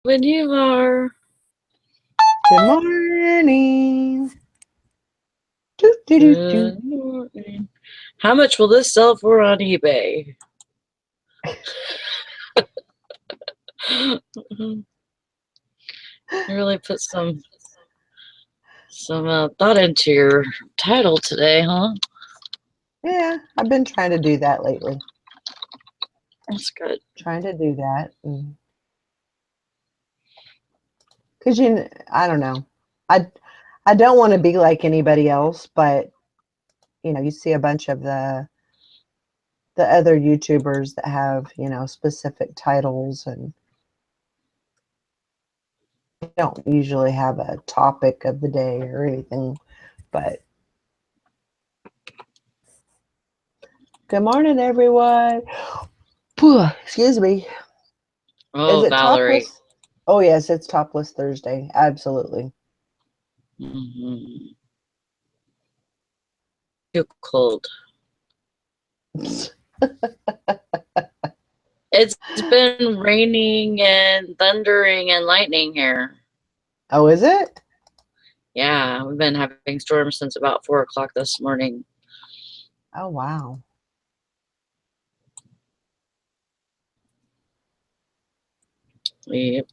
When you are. Good morning. Doo, doo, doo, doo. Good morning. How much will this sell for on eBay? You really put some thought into your title today, huh? Yeah, I've been trying to do that lately. That's good. Trying to do that. Because I don't know. I don't want to be like anybody else, but you see a bunch of the other YouTubers that have, specific titles, and they don't usually have a topic of the day or anything. But good morning, everyone. Excuse me. Is Oh, it Valerie. topless? Oh, yes, it's topless Thursday. Absolutely. Mm-hmm. Too cold. It's been raining and thundering and lightning here. Oh, is it? Yeah, we've been having storms since about 4 o'clock this morning. Oh, wow. Yep.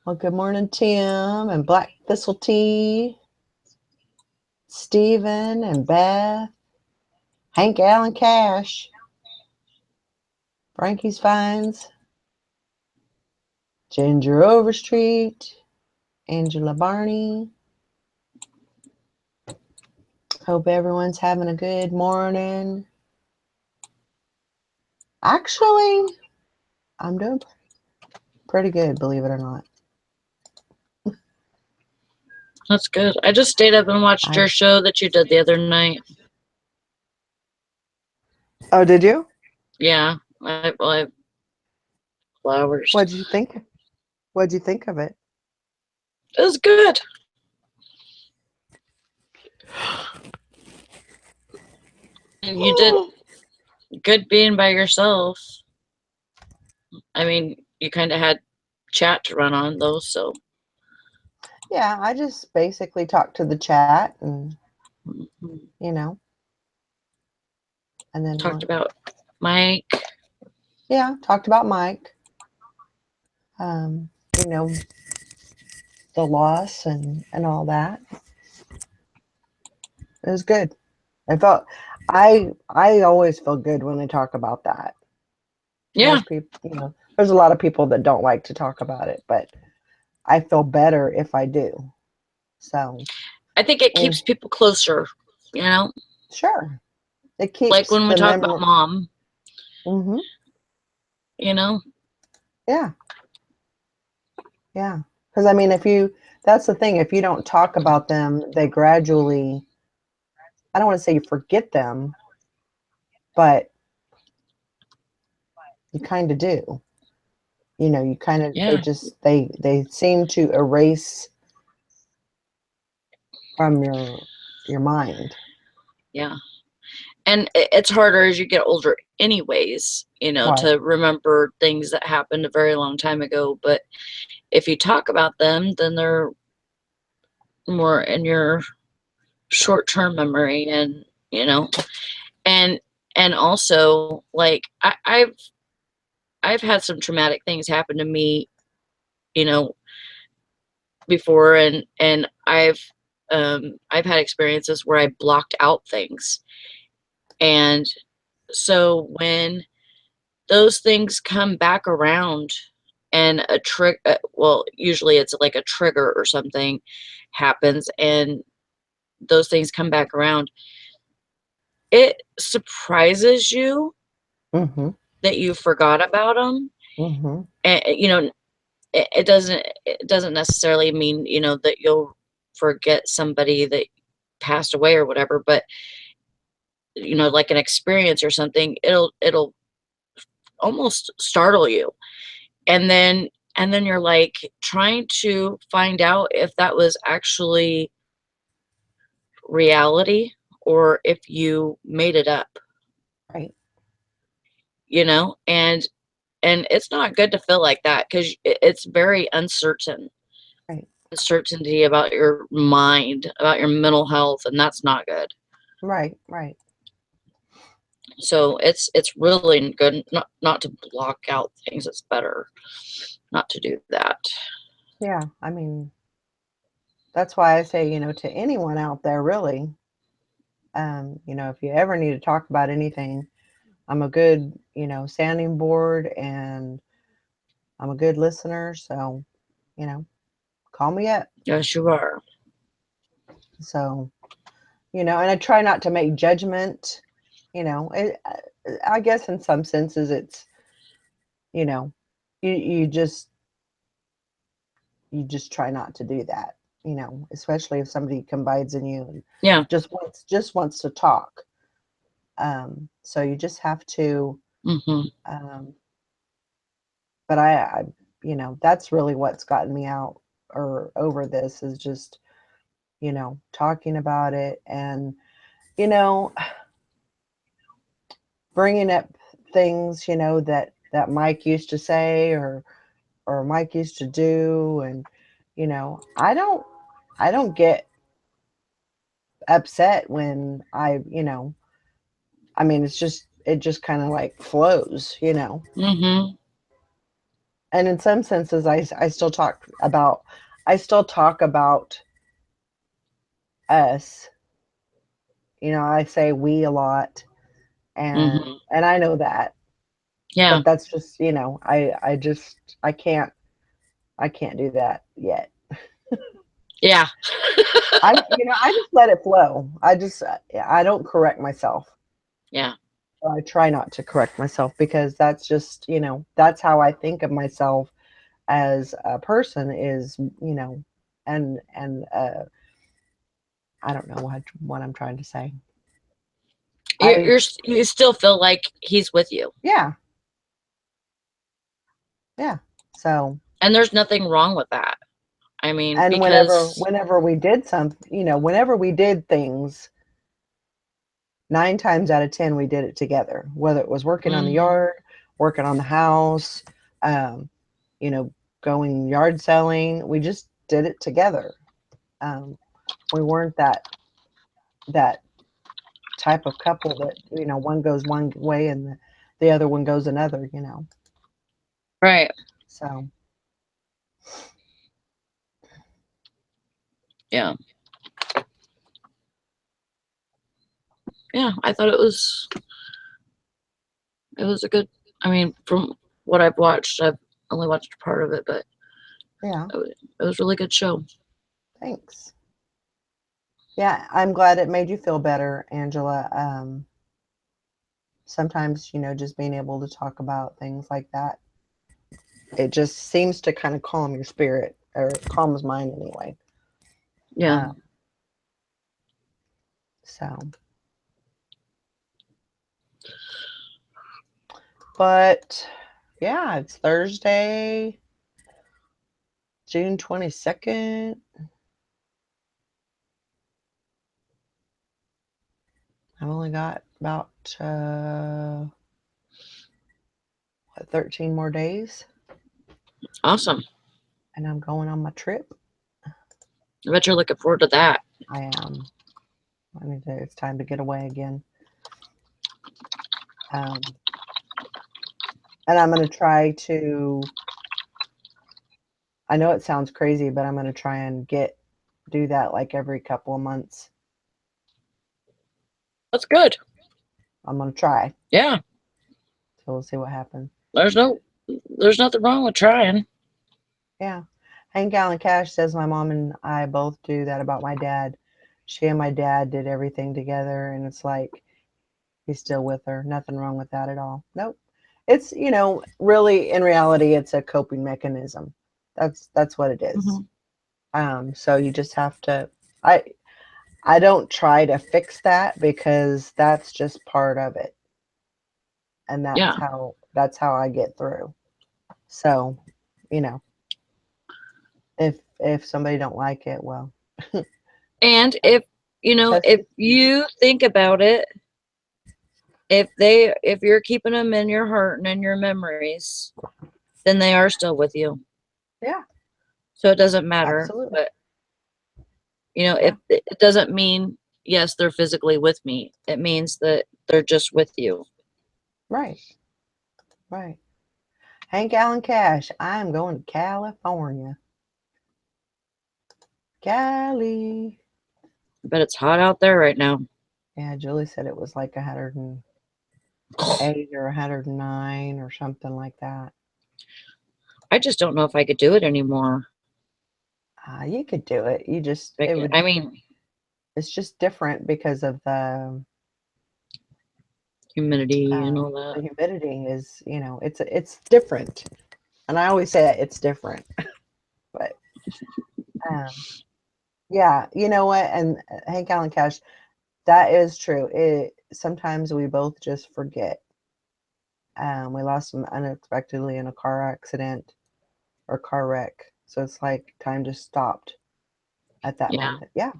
Well, good morning, Tim and Black Thistle Tea, Stephen and Beth, Hank Allen Cash, Frankie's Finds, Ginger Overstreet, Angela Barney. Hope everyone's having a good morning. Actually, I'm doing pretty good, believe it or not. That's good. I just stayed up and watched I your show that you did the other night. Oh, did you? Yeah, I flowers. What'd you think? What'd you think of it? It was good. And you did good being by yourself. I mean, you kind of had chat to run on though, so Yeah, I just basically talked to the chat and mhm. you know, and then Talked about Mike. yeah, talked about Mike. Um, you know, the loss and all that. It was good. I felt I always feel good when I talk about that. Yeah, Most people, there's a lot of people that don't like to talk about it, but I feel better if I do. So, I think it and keeps people closer. You know, sure, it like keeps when we the talk about memory. mom. Hmm. You know, Yeah, yeah. Because I mean, that's the thing. If you don't talk about them, they gradually. I don't want to say you forget them, but you kind of do. You kind of yeah, they seem to erase from your mind. yeah. And it's harder as you get older, anyways. You know, Right. to remember things that happened a very long time ago. But if you talk about them, then they're more in your short-term memory, and you know, and and also like I've had some traumatic things happen to me, you know, before, and I've had experiences where I blocked out things. And so when those things come back around and a trick, well, usually it's like a trigger or something happens and those things come back around, it surprises you Mm-hmm. that you forgot about them. Mm-hmm. And it doesn't necessarily mean, that you'll forget somebody that passed away or whatever, but like an experience or something, it'll almost startle you. And then you're like trying to find out if that was actually reality or if you made it up, Right. and And it's not good to feel like that because it's very uncertain. Right. Uncertainty about your mind, about your mental health, and that's not good. Right. Right. So it's really good not to block out things. It's better not to do that. Yeah. I mean, that's why I say, to anyone out there, really, if you ever need to talk about anything, I'm a good, sounding board, and I'm a good listener. So, call me up. Yes, you are. So, and I try not to make judgment. I guess in some senses it's, you know, you just try not to do that. Especially if somebody confides in you and Yeah. just wants to talk. So you just have to. Um, but that's really what's gotten me out or over this is just, talking about it and, you know, bringing up things, that Mike used to say or Mike used to do. And, I don't get upset when I mean, it just kind of like flows. And in some senses, I still talk about, us. I say we a lot, and I know that, Yeah. but that's just, I can't do that yet. Yeah. I just let it flow. I don't correct myself. Yeah. I try not to correct myself because that's just, that's how I think of myself as a person is, and I don't know what I'm trying to say. You still feel like he's with you. Yeah. Yeah. So, And there's nothing wrong with that. I mean, and because whenever we did whenever we did things, 9 times out of 10, we did it together, whether it was working on the yard, working on the house, um, you know, going yard selling. We just did it together. We weren't that type of couple that, one goes one way and the other one goes another. right. So, Yeah. Yeah, I thought it was a good, I mean, from what I've watched, I've only watched part of it, but yeah, it was a really good show. thanks. Yeah, I'm glad it made you feel better, Angela. Sometimes, just being able to talk about things like that, it just seems to kind of calm your spirit, or calms mine anyway. Yeah. Um, so, but yeah, it's Thursday, June 22nd. I've only got about 13 more days, Awesome. and I'm going on my trip. I bet you're looking forward to that. I am. It's time to get away again. Um, and I'm going to try to, I know it sounds crazy, but I'm going to try and do that like every couple of months. That's good. I'm going to try. Yeah. So we'll see what happens. There's nothing wrong with trying. Yeah. Hank Allen Cash says my mom and I both do that about my dad. She and my dad did everything together, and it's like he's still with her. Nothing wrong with that at all. Nope. It's, really in reality, it's a coping mechanism. That's what it is. So you just have to, I don't try to fix that because that's just part of it. And Yeah. that's how I get through. So, you know, if somebody don't like it, well, And if test if it. you think about it, if you're keeping them in your heart and in your memories, then they are still with you. Yeah. So it doesn't matter. Absolutely. But you know, Yeah. if it doesn't mean yes, they're physically with me. It means that they're just with you. Right. Right. Hank Allen Cash, I'm going to California. Cali. But it's hot out there right now. Yeah, Julie said it was like 108 or 109 or something like that. I just don't know if I could do it anymore. You could do it. You just, Like, it would, I mean, it's just different because of humidity and all the that. humidity is, it's different. And I always say that it's different. But yeah, you know what? And Hank Allen Cash, that is true. Sometimes we both just forget. We lost him unexpectedly in a car accident or car wreck. So it's like time just stopped at that Yeah. moment. Yeah,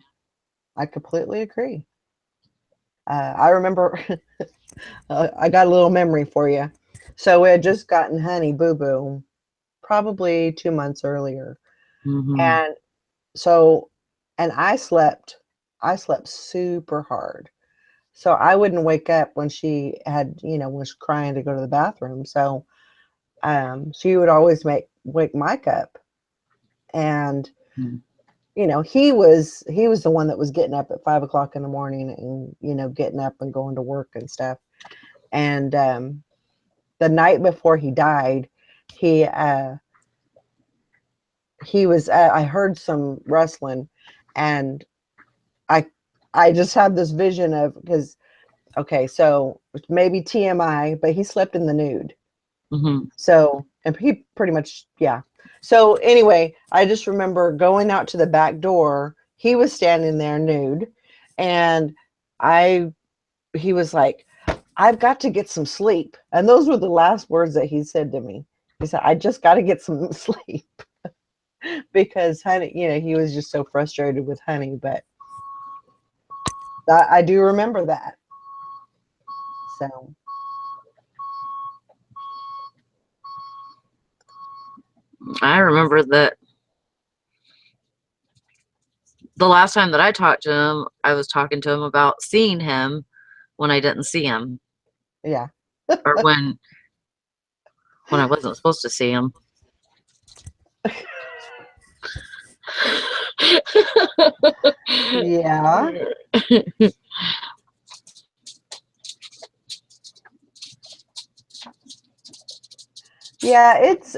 I completely agree. I remember I got a little memory for you. So we had just gotten Honey Boo Boo probably 2 months earlier. Mm-hmm. And so, and I slept super hard. So I wouldn't wake up when she had, was crying to go to the bathroom. So she would always wake Mike up. And he was the one that was getting up at 5 o'clock in the morning and getting up and going to work and stuff. And the night before he died, he was I heard some rustling, and I I just had this vision of, because okay, so maybe TMI, but he slept in the nude. Mm-hmm. So, and he pretty much, yeah. So anyway, I just remember going out to the back door. He was standing there nude, and he was like, "I've got to get some sleep." And those were the last words that he said to me. He said, "I just got to get some sleep." Because Honey, he was just so frustrated with Honey. But I do remember that. So, I remember that the last time that I talked to him, I was talking to him about seeing him when I didn't see him, yeah. or when I wasn't supposed to see him. Yeah. Yeah, it's,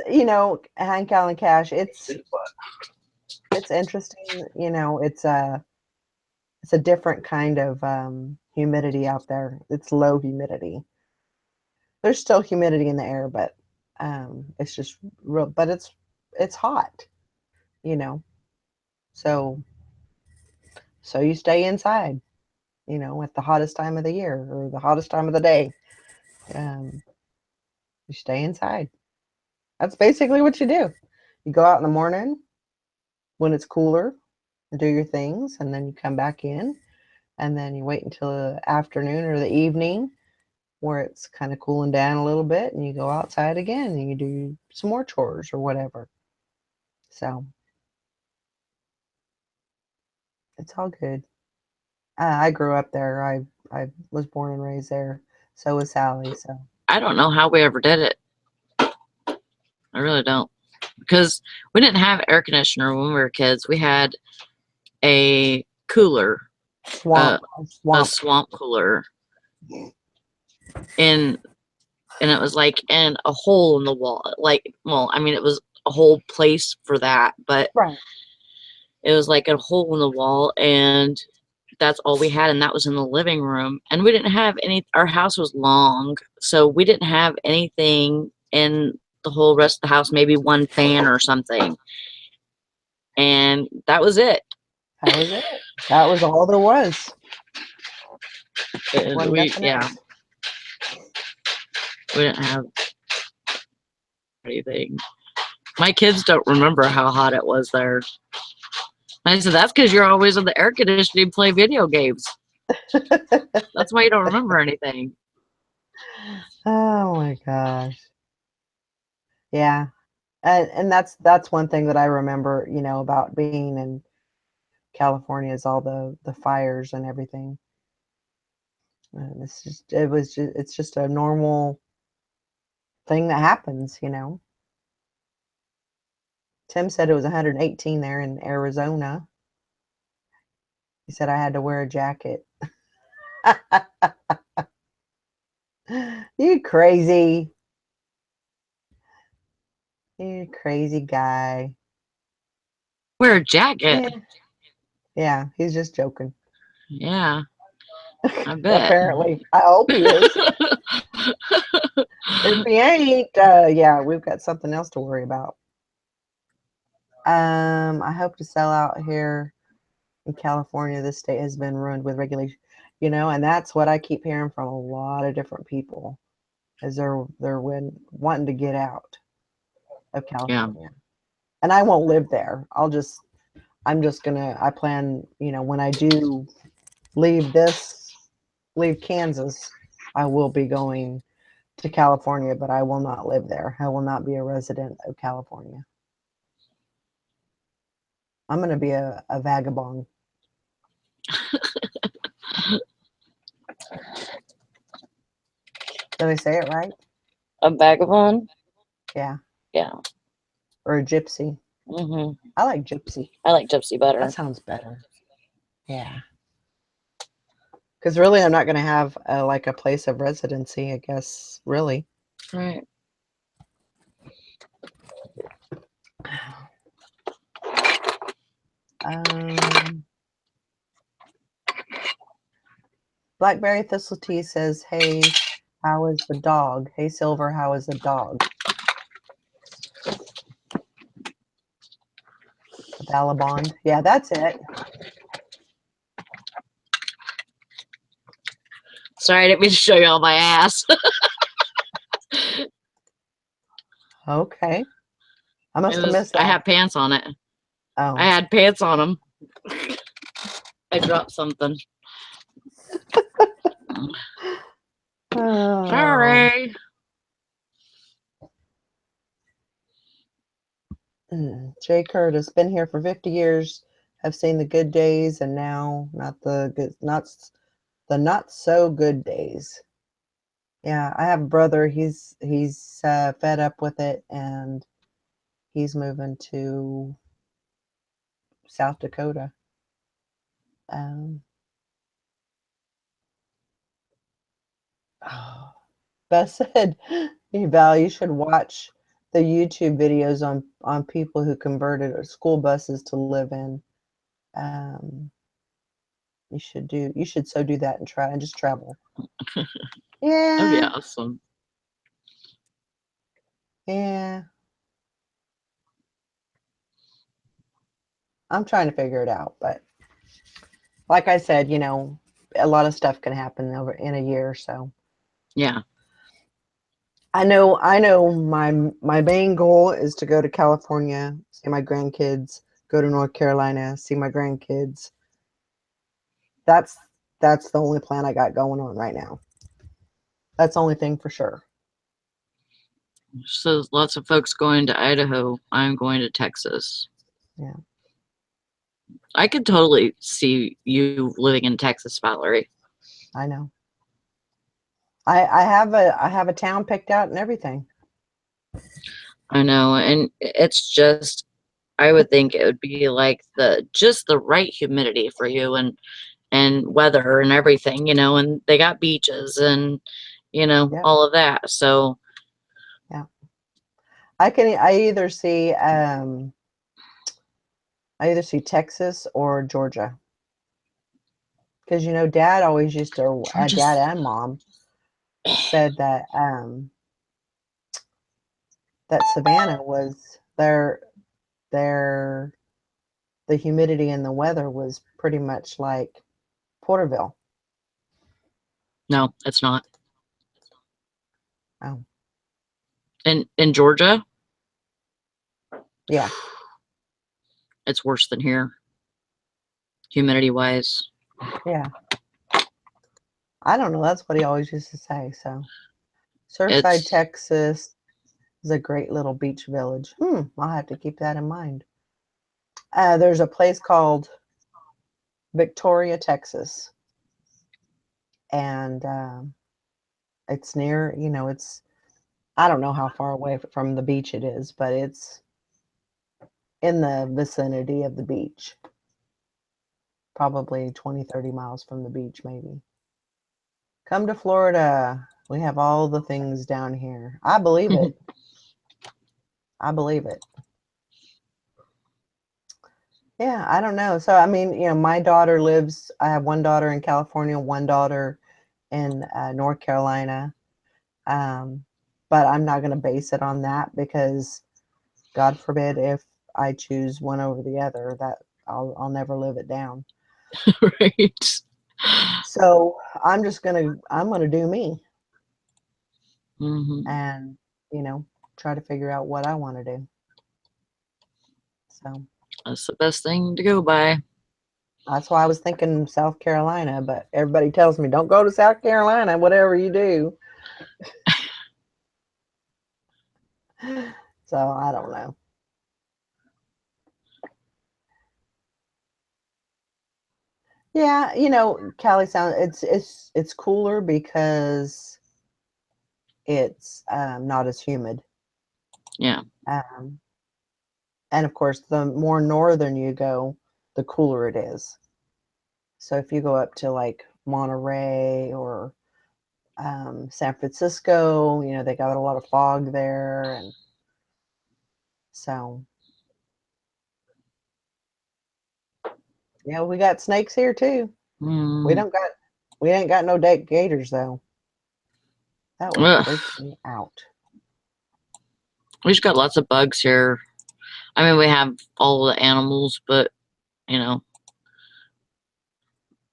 Hank Allen Cash, it's interesting, it's a different kind of humidity out there. It's low humidity. There's still humidity in the air, but it's just real, but it's hot, you know. So you stay inside, at the hottest time of the year or the hottest time of the day. Um, you stay inside. That's basically what you do. You go out in the morning when it's cooler and do your things, and then you come back in, and then you wait until the afternoon or the evening where it's kind of cooling down a little bit, and you go outside again and you do some more chores or whatever. So it's all good. I grew up there. I was born and raised there. So was Sally. So I don't know how we ever did it. I really don't. Because we didn't have air conditioner when we were kids. We had a cooler, uh, swamp, a swamp. swamp cooler, and it was like in a hole in the wall. Like, well, I mean, it was a whole place for that, but Right. it was like a hole in the wall, and that's all we had, and that was in the living room. And we didn't have any. Our house was long, so we didn't have anything in the whole rest of the house. Maybe one fan or something, and that was it. That was it. That was all there was. And Wasn't nothing yeah, else. we didn't have anything. My kids don't remember how hot it was there. And I said, that's because you're always in the air conditioning, play video games. That's why you don't remember anything. Oh my gosh. Yeah. And that's one thing that I remember, about being in California is all the fires and everything. And it's just a normal thing that happens. Tim said it was 118 there in Arizona. He said I had to wear a jacket. You crazy. You crazy guy. Wear a jacket. Yeah. Yeah, he's just joking. Yeah, I bet. Apparently. I hope he is. If he ain't, yeah, we've got something else to worry about. I hope to sell out here in California. This state has been ruined with regulation, and that's what I keep hearing from a lot of different people, is they're wanting to get out of Yeah. California. And I won't live there. I plan, when I do leave Kansas, I will be going to California, but I will not live there. I will not be a resident of California. I'm going to be a vagabond. Did I say it right? A vagabond? Yeah. Yeah. Or a gypsy. Hmm. I like gypsy. I like gypsy better. That sounds better. Yeah. Because really, I'm not going to have like a place of residency, I guess, really. Right. Blackberry Thistle Tea says, hey, how is the dog? Hey, Silver, how is the dog? The Ballabond. Yeah, that's it. Sorry, I didn't mean to show you all my ass. Okay. I must have missed I that. had pants on it. Oh. I had pants on them. I dropped something. Oh. Sorry. Jay Curtis, been here for 50 years, have seen the good days and now not so good days. Yeah, I have a brother, he's fed up with it and he's moving to South Dakota. Oh, Beth said, hey, Val, you should watch the YouTube videos on people who converted school buses to live in. You should so do that and try and just travel. Yeah. That'd be awesome. Yeah. I'm trying to figure it out, but like I said, a lot of stuff can happen over in a year or so. Yeah. I know my main goal is to go to California, see my grandkids, go to North Carolina, see my grandkids. That's the only plan I got going on right now. That's the only thing for sure. So lots of folks going to Idaho. I'm going to Texas. Yeah. I could totally see you living in Texas, Valerie. I know. I have a town picked out and everything. I know, and it's just I would think it would be like just the right humidity for you and weather and everything, and they got beaches and Yep. all of that. So yeah. I either see Texas or Georgia. Because Dad always used to Dad and Mom said that that Savannah was their the humidity and the weather was pretty much like Porterville. no, it's not. Oh. In Georgia, Yeah. it's worse than here, humidity wise. Yeah. I don't know. That's what he always used to say. So Surfside, It's Texas is a great little beach village. I'll have to keep that in mind. There's a place called Victoria, Texas, and it's near, I don't know how far away from the beach it is, but it's in the vicinity of the beach. Probably 20, 30 miles from the beach, maybe. Come to Florida. We have all the things down here. I believe it. I believe it. Yeah, I don't know. So, I mean, my daughter I have one daughter in California, one daughter in North Carolina. But I'm not going to base it on that because God forbid if I choose one over the other, that I'll never live it down. right. So I'm going to do me Mm-hmm. and, try to figure out what I want to do. So That's the best thing to go by. that's why I was thinking South Carolina, but everybody tells me don't go to South Carolina, whatever you do. So I don't know. Yeah, Cali sound it's cooler because it's not as humid. Yeah. Um, and of course, the more northern you go, the cooler it is. So if you go up to like Monterey or San Francisco, they got a lot of fog there, and so yeah, we got snakes here too. We Mm. don't got we ain't got no dead gators though. That would Ugh. freak me out. We just got lots of bugs here. I mean, we have all the animals, but you know,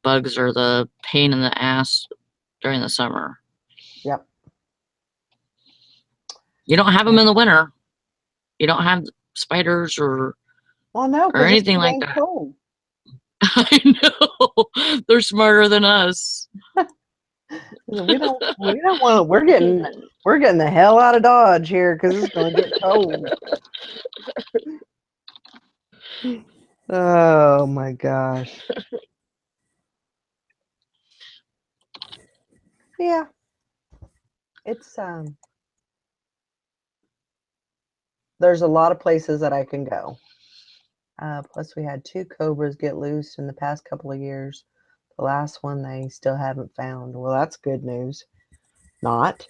bugs are the pain in the ass during the summer. Yep. You don't have them Yep. in the winter. You don't have spiders or Well, no, or because it's anything too like dang that. cold. I know. They're smarter than us. We don't want. We're getting the hell out of Dodge here because it's going to get cold. Oh my gosh. Yeah, it's there's a lot of places that I can go. Plus, we had 2 cobras get loose in the past couple of years. The last one they still haven't found. Well, that's good news. Not.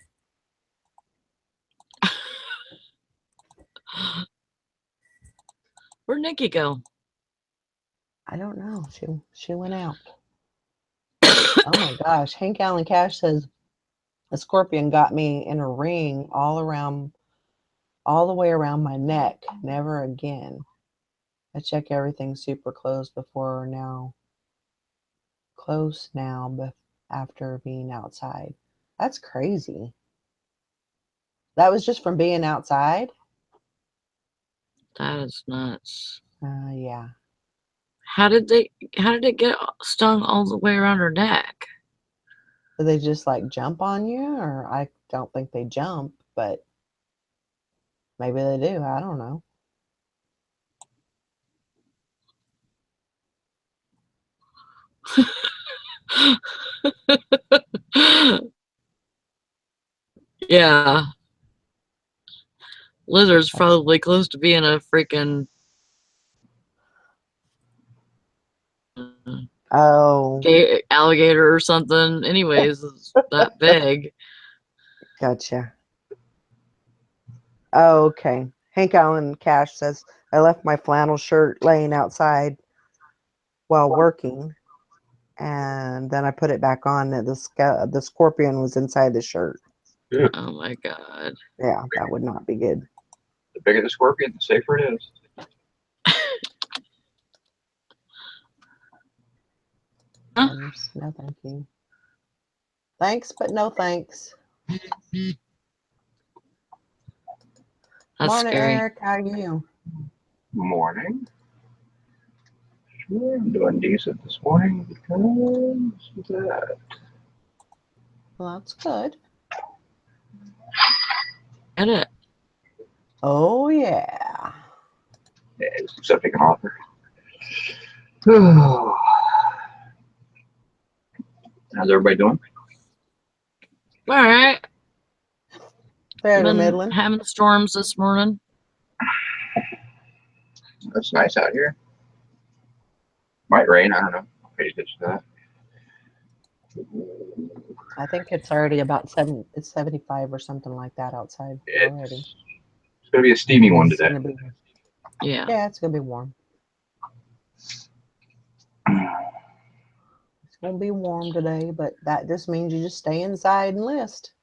Where'd Nikki go? I don't know. She went out. Oh my gosh. Hank Allen Cash says a scorpion got me in a ring all the way around my neck. Never again. I check everything super close close now, but after being outside. That's crazy. That was just from being outside? That is nuts. Yeah. How did it get stung all the way around her neck? Do they just like jump on you? Or I don't think they jump, but maybe they do. I don't know. Yeah. Lizard's probably close to being a freaking Oh, alligator or something. Anyways, it's that big. gotcha. Oh, okay. Hank Allen Cash says, I left my flannel shirt laying outside while working, and then I put it back on, and the scorpion was inside the shirt. Yeah. Oh my god. Yeah, that would not be good. The bigger the scorpion, the safer it is. Huh? No, thank you. Thanks, but no thanks. That's Morning, scary. Eric. How are you? Morning. Sure, I'm doing decent this morning because of that. Well, that's good. Get it? Oh yeah. Yeah, it's accepting an offer. How's everybody doing? All right. Fairly Been middling. having storms this morning. It's nice out here. Might rain, I don't know. I'll pay attention to that. I think it's already about 75 or something like that outside already. It's going to be a steamy one It's today. gonna be, Yeah. yeah, it's gonna be warm. It's gonna be warm today, but that just means you just stay inside and list.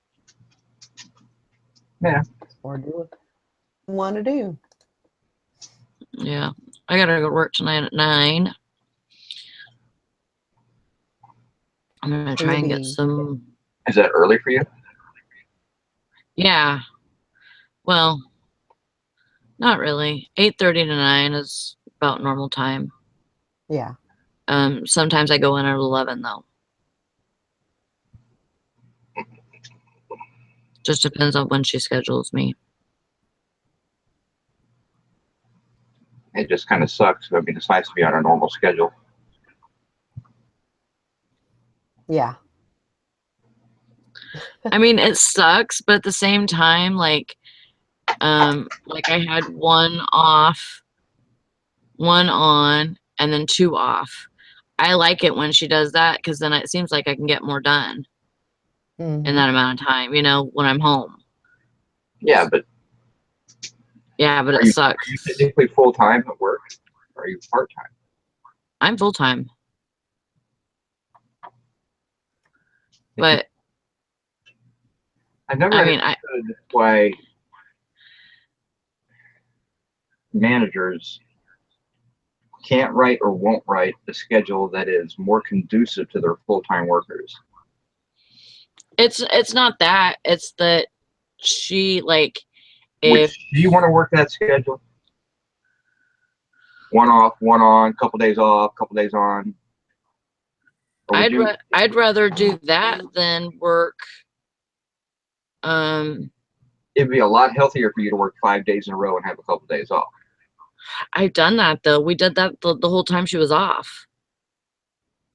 Yeah. Or do what you want to do. Yeah. I gotta go to work tonight at 9. I'm gonna try and get some. Is that early for you? Yeah. Well, not really. 8:30 to 9 is about normal time. Yeah. Sometimes I go in at 11 though. Just depends on when she schedules me. It just kind of sucks. I mean, it's nice to be on a normal schedule. Yeah. I mean, it sucks, but at the same time, like I had one off, one on, and then 2 off. I like it when she does that because then it seems like I can get more done in that amount of time, when I'm home. Yeah, but it sucks. Are you physically full time at work, or are you part time? I'm full time, but I've never understood why managers can't write or won't write a schedule that is more conducive to their full time workers. It's not that. It's that she Would you want to work that schedule? One off, one on, couple days off, couple days on. I'd rather do that than work. It'd be a lot healthier for you to work 5 days in a row and have a couple days off. I've done that though. We did that the whole time she was off.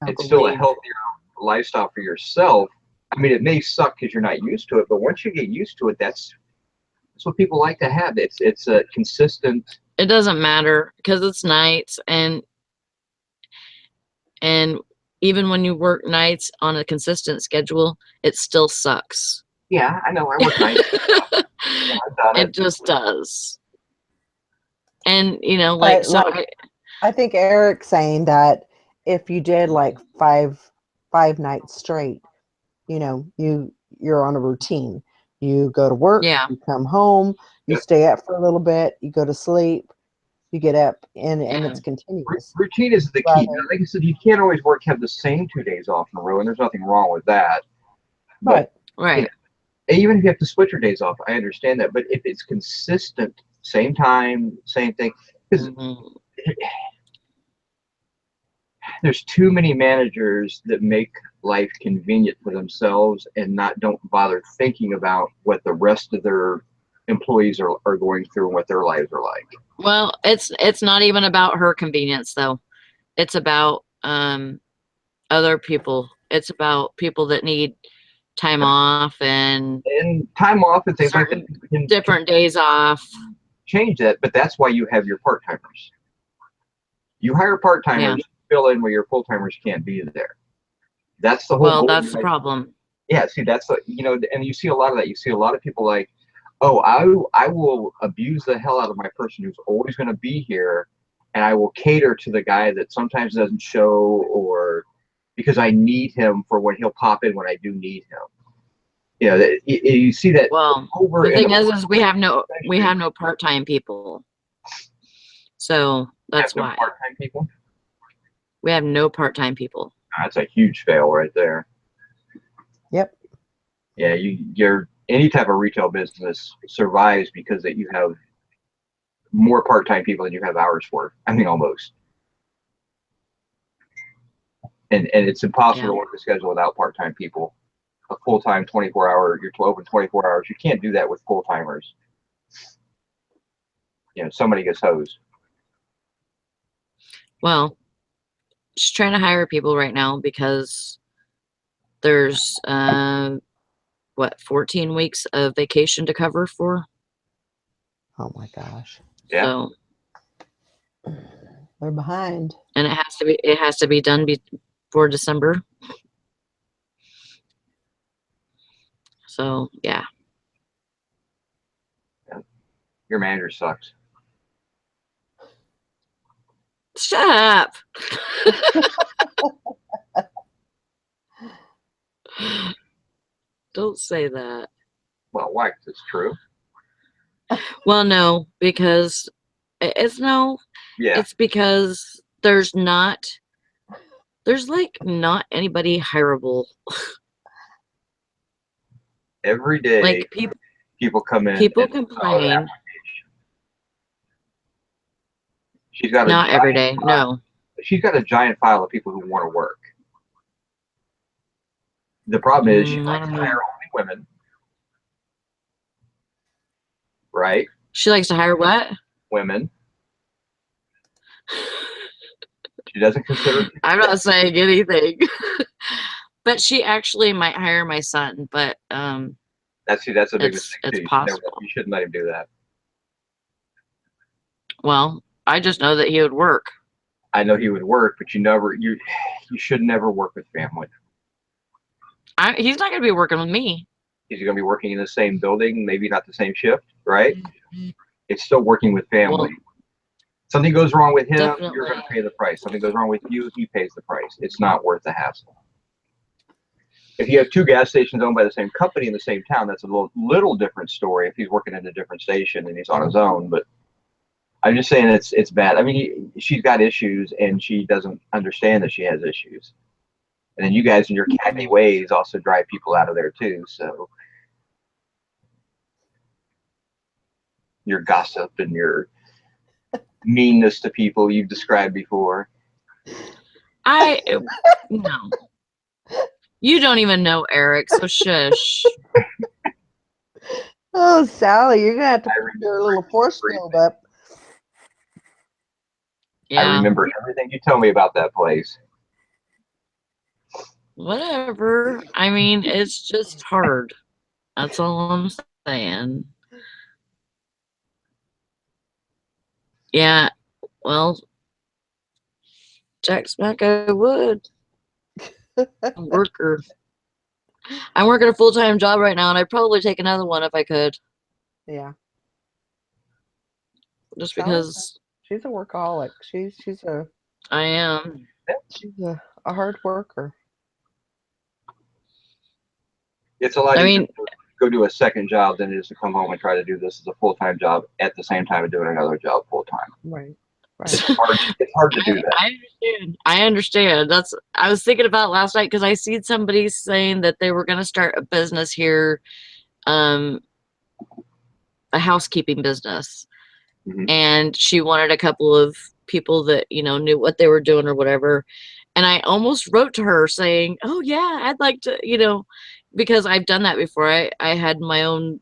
It's still a healthier lifestyle for yourself. I mean, it may suck because you're not used to it, but once you get used to it, that's what people like to have. It's a consistent. It doesn't matter because it's nights and even when you work nights on a consistent schedule, it still sucks. Yeah, I know. I work nights. Yeah, I've done it. It just does. And I think Eric's saying that if you did like five nights straight, you're on a routine. You go to work, you come home, you stay up for a little bit, you go to sleep, you get up, and it's continuous. Routine is the key. Now, like I said, you can't always have the same 2 days off in a row, and there's nothing wrong with that. But right. Even if you have to split your days off, I understand that. But if it's consistent, same time, same thing, because there's too many managers that make life convenient for themselves and don't bother thinking about what the rest of their employees are going through and what their lives are like. Well, it's not even about her convenience though. It's about other people. It's about people that need time off and time off and things like that. Different days off. Change that, but that's why you have your part-timers. You hire part-timers to fill in where your full-timers can't be there. That's the whole goal. Well, that's the problem. Yeah, see, that's and you see a lot of that. You see a lot of people like, oh, I will abuse the hell out of my person who's always going to be here, and I will cater to the guy that sometimes doesn't show, or because I need him for when he'll pop in when I do need him. You see that. Well, over the thing is we have no part-time people, so that's why. Part-time people. We have no part-time people. That's a huge fail right there. Yep. Yeah, you're any type of retail business survives because that you have more part-time people than you have hours for. I mean, almost. And it's impossible to work the schedule without part-time people. a full-time 24-hour, you're open 24 hours. You can't do that with full-timers. You know, somebody gets hosed. Well, just trying to hire people right now because there's what, 14 weeks of vacation to cover for. Oh my gosh. Yeah. So They're behind. and it has to be done before December. So yeah. Your manager sucks. Shut up. Don't say that. Well, why? 'Cause it's true. Well, no, because Yeah. it's because there's like not anybody hireable. Every day, Like people come in. people and complain. She's got Not every day, no. She's got a giant file of people who want to work. The problem is she I likes to don't know. hire only women, right? She likes to hire what? Women. She doesn't consider. I'm not saying anything. But she actually might hire my son, but That's a big mistake it's too. possible. You shouldn't let him do that. Well, I just know that he would work. I know he would work, but you should never work with family. He's not going to be working with me. He's going to be working in the same building, maybe not the same shift, right? It's still working with family. Well, something goes wrong with him, definitely. you're going to pay the price. Something goes wrong with you, he pays the price. It's not worth the hassle. If you have two gas stations owned by the same company in the same town, that's a little different story. If he's working at a different station and he's on his own, but I'm just saying it's bad. I mean, she's got issues and she doesn't understand that she has issues. And then you guys in your catty ways also drive people out of there too. So your gossip and your meanness to people you've described before. No. You don't even know Eric, so shush. Oh, Sally, you're gonna have to put your little force field up. Yeah. I remember everything you told me about that place. Whatever. I mean, it's just hard. That's all I'm saying. Yeah. Well, Jack Smack, I would. Worker. I'm working a full-time job right now, and I'd probably take another one if I could. Yeah. Just Sally, because she's a workaholic. She's a I am. a hard worker. It's a lot I easier mean, to go do a second job than it is to come home and try to do this as a full-time job at the same time of doing another job full-time. Right. It's hard to do that. I understand. I was thinking about last night because I seen somebody saying that they were going to start a business here, a housekeeping business. And she wanted a couple of people that, knew what they were doing or whatever. And I almost wrote to her saying, oh yeah, I'd like to, because I've done that before. I had my own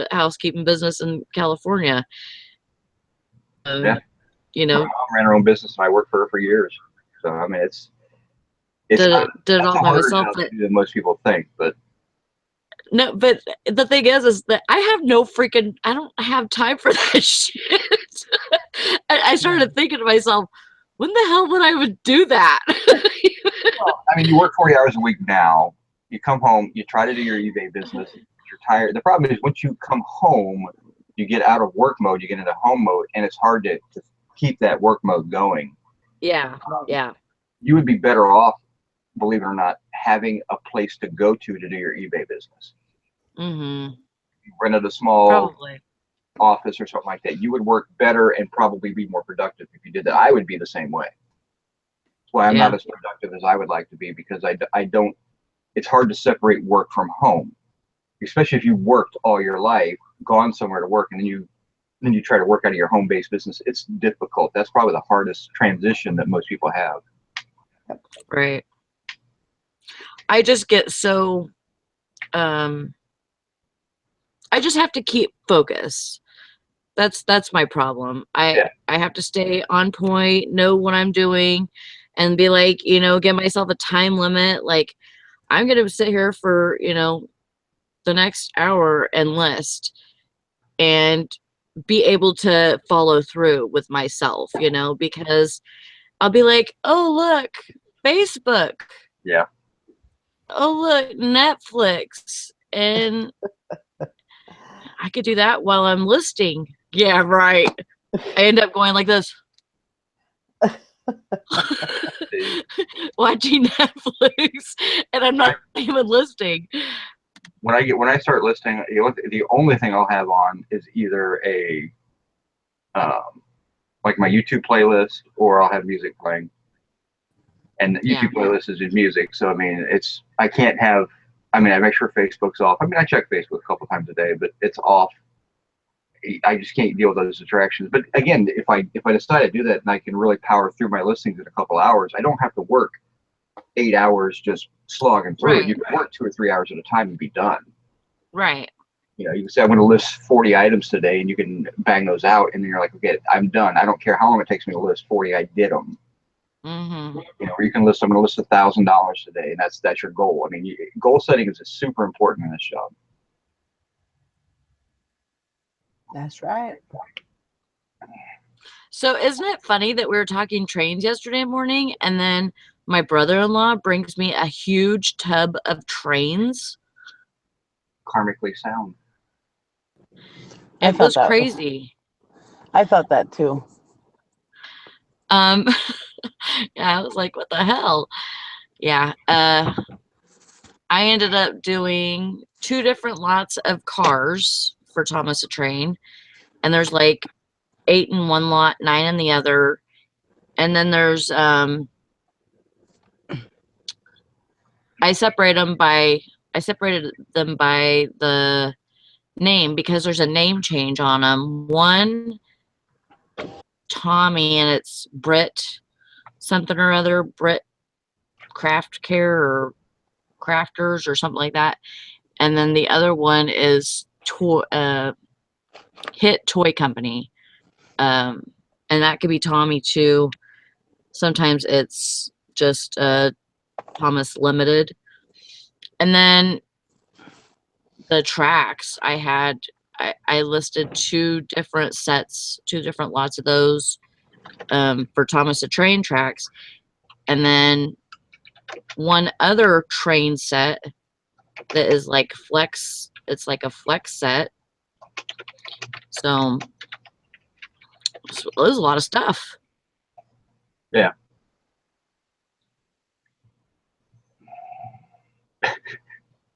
housekeeping business in California. Yeah. My mom ran her own business and I worked for her for years. So I mean, it's did it all by myself. Than most people think, but no, but the thing is that I don't have time for that shit. I started thinking to myself, when the hell would I would do that? Well, I mean, you work 40 hours a week now. You come home, you try to do your eBay business. You're tired. The problem is once you come home, you get out of work mode, you get into home mode, and it's hard to keep that work mode going. Yeah, yeah. You would be better off, believe it or not, having a place to go to do your eBay business. Mm-hmm. You rented a small Probably. office or something like that. You would work better and probably be more productive if you did that. I would be the same way. That's why I'm not as productive as I would like to be, because I don't. It's hard to separate work from home, especially if you worked all your life, gone somewhere to work, and then you try to work out of your home-based business. It's difficult. That's probably the hardest transition that most people have. Right. I just get so I just have to keep focus. That's my problem. I have to stay on point, know what I'm doing, and be like, you know, give myself a time limit. Like, I'm gonna sit here for, you know, the next hour and list and be able to follow through with myself, you know, because I'll be like, oh look, Facebook. Yeah. Oh look, Netflix. And I could do that while I'm listing. Yeah, right. I end up going like this. Watching Netflix, and I'm not even listing. When I start listing, the only thing I'll have on is either a like my YouTube playlist, or I'll have music playing. And the YouTube playlist is in music, so I mean, I can't have. I mean, I make sure Facebook's off. I mean, I check Facebook a couple times a day, but it's off. I just can't deal with those distractions. But again, if I decide to do that and I can really power through my listings in a couple hours, I don't have to work 8 hours just slogging through. Right. You can work 2 or 3 hours at a time and be done. Right. You know, you can say I'm going to list 40 items today, and you can bang those out, and then you're like, okay, I'm done. I don't care how long it takes me to list 40. I did them. Mm-hmm. You know, or you can list. I'm going to list $1,000 today, and that's your goal. I mean, goal setting is super important in this job. That's right. So isn't it funny that we were talking trains yesterday morning, and then my brother-in-law brings me a huge tub of trains? Karmically sound. It was crazy. I thought that too. Yeah, I was like, what the hell? Yeah. I ended up doing 2 different lots of cars for Thomas a Train, and there's like 8 in one lot, 9 in the other, and then there's I separated them by the name because there's a name change on them. One Tommy, and it's Brit something or other, Brit Craft Care or Crafters or something like that. And then the other one is Hit Toy Company. And that could be Tommy too. Sometimes it's just Thomas Limited. And then the tracks I listed 2 different sets, 2 different lots of those for Thomas the Train tracks, and then one other train set that is like flex. It's like a flex set. So there's a lot of stuff. Yeah.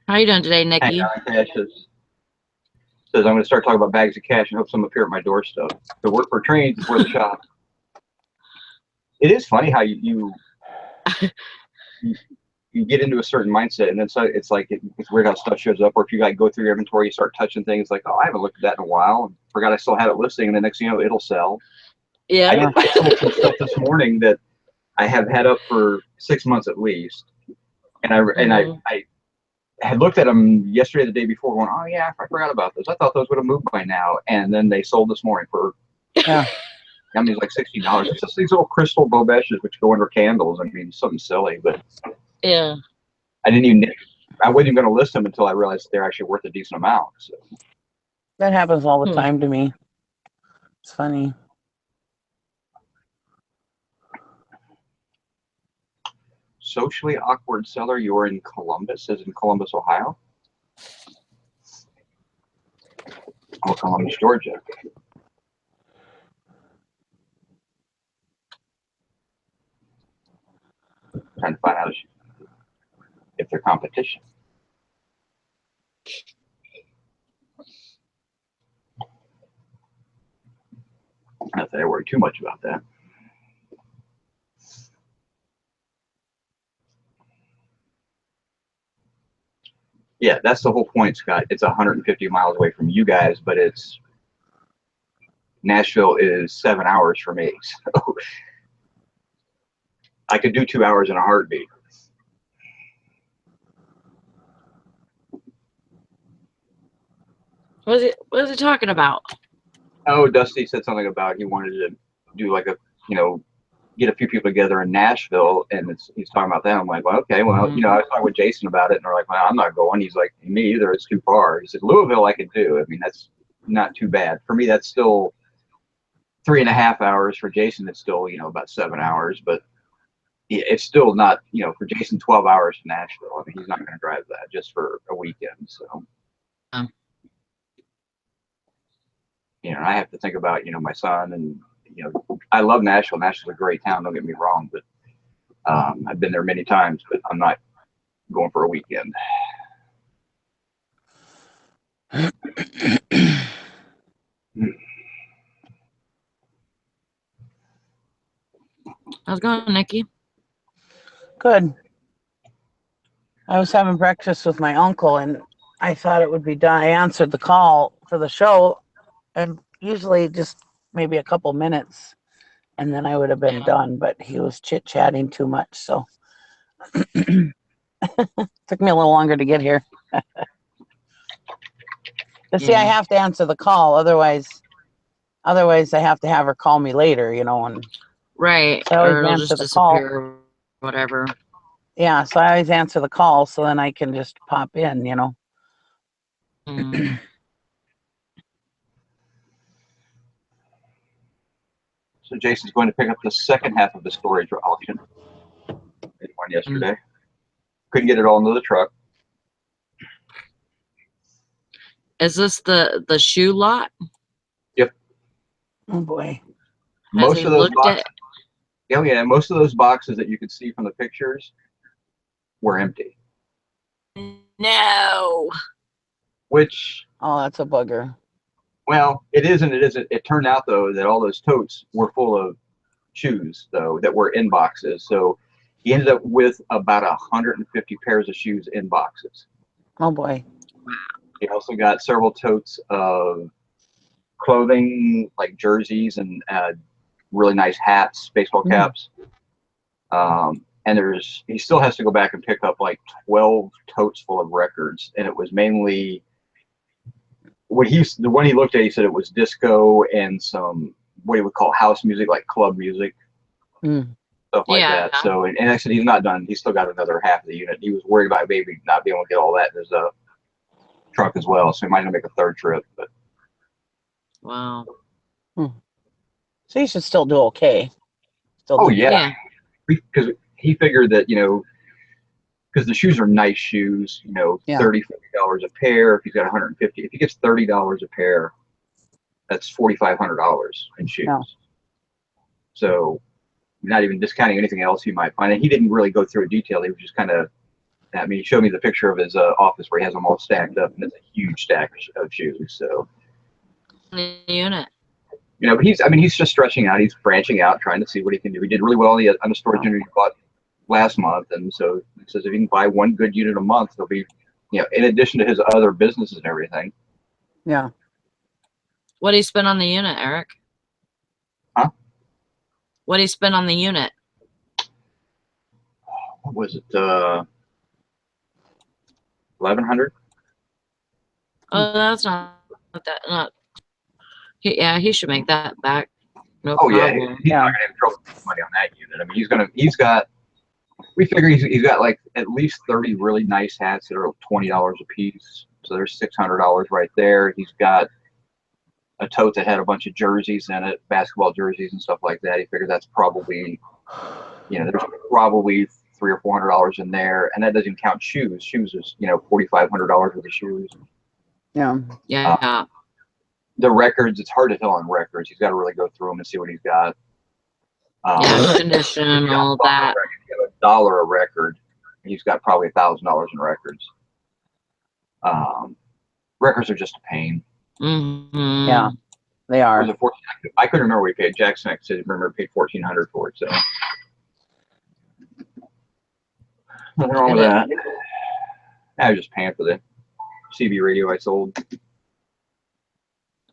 How you doing today, Nikki? Cash says I'm going to start talking about bags of cash and hope some appear at my doorstep. The work for trains is where the shop. It is funny how you get into a certain mindset, and then so it's like it's weird how stuff shows up. Or if you like go through your inventory, you start touching things like, oh, I haven't looked at that in a while, and forgot I still had it listing, and the next thing you know, it'll sell. Yeah. I sold some stuff this morning that I have had up for 6 months at least, and I had looked at them yesterday, the day before, going, oh yeah, I forgot about those. I thought those would have moved by now, and then they sold this morning for. I mean, it's like $60. It's just these little crystal bobeshes which go under candles. I mean, something silly, but yeah, I wasn't even going to list them until I realized they're actually worth a decent amount. So. That happens all the time to me. It's funny. Socially awkward seller. You're in Columbus. Is in Columbus, Ohio. Oh, Columbus, Georgia. Trying to find out if they're competition. Not that I worry too much about that. Yeah, that's the whole point, Scott. It's 150 miles away from you guys, but Nashville is 7 hours for me. So I could do 2 hours in a heartbeat. What is he talking about? Oh, Dusty said something about he wanted to do like a, get a few people together in Nashville, and he's talking about that. I'm like, well, okay, well, Mhm. I was talking with Jason about it, and they're like, well, I'm not going. He's like, me either. It's too far. He said, Louisville, I could do. I mean, that's not too bad for me. That's still 3.5 hours. For Jason, it's still, about 7 hours, but it's still not, for Jason, 12 hours to Nashville. I mean, he's not going to drive that just for a weekend. So, Um, I have to think about, my son, and, I love Nashville. Nashville's a great town. Don't get me wrong, but I've been there many times, but I'm not going for a weekend. How's it going, Nikki? Good. I was having breakfast with my uncle, and I thought it would be done. I answered the call for the show, and usually just maybe a couple minutes, and then I would have been done. But he was chit-chatting too much, so took me a little longer to get here. But see, I have to answer the call, otherwise I have to have her call me later, and Right, so I always or it'll answer just the call. disappear, or whatever. Yeah, so I always answer the call, so then I can just pop in, Mm. So Jason's going to pick up the second half of the storage auction. Did one yesterday. Couldn't get it all into the truck. Is this the shoe lot? Yep. Oh boy. Most of those boxes. At... Yeah, most of those boxes that you could see from the pictures were empty. No. Which, Oh, that's a bugger. well, it is and it isn't. It turned out though that all those totes were full of shoes though that were in boxes. So he ended up with about 150 pairs of shoes in boxes. Oh boy. He also got several totes of clothing like jerseys and really nice hats, baseball caps. And he still has to go back and pick up like 12 totes full of records. And it was mainly the one he looked at, he said it was disco and some, what he would call house music, like club music, stuff like that. So, and I said, he's not done. He's still got another half of the unit. He was worried about maybe not being able to get all that in his truck as well. So he might not make a third trip, but. Wow. So you should still do okay. Yeah. Because he figured that, because the shoes are nice shoes, $30, $40 a pair. If he's got 150, if he gets $30 a pair, that's $4,500 in shoes. Yeah. So not even discounting anything else he might find. And he didn't really go through a detail. He was just kind of, he showed me the picture of his office where he has them all stacked up, and it's a huge stack of shoes. So. Unit. But he's just stretching out. He's branching out, trying to see what he can do. He did really well on the storage unit he bought last month, and so he says if he can buy one good unit a month, he'll be, in addition to his other businesses and everything. Yeah. What do you spend on the unit, Eric? Huh? What do you spend on the unit? What was it? 1,100. Oh, that's not that. Not. He should make that back. No problem. Yeah, he's not gonna have trouble with money on that unit. I mean, we figure he's got like at least 30 really nice hats that are $20 a piece. So there's $600 right there. He's got a tote that had a bunch of jerseys in it, basketball jerseys and stuff like that. He figured that's probably, there's probably $300 or $400 in there, and that doesn't count shoes. Shoes is $4,500 worth of shoes. Yeah. The records, it's hard to tell on records. He's got to really go through them and see what he's got. Condition and all that. If you have $1 a record, he's got probably $1,000 in records. Records are just a pain. Mm-hmm. Yeah, they are. I couldn't remember what he paid. Jackson said he paid $1,400 for it. So nothing wrong with that. I was just paying for the CB radio I sold.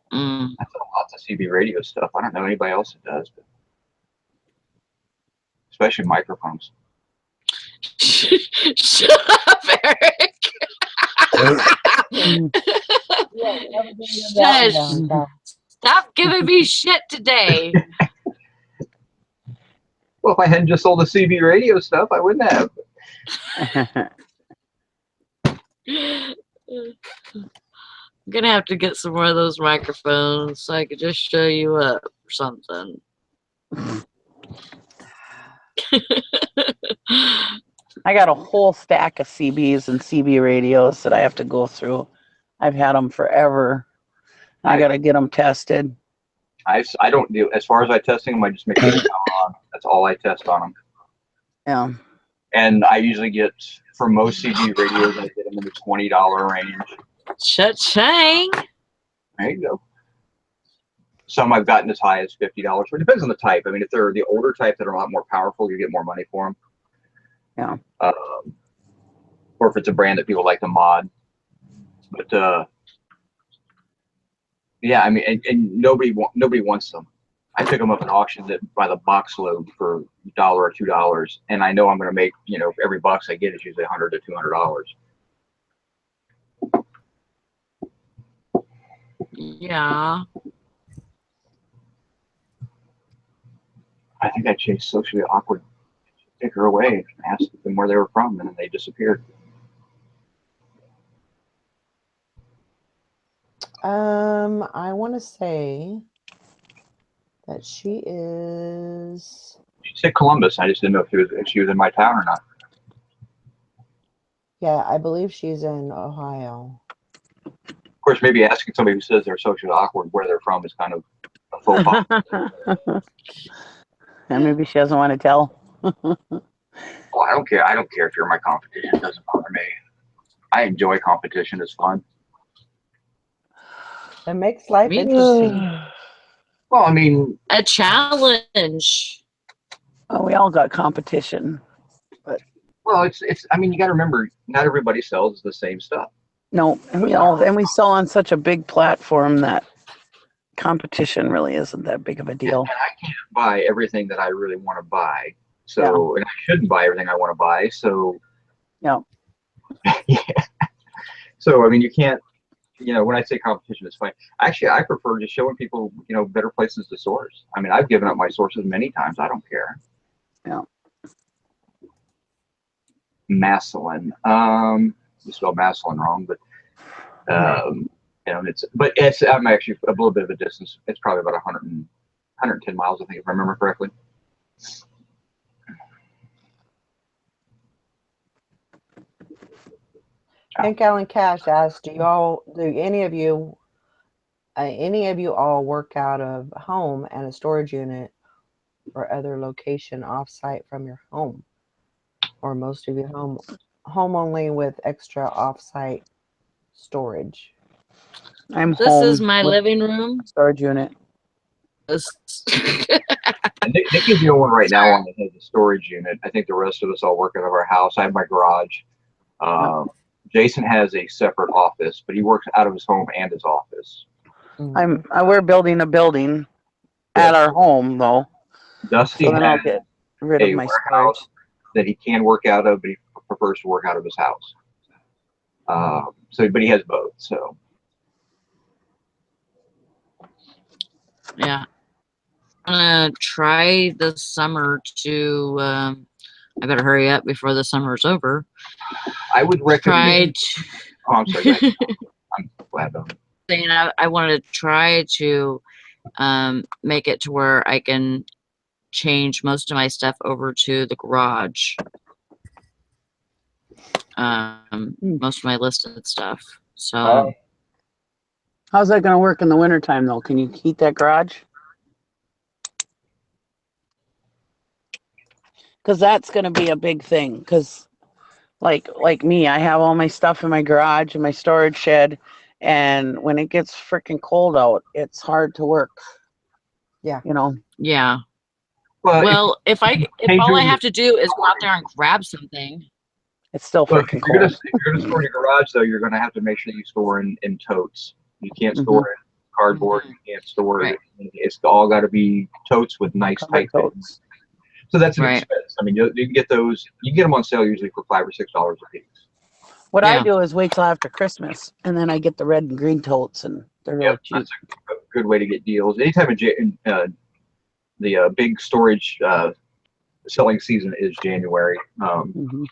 I sell lots of CB radio stuff. I don't know anybody else that does, but especially microphones. Shut up, Eric. Shush. Stop giving me shit today. Well, if I hadn't just sold the CB radio stuff, I wouldn't have. I'm gonna have to get some more of those microphones so I could just show you up or something. I got a whole stack of CBs and CB radios that I have to go through. I've had them forever. I got to get them tested. I don't do, as far as I testing them, I just make sure they're on. That's all I test on them. Yeah. And I usually get, for most CB radios, I get them in the $20 range. Cha-ching. There you go. Some I've gotten as high as $50. It depends on the type. I mean, if they're the older type that are a lot more powerful, you get more money for them. Yeah. Or if it's a brand that people like to mod. But yeah, I mean, and nobody wants them. I pick them up at auctions by the box load for $1 or $2, and I know I'm going to make, you know, every box I get is usually $100 to $200. Yeah. I think I chased Socially Awkward sticker away and asked them where they were from, and then they disappeared. I want to say that she is. She said Columbus. I just didn't know if she was in my town or not. Yeah, I believe she's in Ohio. Of course, maybe asking somebody who says they're socially awkward where they're from is kind of a faux pas. And maybe she doesn't want to tell. Well, I don't care. I don't care if you're my competition. It doesn't bother me. I enjoy competition. It's fun. It makes life Me interesting. Well, I mean, A challenge. Oh, we all got competition. well, it's. I mean, you got to remember, not everybody sells the same stuff. No, and we sell on such a big platform that competition really isn't that big of a deal. And I can't buy everything that I really want to buy. So, and I shouldn't buy everything I want to buy. So, Yeah. yeah. So, I mean, you can't. You know, when I say competition, it's fine. Actually, I prefer just showing people, you know, better places to source. I mean, I've given up my sources many times. I don't care. Yeah. Maslin. You spelled Maslin wrong, but you know, I'm actually a little bit of a distance. It's probably about 110 miles, I think, if I remember correctly. Hank Allen Cash asked, do any of you all work out of home and a storage unit or other location off-site from your home? Or most of you home only with extra off-site storage? I'm This home is my with living room. storage unit. Nick is the only one right now on that has a storage unit. I think the rest of us all work out of our house. I have my garage. Jason has a separate office, but he works out of his home and his office. We're building a building at our home though. Dusty So then I'll has get rid a of my warehouse storage. that he can work out of, but he prefers to work out of his house. But he has both. So Yeah. I'm gonna try this summer to I better hurry up before the summer's over. I would recommend. Oh, I'm sorry. I'm glad though. I wanted to try to make it to where I can change most of my stuff over to the garage. Most of my listed stuff. So How's that going to work in the wintertime though? Can you heat that garage? Because that's going to be a big thing. Because like me, I have all my stuff in my garage and my storage shed, and when it gets freaking cold out, it's hard to work. Yeah. You know. yeah. Well, if all I have to do is go out there and grab something. It's still freaking cold. If you're gonna store in your garage though, you're gonna have to make sure you store in totes. You can't store in cardboard. You can't store it. It's all got to be totes with nice tight totes. So that's an expense. I mean, you can get those. You can get them on sale usually for $5 or $6 a piece. What I Yeah. do is wait till after Christmas, and then I get the red and green totes, and they're really Yep, cheap. that's a good way to get deals. Anytime the big storage selling season is January. Mhm.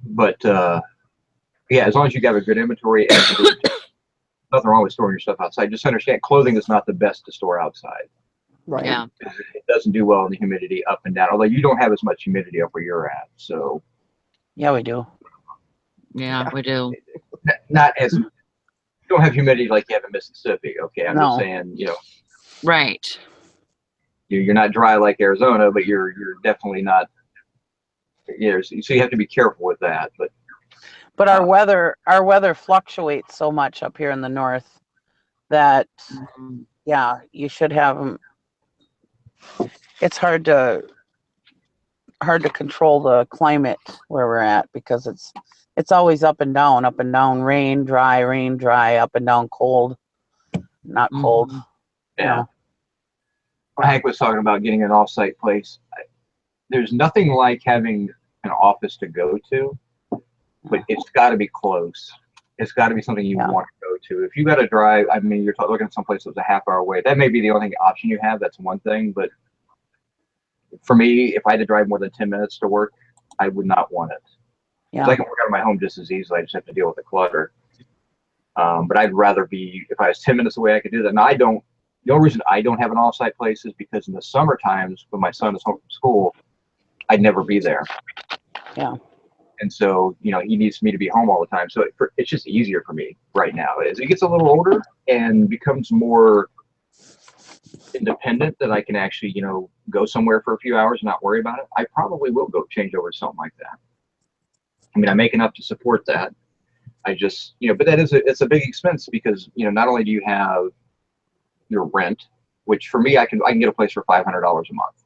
But yeah, as long as you have a good inventory, and nothing wrong with storing your stuff outside. Just understand clothing is not the best to store outside. Right. Yeah. It doesn't do well in the humidity up and down, although you don't have as much humidity up where you're at. So Yeah, we do. Yeah, we do. not as, you don't have humidity like you have in Mississippi. Okay. I'm just No. saying, you know, Right. you're not dry like Arizona, but you're definitely not, you know, so you have to be careful with that. But our weather fluctuates so much up here in the north that Mhm. yeah, you should have them. It's hard to control the climate where we're at because it's always up and down, rain, dry, up and down, cold, not cold. Mhm. You Yeah. know. Hank was talking about getting an off-site place. There's nothing like having an office to go to, but it's got to be close. It's got to be something you Yeah. want to go to. If you got to drive, I mean, you're looking at some place that's a half-hour away. That may be the only option you have. That's one thing. But for me, if I had to drive more than 10 minutes to work, I would not want it. Because Yeah. I can work out of my home just as easily. I just have to deal with the clutter. But I'd rather be, if I was 10 minutes away, I could do that. And I don't, the only reason I don't have an off-site place is because in the summer times when my son is home from school, I'd never be there. Yeah. And so, you know, he needs me to be home all the time. So it's just easier for me right now. As he gets a little older and becomes more independent, that I can actually, you know, go somewhere for a few hours and not worry about it, I probably will go change over to something like that. I mean, I make enough to support that. I just, you know, but it's a big expense because, you know, not only do you have your rent, which for me, I can get a place for $500 a month.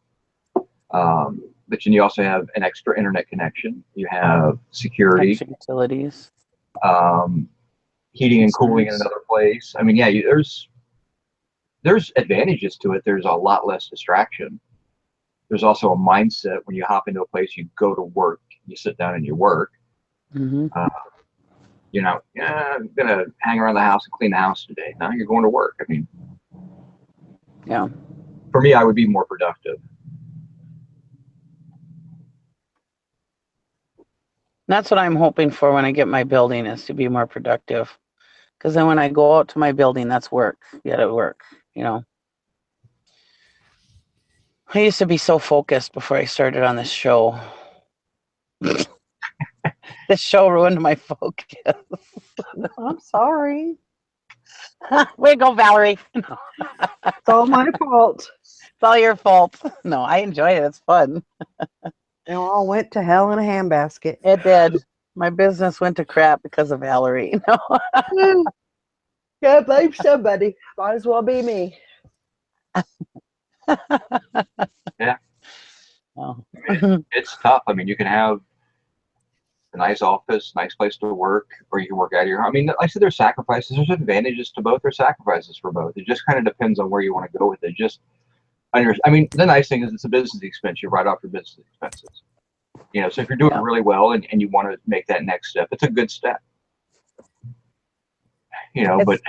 But then you also have an extra internet connection. You have security, Extra utilities. Heating and cooling in Insurance. another place. I mean, yeah, there's advantages to it. There's a lot less distraction. There's also a mindset when you hop into a place, you go to work, you sit down and you work. Mm-hmm. You know, yeah, I'm gonna hang around the house and clean the house today. Now you're going to work. I mean, Yeah. for me, I would be more productive. That's what I'm hoping for when I get my building, is to be more productive. Because then when I go out to my building, that's work. You gotta work, you know. I used to be so focused before I started on this show. This show ruined my focus. I'm sorry. Way to go, Valerie. No, It's all my fault. it's all your fault. No, I enjoy it. It's fun. It all went to hell in a handbasket. It did. My business went to crap because of Valerie. No. Yeah, blame somebody. Might as well be me. Yeah. Oh. It's tough. I mean, you can have a nice office, nice place to work, or you can work out of your home. I mean, like I said, there's sacrifices. There's advantages to both. There's sacrifices for both. It just kind of depends on where you want to go with it. I mean, the nice thing is it's a business expense. You write off your business expenses. You know, so if you're doing Yeah. really well and you want to make that next step, it's a good step. You know, but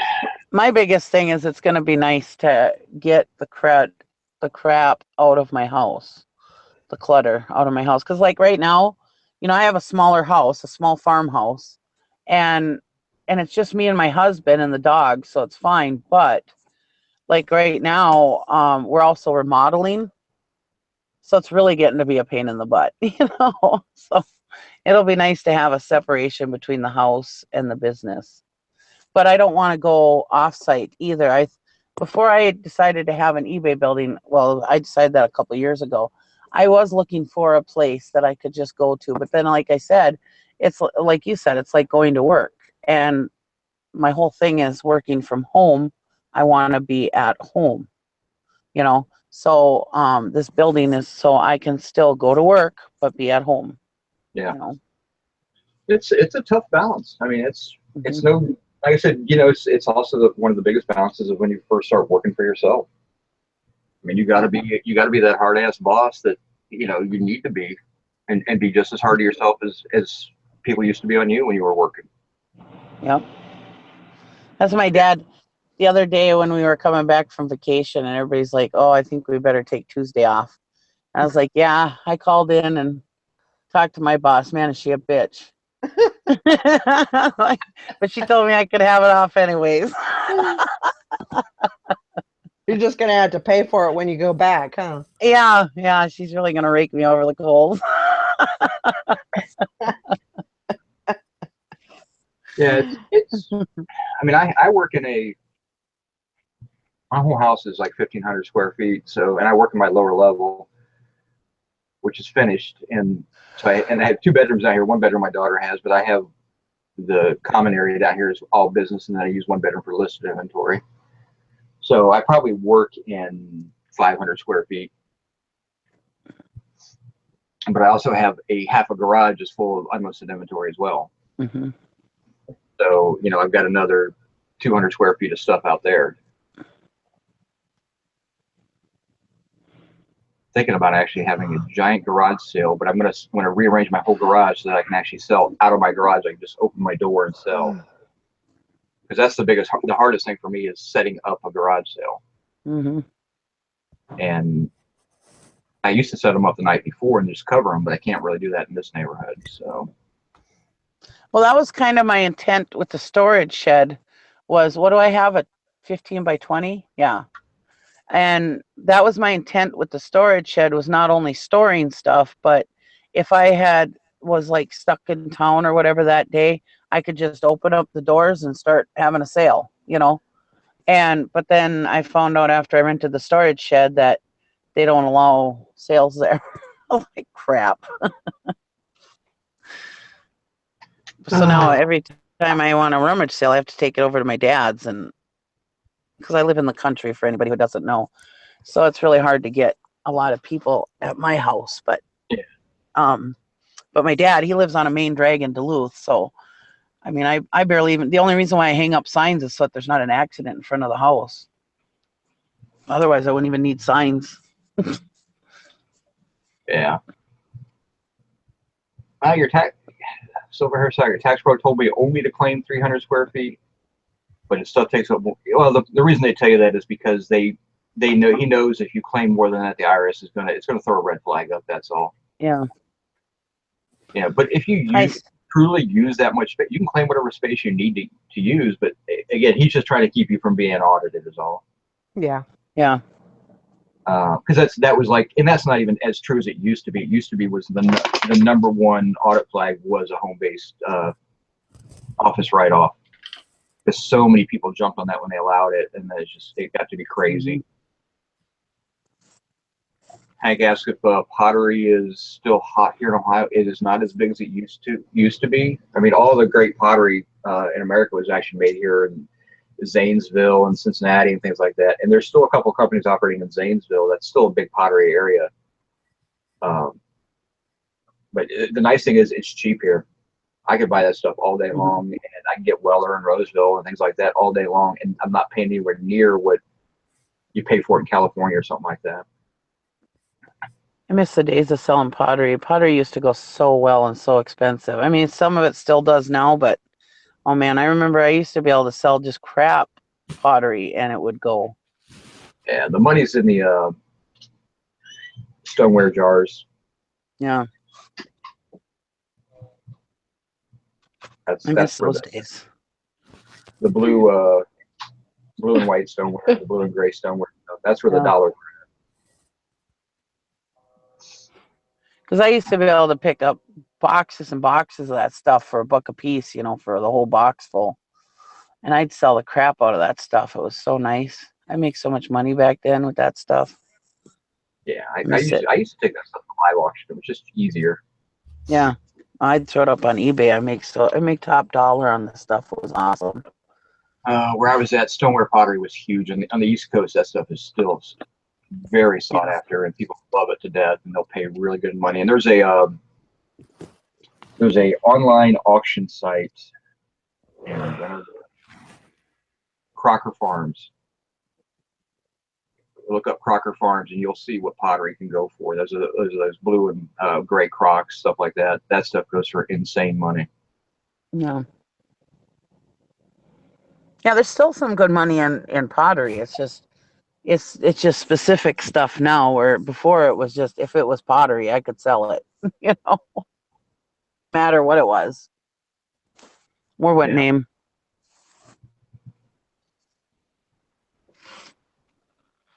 My biggest thing is it's going to be nice to get the crap out of my house, the clutter out of my house. Because like right now, you know, I have a smaller house, a small farmhouse, and it's just me and my husband and the dog, so it's fine. But like right now, we're also remodeling, so it's really getting to be a pain in the butt, you know. So it'll be nice to have a separation between the house and the business. But I don't want to go off-site either. Before I decided to have an eBay building, well, I decided that a couple of years ago. I was looking for a place that I could just go to, but then, like I said, it's like you said, it's like going to work. And my whole thing is working from home. I want to be at home, you know. So this building is so I can still go to work but be at home. yeah, You know? it's a tough balance. I mean, it's Mhm. no, like I said, you know, it's also one of the biggest balances of when you first start working for yourself. I mean, you got to be that hard ass boss that, you know, you need to be, and be just as hard to yourself as people used to be on you when you were working. Yep. That's my dad. The other day when we were coming back from vacation and everybody's like, oh, I think we better take Tuesday off. And I was like, yeah, I called in and talked to my boss. Man, is she a bitch? Like, but she told me I could have it off anyways. You're just gonna have to pay for it when you go back, huh? Yeah, she's really gonna rake me over the coals. Yeah, it's I mean, I work in my whole house is like 1,500 square feet. So, and I work in my lower level, which is finished. And so I have 2 bedrooms out here. 1 bedroom my daughter has, but I have the common area down here is all business. And then I use 1 bedroom for listed inventory. So I probably work in 500 square feet. But I also have half a garage is full of unlisted inventory as well. Mm-hmm. So, you know, I've got another 200 square feet of stuff out there. Thinking about actually having a giant garage sale, but I'm going to rearrange my whole garage so that I can actually sell out of my garage. I can just open my door and sell. Because that's the hardest thing for me is setting up a garage sale. Mm-hmm. And I used to set them up the night before and just cover them, but I can't really do that in this neighborhood. So, Well, that was kind of my intent with the storage shed was, what do I have, a 15 by 20? Yeah. And that was my intent with the storage shed, was not only storing stuff, but if I was like stuck in town or whatever that day, I could just open up the doors and start having a sale, you know. But then I found out after I rented the storage shed that they don't allow sales there. I'm like, crap. So now every time I want a rummage sale, I have to take it over to my dad's, and because I live in the country, for anybody who doesn't know. So it's really hard to get a lot of people at my house. But my dad, he lives on a main drag in Duluth. So, I mean, I barely even, the only reason why I hang up signs is so that there's not an accident in front of the house. Otherwise, I wouldn't even need signs. yeah. Your tax pro told me only to claim 300 square feet, but it still takes up. Well, the reason they tell you that is because he knows if you claim more than that, the IRS is it's gonna throw a red flag up. That's all. Yeah. Yeah, but if you truly use that much space, you can claim whatever space you need to use. But again, he's just trying to keep you from being audited, is all. Yeah. Yeah. Because that was like, and that's not even as true as it used to be. It used to be was the #1 audit flag was a home-based office write-off. Because so many people jumped on that when they allowed it, and it got to be crazy. Mm-hmm. Hank asked if pottery is still hot here in Ohio. It is not as big as it used to be. I mean, all the great pottery in America was actually made here in Zanesville and Cincinnati and things like that. And there's still a couple of companies operating in Zanesville. That's still a big pottery area. But the nice thing is it's cheap here. I could buy that stuff all day long, and I can get Weller and Roseville and things like that all day long, and I'm not paying anywhere near what you pay for it in California or something like that. I miss the days of selling pottery. Pottery used to go so well and so expensive. I mean, some of it still does now, but oh man, I remember I used to be able to sell just crap pottery and it would go. Yeah, the money's in the stoneware jars. Yeah. I miss those days. The blue and white stoneware, the blue and gray stoneware. That's where the dollars. Because I used to be able to pick up boxes and boxes of that stuff for $1 a piece, you know, for the whole box full. And I'd sell the crap out of that stuff. It was so nice. I make so much money back then with that stuff. Yeah, I used to take that stuff to live auction. It was just easier. Yeah, I'd throw it up on eBay. I make top dollar on this stuff. It was awesome. Where I was at, stoneware pottery was huge. On the East Coast, that stuff is still very sought after, and people love it to death, and they'll pay really good money. And there's a online auction site in Crocker Farms. look up Crocker Farms, and you'll see what pottery can go for. Those are those blue and gray Crocs, stuff like that. That stuff goes for insane money. Yeah. Yeah, there's still some good money in pottery. It's just specific stuff now, where before it was just, if it was pottery, I could sell it. No matter what it was or what name.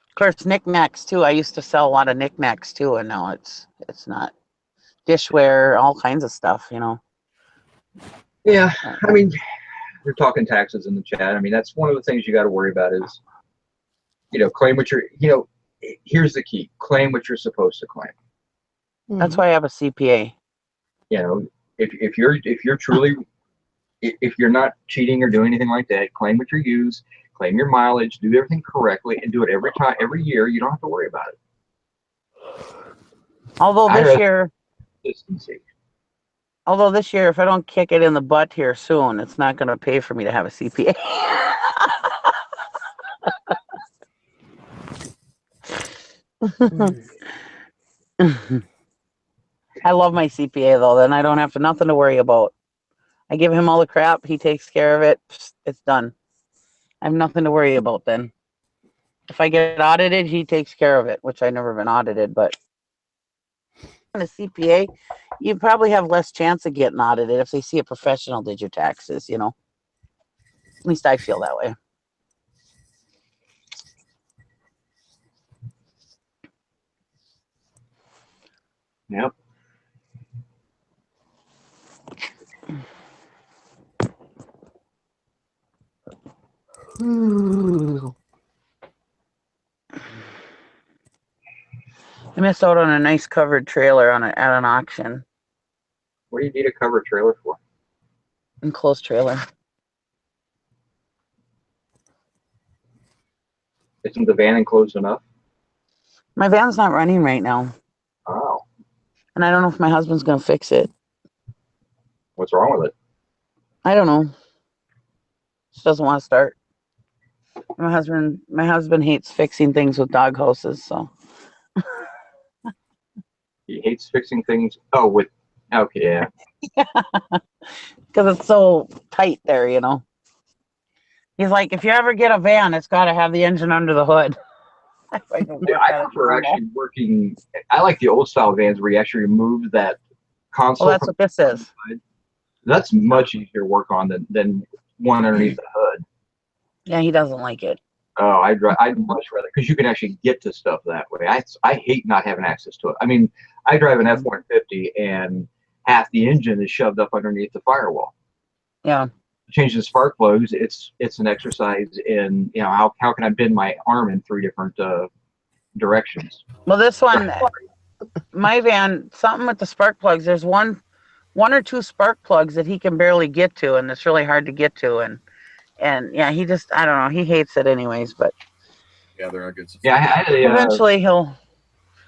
Of course, knickknacks too. I used to sell a lot of knickknacks too, and now it's not. Dishware, all kinds of stuff, Yeah, I mean, they're talking taxes in the chat. I mean, that's one of the things you got to worry about is, claim what you're, here's the key: claim what you're supposed to claim. That's why I have a CPA. If you're truly, if you're not cheating or doing anything like that, claim what you use, claim your mileage, do everything correctly, and do it every year. You don't have to worry about it. Although this year, consistency. Although this year, if I don't kick it in the butt here soon, it's not going to pay for me to have a CPA. I love my CPA though. Then I don't have nothing to worry about. I give him all the crap. He takes care of it. It's done. I have nothing to worry about then. If I get audited, he takes care of it, which I've never been audited, but a CPA, you probably have less chance of getting audited if they see a professional did your taxes, At least I feel that way. Yep. I missed out on a nice covered trailer at an auction. What do you need a covered trailer for? Enclosed trailer. Isn't the van enclosed enough? My van's not running right now. Oh. And I don't know if my husband's going to fix it. What's wrong with it? I don't know. Just doesn't want to start. My husband hates fixing things with dog houses, so. He hates fixing things. Oh, okay, yeah. Because it's so tight there, He's like, if you ever get a van, it's got to have the engine under the hood. I prefer actually working. I like the old style vans where you actually remove that console. Well, that's what this is. That's much easier to work on than one underneath the hood. Yeah, he doesn't like it. Oh, I'd much rather, because you can actually get to stuff that way. I hate not having access to it. I mean, I drive an F-150 and half the engine is shoved up underneath the firewall. Yeah. Changing spark plugs, it's an exercise in, how can I bend my arm in 3 different directions. Well, this one, my van, something with the spark plugs, there's one or two spark plugs that he can barely get to, and it's really hard to get to, and yeah, he just, I don't know, he hates it anyways, but yeah, they're not good. Yeah, eventually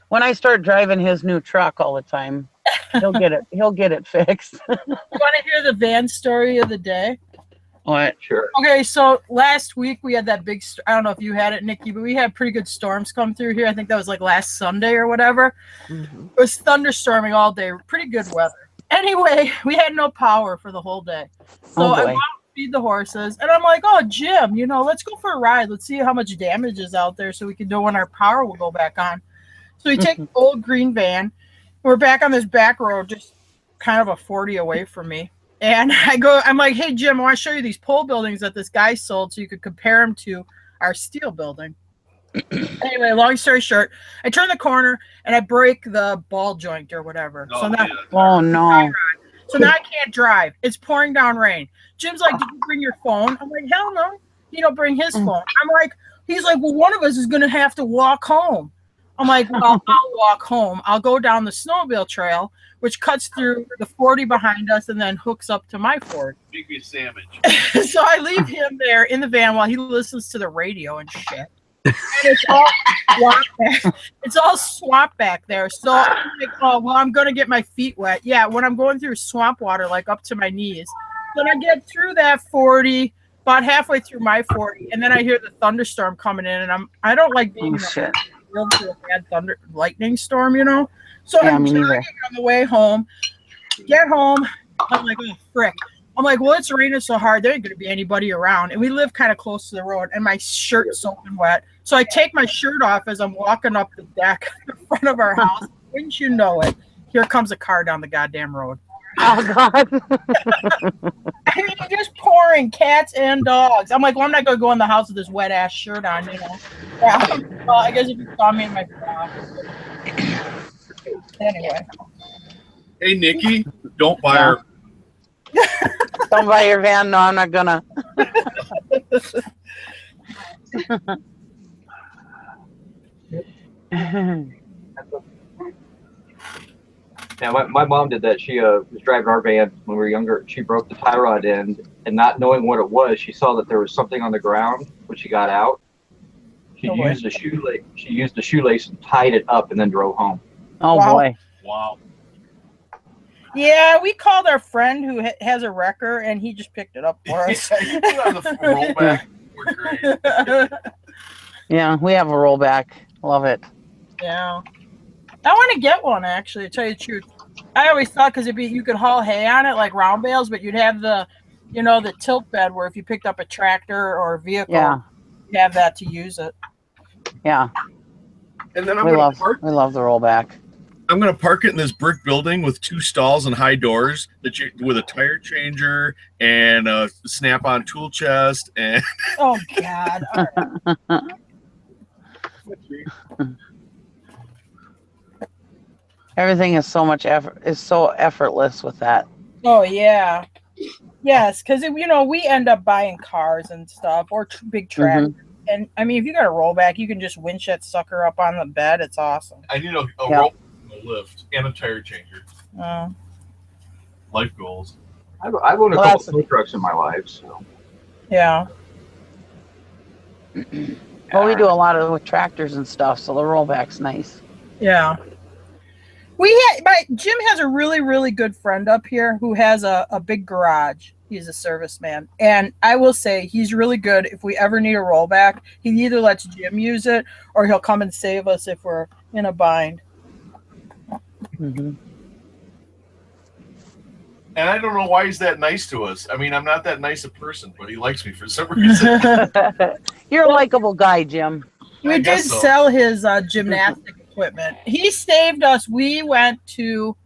when I start driving his new truck all the time, he'll get it fixed. You want to hear the van story of the day? What? Sure. Okay, so last week we had that big, I don't know if you had it, Nikki, but we had pretty good storms come through here. I think that was like last Sunday or whatever. Mm-hmm. It was thunderstorming all day, pretty good weather. Anyway, we had no power for the whole day. So I went to feed the horses, and I'm like, oh, Jim, let's go for a ride. Let's see how much damage is out there so we can know when our power will go back on. So we take the old green van. We're back on this back road, just kind of a 40 away from me. And I'm like, hey, Jim, I want to show you these pole buildings that this guy sold so you could compare them to our steel building. Anyway, long story short, I turn the corner and I break the ball joint or whatever. Oh, so now, oh no. So now I can't drive. It's pouring down rain. Jim's like, did you bring your phone? I'm like, hell no. He don't bring his phone. He's like, well, one of us is going to have to walk home. I'm like, well, I'll walk home. I'll go down the snowmobile trail, which cuts through the 40 behind us and then hooks up to my 40. Make me a sandwich. So I leave him there in the van while he listens to the radio and shit. And it's all swamp back there. So I'm like, oh, well, I'm going to get my feet wet. Yeah, when I'm going through swamp water, like up to my knees. Then I get through that 40, about halfway through my 40, and then I hear the thunderstorm coming in, and I don't like being in shit. a real bad lightning storm, you know. So Yeah, I'm me neither. jogging on the way home. Get home, I'm like, oh frick. I'm like, well, it's raining so hard, there ain't gonna be anybody around, and we live kind of close to the road, and my shirt's soaking wet. So I take my shirt off as I'm walking up the deck in front of our house. Wouldn't you know it? Here comes a car down the goddamn road. Oh God. I mean, just pouring, cats and dogs. I'm like, well, I'm not gonna go in the house with this wet ass shirt on, you know. Yeah. Well, I guess if you saw me in my bra. Anyway. Hey, Nikki, don't buy her. Don't buy your van. No, I'm not gonna. Yeah, my mom did that. She was driving our van when we were younger. She broke the tie rod end, and not knowing what it was, she saw that there was something on the ground when she got out. She used the shoelace. She used the shoelace and tied it up, and then drove home. Oh Wow. boy. Wow. Yeah, we called our friend who has a wrecker, and he just picked it up for us. You put on the rollback. We're great. Yeah, we have a rollback. Love it. Yeah. I want to get one, actually, to tell you the truth. I always thought because you could haul hay on it like round bales, but you'd have the tilt bed where if you picked up a tractor or a vehicle, Yeah. you'd have that to use it. Yeah. And then We love the rollback. I'm gonna park it in this brick building with 2 stalls and high doors with a tire changer and a snap-on tool chest and Oh God! All right. Everything is so much effort. Is so effortless with that. Oh yeah, yes, because we end up buying cars and stuff or big tractors. And I mean, if you got a rollback, you can just winch that sucker up on the bed. It's awesome. I need a roll, a lift, and a tire changer. Life goals. I've owned a couple tow trucks in my life, so. Yeah. Well, we do a lot with tractors and stuff, so the rollback's nice. Yeah. Jim has a really, really good friend up here who has a big garage. He's a serviceman. And I will say he's really good. If we ever need a rollback, he either lets Jim use it or he'll come and save us if we're in a bind. Mm-hmm. And I don't know why he's that nice to us. I mean, I'm not that nice a person, but he likes me for some reason. You're a likable guy, Jim. We did sell his gymnastic equipment. He saved us. We went to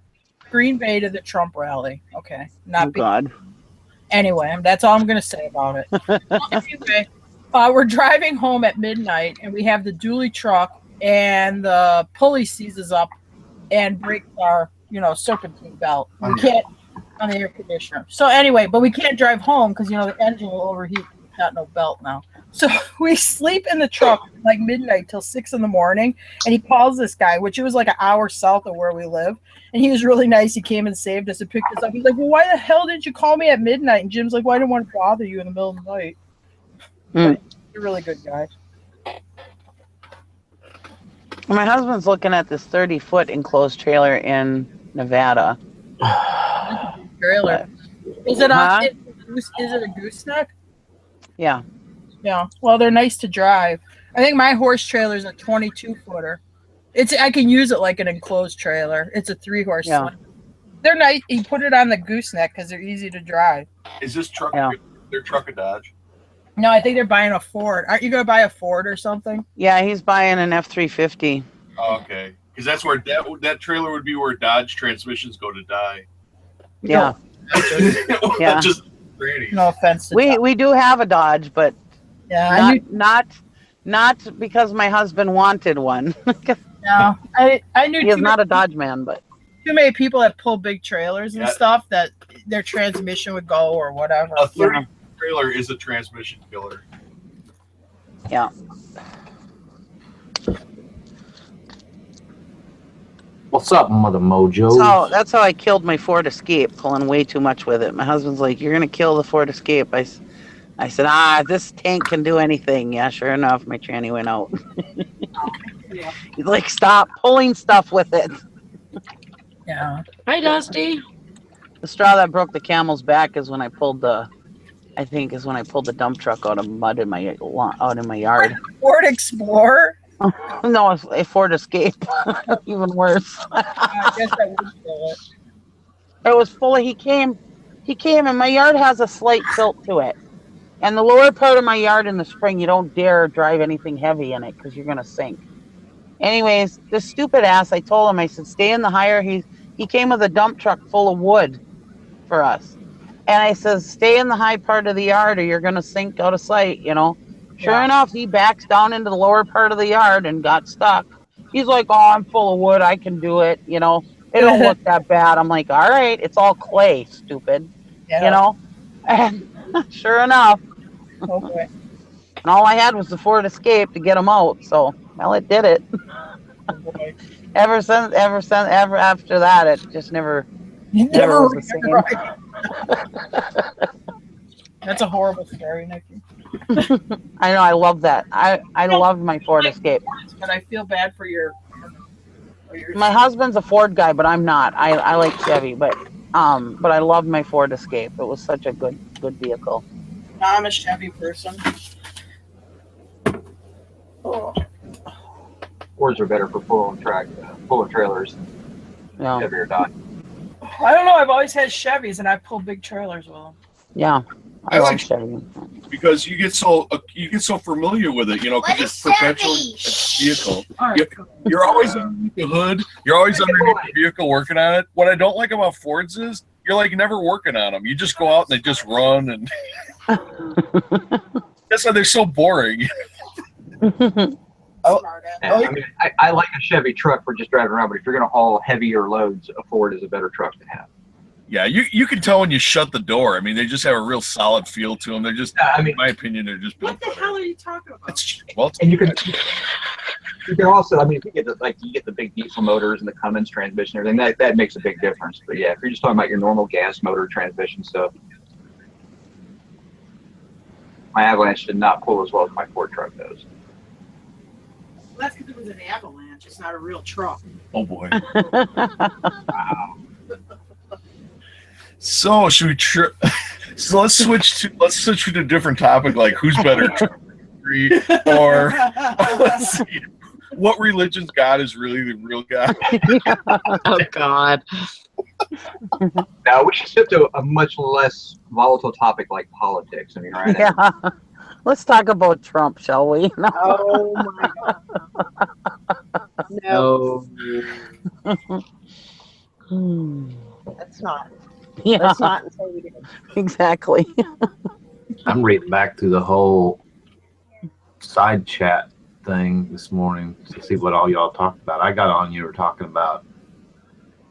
Green Bay to the Trump rally. Okay. God. Anyway, that's all I'm going to say about it. Anyway, we're driving home at midnight, and we have the dually truck, and the pulley seizes up and breaks our, serpentine belt. We can't on the air conditioner. So anyway, but we can't drive home because, the engine will overheat. We've got no belt now. So we sleep in the truck like midnight till 6 a.m. and he calls this guy, which it was like an hour south of where we live. And he was really nice. He came and saved us and picked us up. He's like, well, why the hell didn't you call me at midnight? And Jim's like, well, I didn't want to bother you in the middle of the night. But he's a really good guy. My husband's looking at this 30-foot enclosed trailer in Nevada. Trailer. Is it a gooseneck? Yeah. Yeah. Well, they're nice to drive. I think my horse trailer is a 22-footer. I can use it like an enclosed trailer. It's a 3-horse. Yeah. They're nice. He put it on the gooseneck because they're easy to drive. Is this truck? Yeah. Their truck a Dodge? No, I think they're buying a Ford. Aren't you going to buy a Ford or something? Yeah, he's buying an F-350. Oh, okay. Because that's where that trailer would be where Dodge transmissions go to die. Yeah. Yeah. Just granny. No offense. To we do have a Dodge, but not because my husband wanted one. No, I knew he's not a Dodge man, but too many people that pull big trailers and stuff that their transmission would go or whatever. A 30 trailer is a transmission killer. Yeah. What's up, Mother Mojo? So that's how I killed my Ford Escape, pulling way too much with it. My husband's like, "You're gonna kill the Ford Escape." I said, this tank can do anything. Yeah, sure enough, my tranny went out. He's like, "Stop pulling stuff with it." Yeah. Hi, Dusty. The straw that broke the camel's back is when I pulled the I think, is when I pulled the dump truck out of mud in my yard. Ford Explorer. No, it's a Ford Escape. Even worse. I guess I would feel it. It was full of. He came, and my yard has a slight tilt to it. And the lower part of my yard in the spring, you don't dare drive anything heavy in it because you're gonna sink. Anyways, this stupid ass, I told him, I said, stay in the higher. He came with a dump truck full of wood for us. And I says, stay in the high part of the yard or you're gonna sink out of sight, you know. Sure Yeah. enough, he backs down into the lower part of the yard and got stuck. He's like, oh, I'm full of wood, I can do it, you know. It don't look that bad. I'm like, all right, it's all clay, stupid. Yeah. You know? And sure enough. Oh boy. And all I had was the Ford Escape to get him out. So, well, it did it. Oh boy. Ever after that, it just never Never was the same. right. That's a horrible story, Nikki. I know, I love that. I loved my Ford Escape. But I feel bad for your My husband's a Ford guy, but I'm not. I like Chevy, but I loved my Ford Escape. It was such a good vehicle. I'm a Chevy person. Oh. Fords are better for pulling trailers. Yeah. Heavier dot. I don't know. I've always had Chevys, and I pull big trailers with them. Yeah. I love like Chevy. because you get so familiar with it, you know, because it's perpetual vehicle. You're always underneath the hood. You're always underneath the vehicle working on it. What I don't like about Fords is you're like never working on them. You just go out and they just run, and that's why they're so boring. I like a Chevy truck for just driving around, but if you're going to haul heavier loads, a Ford is a better truck to have. Yeah, you can tell when you shut the door. I mean, they just have a real solid feel to them. They're just, in my opinion, they're just built. What the hell are you talking about? And you can also, I mean, if you get the big diesel motors and the Cummins transmission, and everything, that makes a big difference. But yeah, if you're just talking about your normal gas motor transmission stuff, my Avalanche did not pull as well as my Ford truck does. Well, that's because it was an Avalanche. It's not a real truck. Oh boy. Wow. So should we? So let's switch to a different topic, like who's better, or let's see, what religion's God is really the real God? Oh God. Now we should shift to a much less volatile topic like politics. I mean, right? Yeah. Let's talk about Trump, shall we? No. Oh my God. No, that's not. Yeah, Let's not say we did. exactly. I'm reading back through the whole side chat thing this morning to see what all y'all talked about. I got on, you were talking about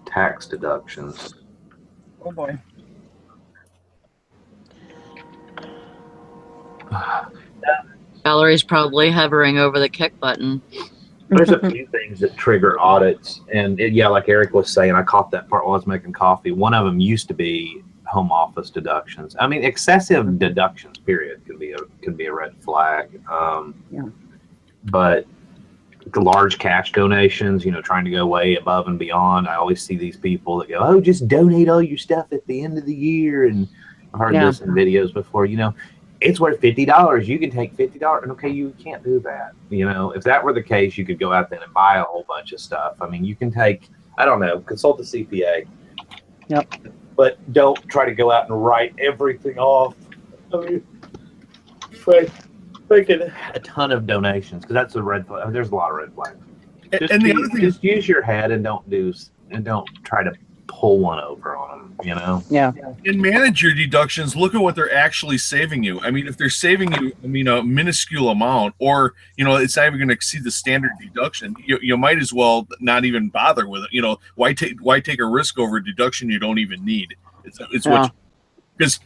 tax deductions. Oh boy. Valerie's probably hovering over the kick button. There's a few things that trigger audits, and yeah, like Eric was saying, I caught that part while I was making coffee. One of them used to be home office deductions. I mean, excessive deductions, period, could be a red flag. Yeah. But the large cash donations, you know, trying to go way above and beyond. I always see these people that go, "Oh, just donate all your stuff at the end of the year," and I've heard this in videos before. You know, it's worth $50. You can take $50. And okay, you can't do that. You know, if that were the case, you could go out there and buy a whole bunch of stuff. I mean, you can take, I don't know, consult the CPA. Yep. But don't try to go out and write everything off. I mean, making a ton of donations, because that's a red flag. I mean, there's a lot of red flags. And the other thing is, just use your head and don't try to pull one over on them, you know? Yeah. and manage your deductions. Look at what they're actually saving you. I mean, if they're saving you, I mean, a minuscule amount, or, you know, it's not even going to exceed the standard deduction, you might as well not even bother with it. You know, why take a risk over a deduction you don't even need? It's what, because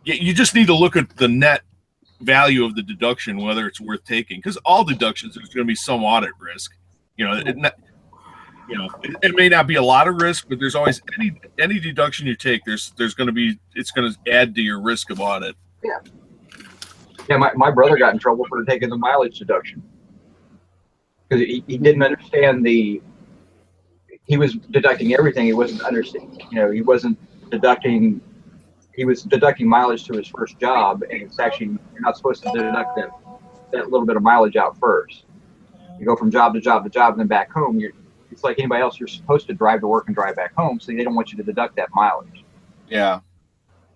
you just need to look at the net value of the deduction, whether it's worth taking, because all deductions, there's going to be some audit risk. You know, it may not be a lot of risk, but there's always any deduction you take, there's going to be, it's going to add to your risk of audit. Yeah, my brother got in trouble for taking the mileage deduction because he didn't understand he was deducting everything. He wasn't understanding, you know, he wasn't deducting, he was deducting mileage to his first job, and it's actually, you're not supposed to deduct that little bit of mileage out first. You go from job to job to job and then back home. It's like anybody else. You're supposed to drive to work and drive back home, so they don't want you to deduct that mileage. Yeah.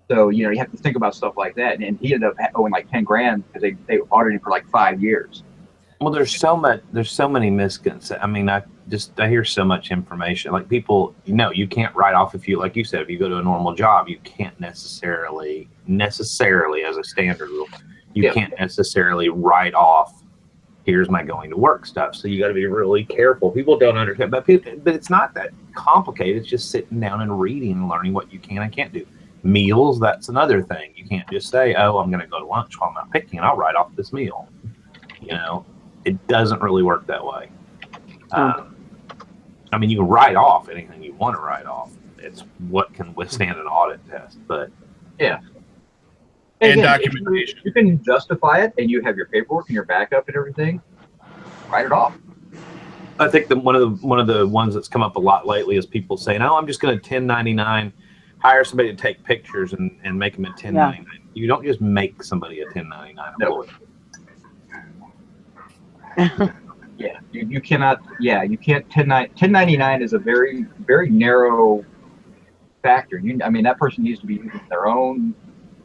So, you have to think about stuff like that. And he ended up owing like 10 grand because they audited him for like 5 years. Well, there's so many misconceptions. I mean, I hear so much information. Like people, you can't write off if you, like you said, if you go to a normal job, you can't necessarily as a standard rule, you can't necessarily write off, here's my going to work stuff. So you got to be really careful. People don't understand, but it's not that complicated. It's just sitting down and reading and learning what you can and can't do. Meals, that's another thing. You can't just say, oh, I'm going to go to lunch while I'm not picking and I'll write off this meal. It doesn't really work that way. I mean, you can write off anything you want to write off. It's what can withstand an audit test. But yeah. And again, documentation. You can justify it, and you have your paperwork and your backup and everything. Write it off. I think one of the ones that's come up a lot lately is people saying, "Oh, I'm just going to 1099, hire somebody to take pictures and make them a 1099." Yeah. You don't just make somebody a 1099 employee. Yeah, you cannot. Yeah, you can't. 1099 is a very, very narrow factor. I mean, that person needs to be using their own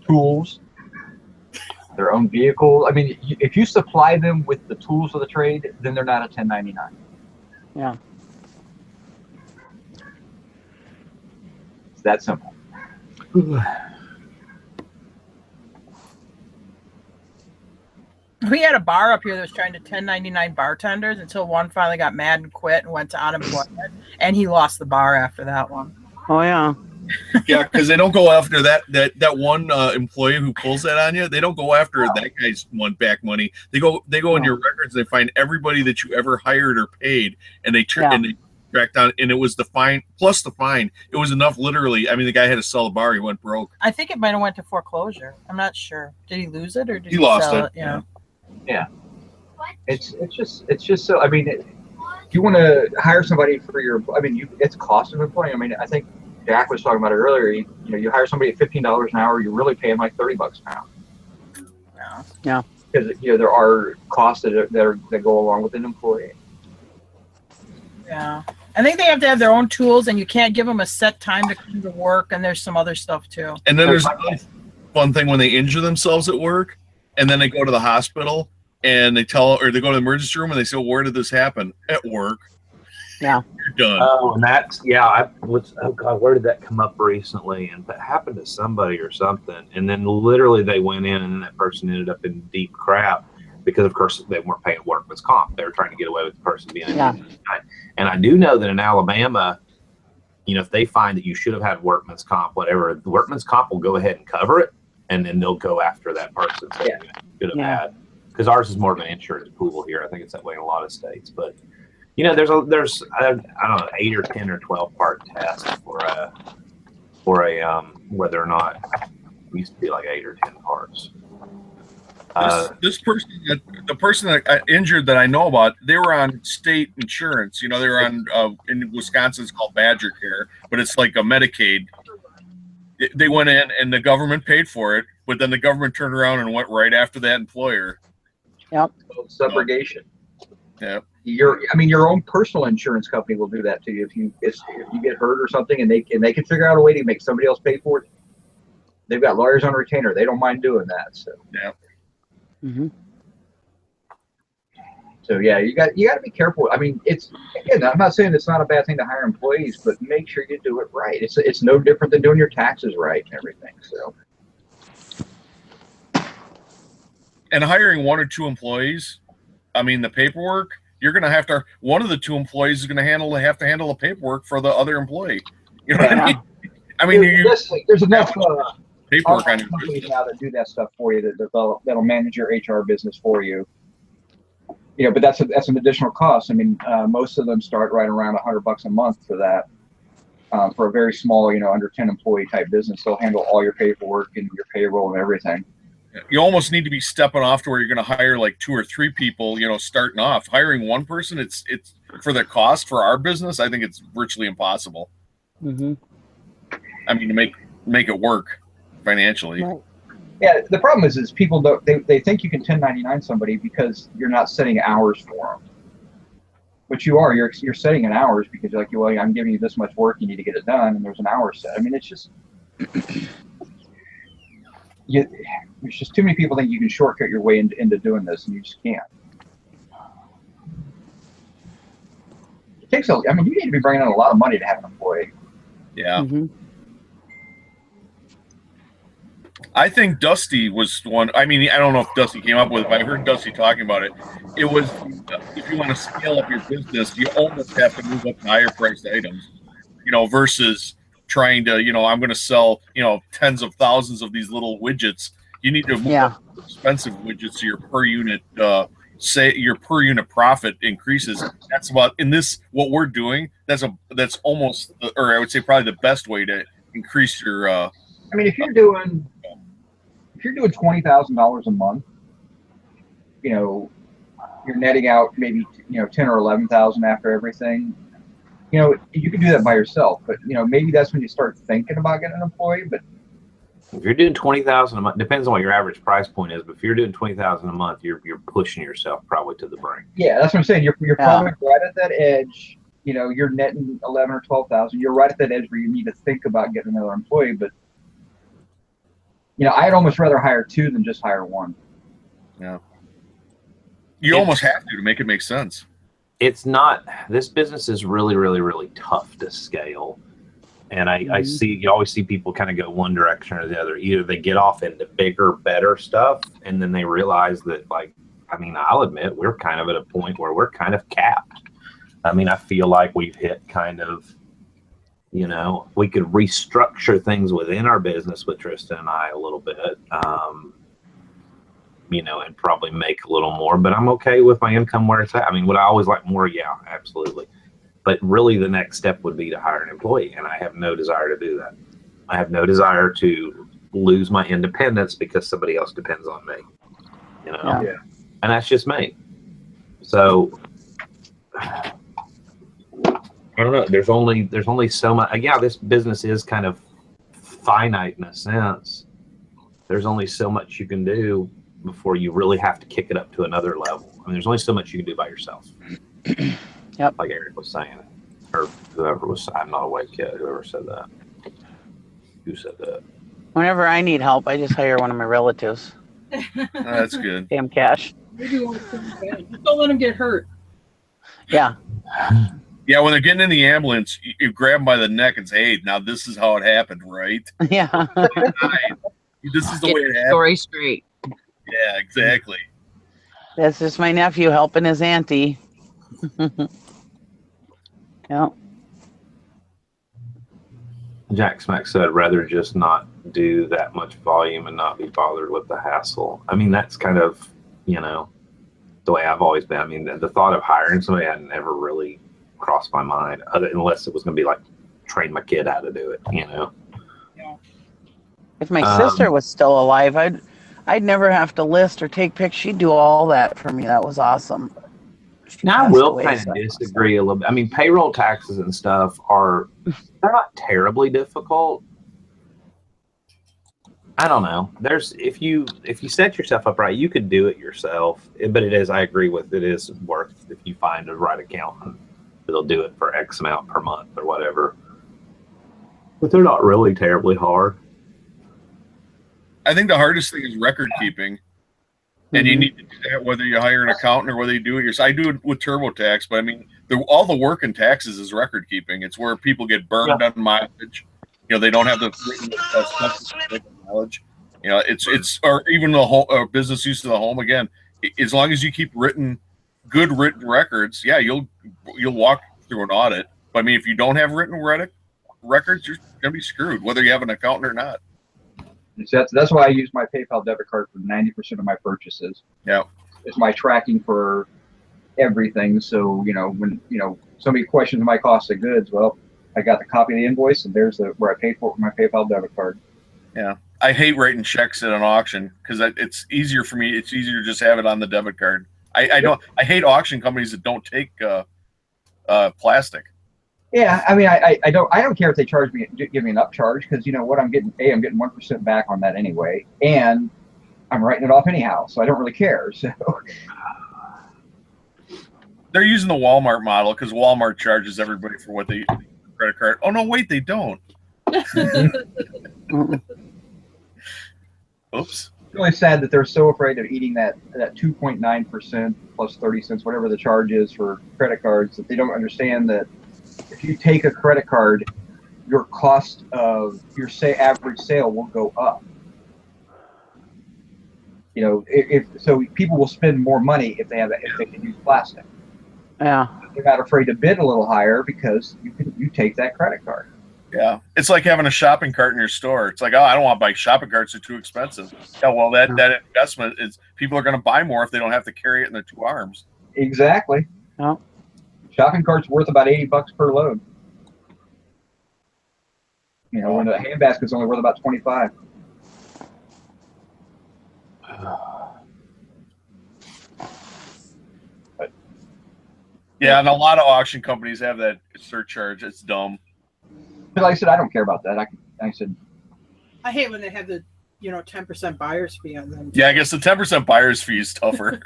tools, their own vehicle. I mean, if you supply them with the tools of the trade, then they're not a 1099. Yeah. It's that simple. We had a bar up here that was trying to 1099 bartenders until one finally got mad and quit and went to unemployment, and he lost the bar after that one. Oh yeah. Yeah, because they don't go after that one employee who pulls that on you. They don't go after that guy's back money. They go in your records. They find everybody that you ever hired or paid, and they and they track down. And it was the fine plus the fine. It was enough. Literally, I mean, the guy had to sell a bar. He went broke. I think it might have went to foreclosure. I'm not sure. Did he lose it or did he lost sell it? Yeah. Yeah. It's just so. I mean, if you want to hire somebody for your, I mean, it's cost of employing. I mean, I think Jack was talking about it earlier. You hire somebody at $15 an hour, you're really paying like $30 an hour. Yeah. Because there are costs that go along with an employee. Yeah. I think they have to have their own tools, and you can't give them a set time to come to work. And there's some other stuff too. And then there's another fun thing when they injure themselves at work, and then they go to the hospital and they go to the emergency room and they say, well, "Where did this happen?" At work. Yeah. You're done. Oh, and that's oh God, where did that come up recently? And that happened to somebody or something. And then literally they went in and that person ended up in deep crap because of course they weren't paying workman's comp. They were trying to get away with the person being And I do know that in Alabama, if they find that you should have had workman's comp, whatever, the workman's comp will go ahead and cover it, and then they'll go after that person. So should have had, because ours is more of an insurance pool here. I think it's that way in a lot of states, but. There's I don't know 8 or 10 or 12 part test for a whether or not it used to be like 8 or 10 parts. This person, the person that got injured that I know about, they were on state insurance. They were on in Wisconsin it's called Badger Care, but it's like a Medicaid. They went in and the government paid for it, but then the government turned around and went right after that employer. Yep. Subrogation. Yeah. Your own personal insurance company will do that to you if you get hurt or something, and they can figure out a way to make somebody else pay for it. They've got lawyers on retainer. They don't mind doing that. So yeah. Mm-hmm. So yeah, you got to be careful. I mean, I'm not saying it's not a bad thing to hire employees, but make sure you do it right. It's no different than doing your taxes right and everything. So. And hiring 1 or 2 employees, I mean, the paperwork. You're going to have to. One of the 2 employees is going to have to handle the paperwork for the other employee. You know what I mean? I mean, there's enough paperwork on your companies now that do that stuff for you that'll manage your HR business for you. But that's an additional cost. I mean, most of them start right around $100 a month for that. For a very small, under 10 employee type business, they'll handle all your paperwork and your payroll and everything. You almost need to be stepping off to where you're going to hire like 2 or 3 people, starting off. Hiring one person, it's for the cost for our business, I think it's virtually impossible. Mm-hmm. I mean, to make it work. financially. Right. Yeah, the problem is people don't they think you can 1099 somebody because you're not setting hours for them. But you are. You're setting in hours because you're like, well, I'm giving you this much work, you need to get it done, and there's an hour set. I mean, it's just there's just too many people think you can shortcut your way into doing this, and you just can't. It takes I mean, you need to be bringing in a lot of money to have an employee. Yeah. Mm-hmm. I think Dusty was one. I mean, I don't know if Dusty came up with it, but I heard Dusty talking about it. It was, if you want to scale up your business, you almost have to move up to higher priced items, versus trying to, I'm going to sell, tens of thousands of these little widgets. You need to move up to expensive widgets so your per unit, your per unit profit increases. That's about, in this, what we're doing, that's almost, or I would say probably the best way to increase your, I mean, if you're doing $20,000 a month, you're netting out maybe 10 or 11,000 after everything. You can do that by yourself, but maybe that's when you start thinking about getting an employee. But if you're doing 20,000 a month, depends on what your average price point is. But if you're doing 20,000 a month, you're pushing yourself probably to the brink. Yeah, that's what I'm saying. You're probably right at that edge. You're netting 11 or 12,000. You're right at that edge where you need to think about getting another employee, but. I'd almost rather hire two than just hire one. Yeah. You almost have to make it make sense. It's not, this business is really, really, really tough to scale. And I see, you always see people kind of go one direction or the other. Either they get off into bigger, better stuff, and then they realize that, I'll admit, we're kind of at a point where we're kind of capped. I mean, I feel like we've hit kind of, we could restructure things within our business with Tristan and I a little bit, and probably make a little more, but I'm okay with my income where it's at. I mean, would I always like more? Yeah, absolutely. But really the next step would be to hire an employee, and I have no desire to do that. I have no desire to lose my independence because somebody else depends on me, Yeah. And that's just me. So I don't know. There's only so much. Yeah, this business is kind of finite in a sense. There's only so much you can do before you really have to kick it up to another level. I mean, there's only so much you can do by yourself. Yep. Like Eric was saying, or whoever was. I'm not awake yet. Whoever said that. Who said that? Whenever I need help, I just hire one of my relatives. That's good. Damn cash. Maybe just don't let them get hurt. Yeah. Yeah, when they're getting in the ambulance, you grab them by the neck and say, "Hey, now this is how it happened, right? Yeah. This is the way it happened." Story straight. Yeah, exactly. That's just my nephew helping his auntie. Yeah. Jack Smack said, rather just not do that much volume and not be bothered with the hassle. I mean, that's kind of, the way I've always been. I mean, the thought of hiring somebody had never really crossed my mind, unless it was going to be like train my kid how to do it, Yeah. If my sister was still alive, I'd never have to list or take pics. She'd do all that for me. That was awesome. Now I will kind of disagree a little bit. I mean, payroll taxes and stuff they're not terribly difficult. I don't know. If you set yourself up right, you could do it yourself. But I agree with it is worth if you find the right accountant. They'll do it for X amount per month or whatever. But they're not really terribly hard. I think the hardest thing is record keeping. And you need to do that whether you hire an accountant or whether you do it yourself. I do it with TurboTax, but I mean, all the work in taxes is record keeping. It's where people get burned on mileage. They don't have the knowledge. It's or even the whole business use of the home. Again, as long as you keep good written records, yeah, you'll walk through an audit. But I mean, if you don't have written records, you're gonna be screwed, whether you have an accountant or not. That's why I use my PayPal debit card for 90% of my purchases. Yeah, it's my tracking for everything. So when somebody questions my cost of goods, well, I got the copy of the invoice, and there's where I paid for it with my PayPal debit card. Yeah, I hate writing checks at an auction because it's easier for me. It's easier to just have it on the debit card. I hate auction companies that don't take plastic. Yeah, I mean, I don't care if they charge me, give me an upcharge, because you know what, I'm getting 1% back on that anyway, and I'm writing it off anyhow, so I don't really care. So They're using the Walmart model because Walmart charges everybody for what they credit card. Oh no, wait, they don't. Oops. it's really sad that they're so afraid of eating that 2.9% plus 30 cents, whatever the charge is for credit cards, that they don't understand that if you take a credit card, your cost of your average sale will go up. You know, if so, people will spend more money if they can use plastic. Yeah. They're not afraid to bid a little higher because you take that credit card. Yeah, it's like having a shopping cart in your store. It's like, oh, I don't want to buy shopping carts; they're too expensive. Yeah, well, that investment is people are going to buy more if they don't have to carry it in their two arms. Exactly. Yeah. Shopping cart's worth about $80 per load. You know, when the handbasket's only worth about 25. Yeah, and a lot of auction companies have that surcharge. It's dumb. But like I said, I don't care about that. I said, I hate when they have the 10% buyer's fee on them. Yeah, I guess the 10% buyer's fee is tougher.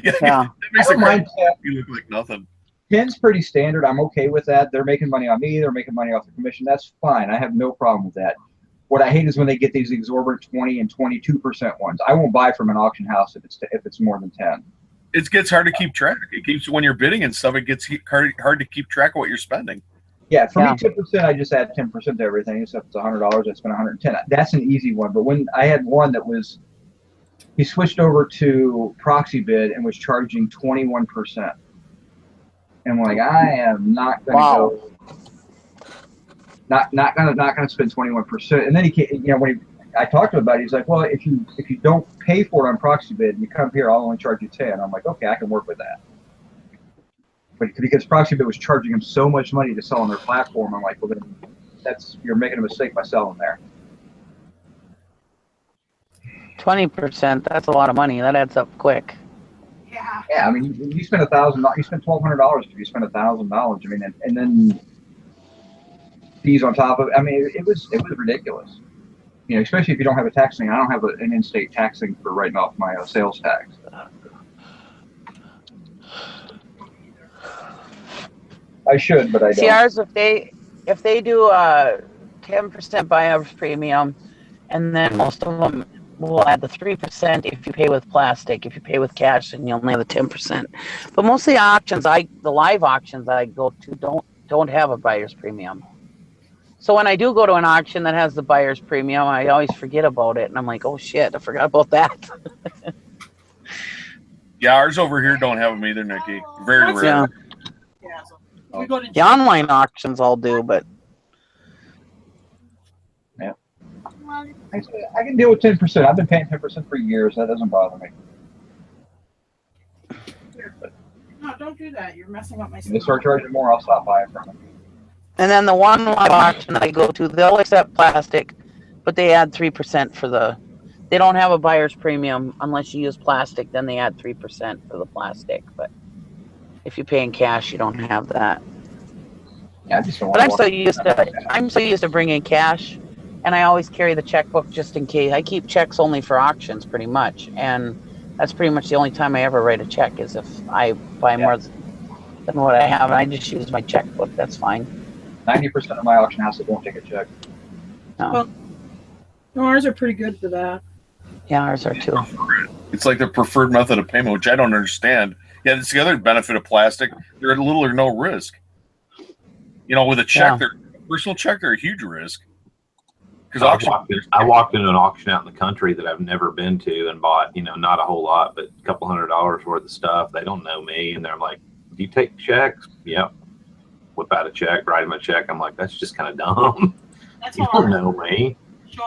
Yeah. I don't mind. You look like nothing. 10's pretty standard. I'm okay with that. They're making money on me. They're making money off the commission. That's fine. I have no problem with that. What I hate is when they get these exorbitant 20 and 22% ones. I won't buy from an auction house if it's more than 10. It gets hard to keep track. It keeps when you're bidding and stuff. It gets hard to keep track of what you're spending. Yeah, for me, 10%, I just add 10% to everything. So if it's $100, I spend 110. That's an easy one. But when I had one that was, he switched over to proxy bid and was charging 21%. And I'm like, I am not going to go. Not gonna spend 21%. And then he came, when I talked to him about it, he's like, well, if you don't pay for it on proxy bid and you come here, I'll only charge you 10. I'm like, okay, I can work with that. But because proxy bid was charging him so much money to sell on their platform, I'm like, well, then you're making a mistake by selling there. 20%. That's a lot of money. That adds up quick. Yeah. I mean, you spend $1,000. You spend $1,200 if you spend $1,000. I mean, and then fees on top of it. I mean, it was ridiculous. Especially if you don't have a taxing. I don't have an in-state taxing for writing off my sales tax. I should, but I don't. See, ours, if they do a 10% buyer's premium, and then most of them will add the 3% if you pay with plastic. If you pay with cash, then you only have the 10%. But most of the auctions, the live auctions I go to don't have a buyer's premium. So when I do go to an auction that has the buyer's premium, I always forget about it, and I'm like, oh shit, I forgot about that. Yeah, ours over here don't have them either, Nikki. Very rare. Yeah. So we go to The online auctions all do, but yeah, I can deal with 10%. I've been paying 10% for years. That doesn't bother me. No, don't do that. You're messing up my. If they start charging more, I'll stop buying from them. and then the one live auction I go to, they'll accept plastic, but they add 3% for they don't have a buyer's premium unless you use plastic, then they add 3% for the plastic. But if you pay in cash, you don't have that. Yeah, I just don't But want I'm so used to bringing cash, and I always carry the checkbook just in case. I keep checks only for auctions pretty much, and that's pretty much the only time I ever write a check is if I buy more than what I have, and I just use my checkbook. That's fine. 90% of my auction houses won't take a check. No. Well, no, ours are pretty good for that. Yeah, ours are too. It's like the preferred method of payment, which I don't understand. Yeah, it's the other benefit of plastic. They're at little or no risk. With a check, personal check, they're a huge risk. Because I walked into an auction out in the country that I've never been to and bought, not a whole lot, but a couple $100 worth of stuff. They don't know me, and they're like, "Do you take checks?" Yep. Whip out a check, write them a check. I'm like, that's just kind of dumb. That's You don't know me.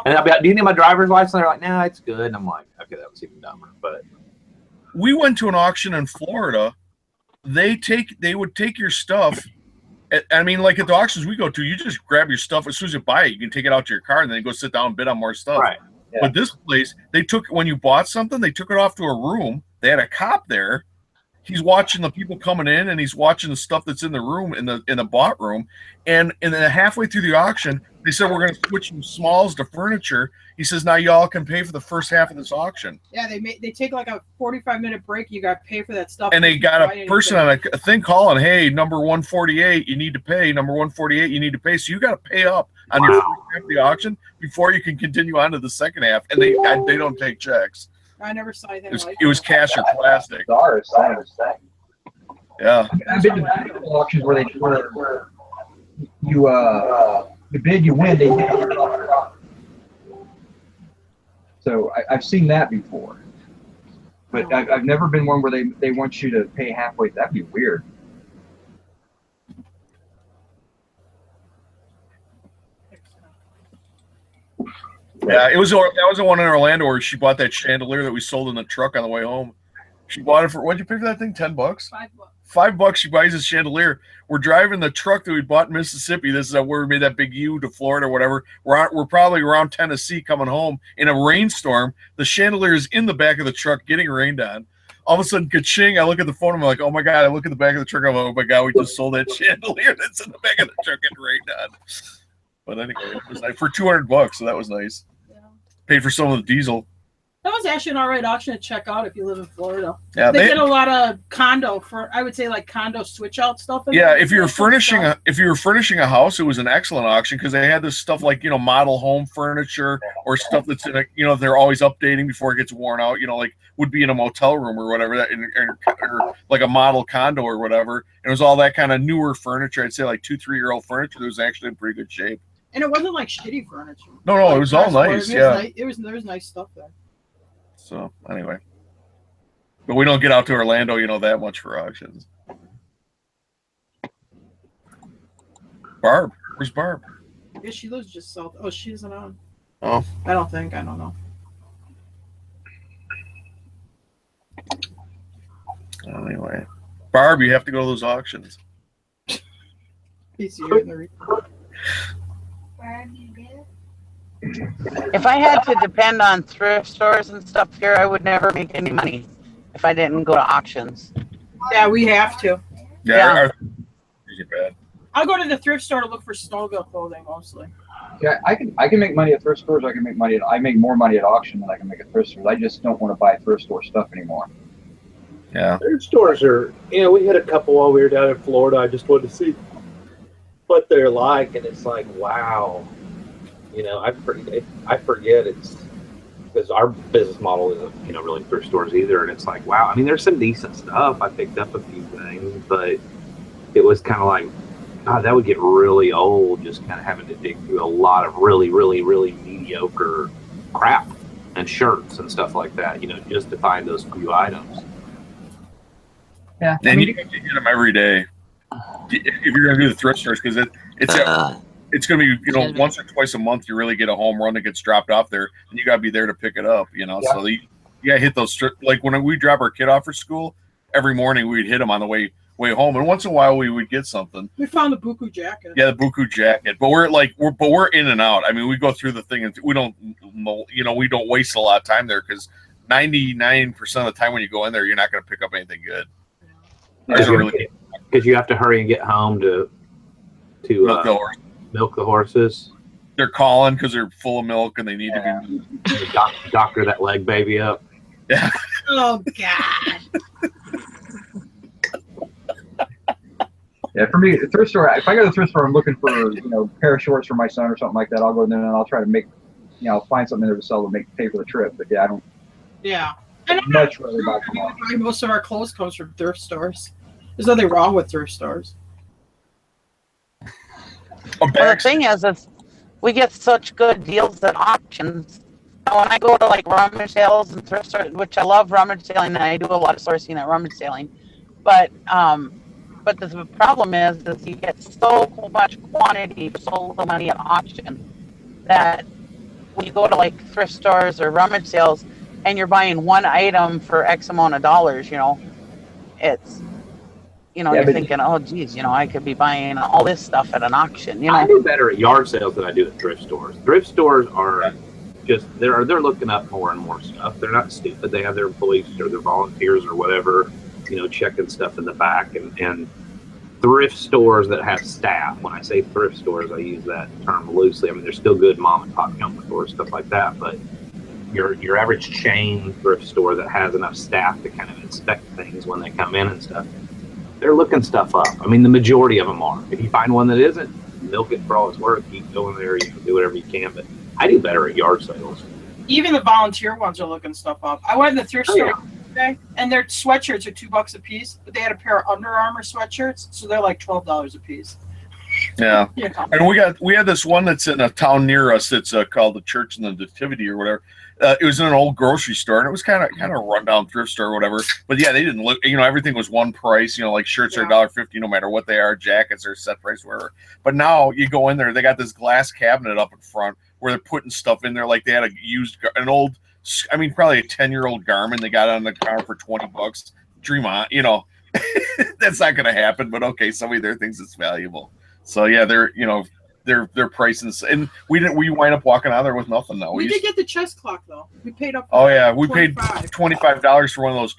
And I'll be like, "Do you need my driver's license?" They're like, "No, it's good." And I'm like, okay, that was even dumber. But we went to an auction in Florida. They would take your stuff. I mean, like at the auctions we go to, you just grab your stuff as soon as you buy it. You can take it out to your car and then go sit down and bid on more stuff. right. Yeah. But this place, when you bought something, they took it off to a room. They had a cop there. he's watching the people coming in, and he's watching the stuff that's in the room, in the bought room, and then halfway through the auction, they said we're going to switch from smalls to furniture. He says now y'all can pay for the first half of this auction. Yeah, they take like a 45-minute break. You got to pay for that stuff. And they got a person on a thing calling, hey, number 148, you need to pay. Number 148, you need to pay. So you got to pay up on your first half of the auction before you can continue on to the second half. And they don't take checks. I never saw anything like it was cash or plastic. Yeah. I've been to auctions where you bid, you win, they take it off. So I've seen that before, but I've never been one where they want you to pay halfway. That'd be weird. Yeah, that was the one in Orlando where she bought that chandelier that we sold in the truck on the way home. She bought it for, what'd you pay for that thing? $10? $5. $5. She buys this chandelier. We're driving the truck that we bought in Mississippi. This is where we made that big U to Florida or whatever. We're probably around Tennessee coming home in a rainstorm. The chandelier is in the back of the truck getting rained on. All of a sudden, ka-ching, I look at the phone. I'm like, oh my God. I look at the back of the truck. I'm like, oh my God, we just sold that chandelier that's in the back of the truck getting rained on. But anyway, it was like for $200, so that was nice. Yeah. Paid for some of the diesel. That was actually an all right auction to check out if you live in Florida. Yeah, they get a lot of condo I would say like condo switch out stuff. Yeah, if you're furnishing a house, it was an excellent auction because they had this stuff like, you know, model home furniture or stuff that's in a, you know, they're always updating before it gets worn out, you know, like would be in a motel room or whatever, that or like a model condo or whatever. And it was all that kind of newer furniture. I'd say like 2-3-year-old furniture that was actually in pretty good shape. And it wasn't like shitty furniture. No, like, it was all nice. Yeah, there was nice stuff there. So anyway, but we don't get out to Orlando, you know, that much for auctions. Barb, where's Barb? Yeah, she lives just south. Oh, she isn't on. Oh, I don't know. Anyway, Barb, you have to go to those auctions. Easier in the report. Barb, you do? If I had to depend on thrift stores and stuff here, I would never make any money if I didn't go to auctions. Yeah, we have to. Yeah. Bad. I'll go to the thrift store to look for snowmobile clothing mostly. Yeah, I can make money at thrift stores. I make more money at auction than I can make at thrift stores. I just don't want to buy thrift store stuff anymore. Yeah. Thrift stores are, you know, we had a couple while we were down in Florida. I just wanted to see what they're like, and it's like, wow. You know, I forget it's because our business model isn't, you know, really thrift stores either. And it's like, wow. I mean, there's some decent stuff. I picked up a few things, but it was kind of like, God, that would get really old just kind of having to dig through a lot of really, really, really mediocre crap and shirts and stuff like that, you know, just to find those few items. Yeah. And you have to hit them every day if you're going to do the thrift stores because it's going to be, you know, once or twice a month, you really get a home run that gets dropped off there, and you got to be there to pick it up, you know. Yeah. So you got to hit those like when we drop our kid off for school, every morning we'd hit them on the way home, and once in a while we would get something. We found the buku jacket. Yeah, the buku jacket, but we're in and out. I mean, we go through the thing, and we don't waste a lot of time there because 99% of the time when you go in there, you're not going to pick up anything good. Because you have to hurry and get home to milk the horses. They're calling because they're full of milk and they need to be doctor that leg baby up. Yeah. Oh God. Yeah, for me, the thrift store. If I go to the thrift store, I'm looking for a pair of shorts for my son or something like that. I'll go in there and I'll try to make, find something there to sell to pay for the trip. But yeah, I don't. Yeah. Much rather buy from most of our clothes comes from thrift stores. There's nothing wrong with thrift stores. Well, the thing is we get such good deals at auctions. When I go to like rummage sales and thrift stores, which I love rummage selling, and I do a lot of sourcing at rummage selling, but the problem is you get so much quantity for so little money at auction that when you go to like thrift stores or rummage sales and you're buying one item for X amount of dollars, it's. You're thinking, oh, geez, I could be buying all this stuff at an auction. I do better at yard sales than I do at thrift stores. Thrift stores are just they're looking up more and more stuff. They're not stupid. They have their employees or their volunteers or whatever checking stuff in the back, and thrift stores that have staff. When I say thrift stores, I use that term loosely. I mean, there's still good mom and pop junk stores, stuff like that, but your average chain thrift store that has enough staff to kind of inspect things when they come in and stuff, they're looking stuff up. I mean, the majority of them are. If you find one that isn't, milk it for all it's worth. Keep going there, do whatever you can. But I do better at yard sales. Even the volunteer ones are looking stuff up. I went in the thrift store today, and their sweatshirts are $2 a piece, but they had a pair of Under Armour sweatshirts, so they're like $12 a piece. Yeah. And we had this one that's in a town near us. It's called the Church in the Nativity or whatever. It was in an old grocery store, and it was kind of a rundown thrift store or whatever. But yeah, they didn't look. Everything was one price. Like shirts are $1.50 no matter what they are. Jackets are set price, whatever. But now you go in there, they got this glass cabinet up in front where they're putting stuff in there, like they had an old, probably a 10-year-old Garmin they got on the counter for $20. Dream on, that's not going to happen. But okay, somebody there thinks it's valuable. So yeah, they're pricing, and we wind up walking out of there with nothing though. We did get the chess clock though. We paid up. Oh yeah, we paid $25 for one of those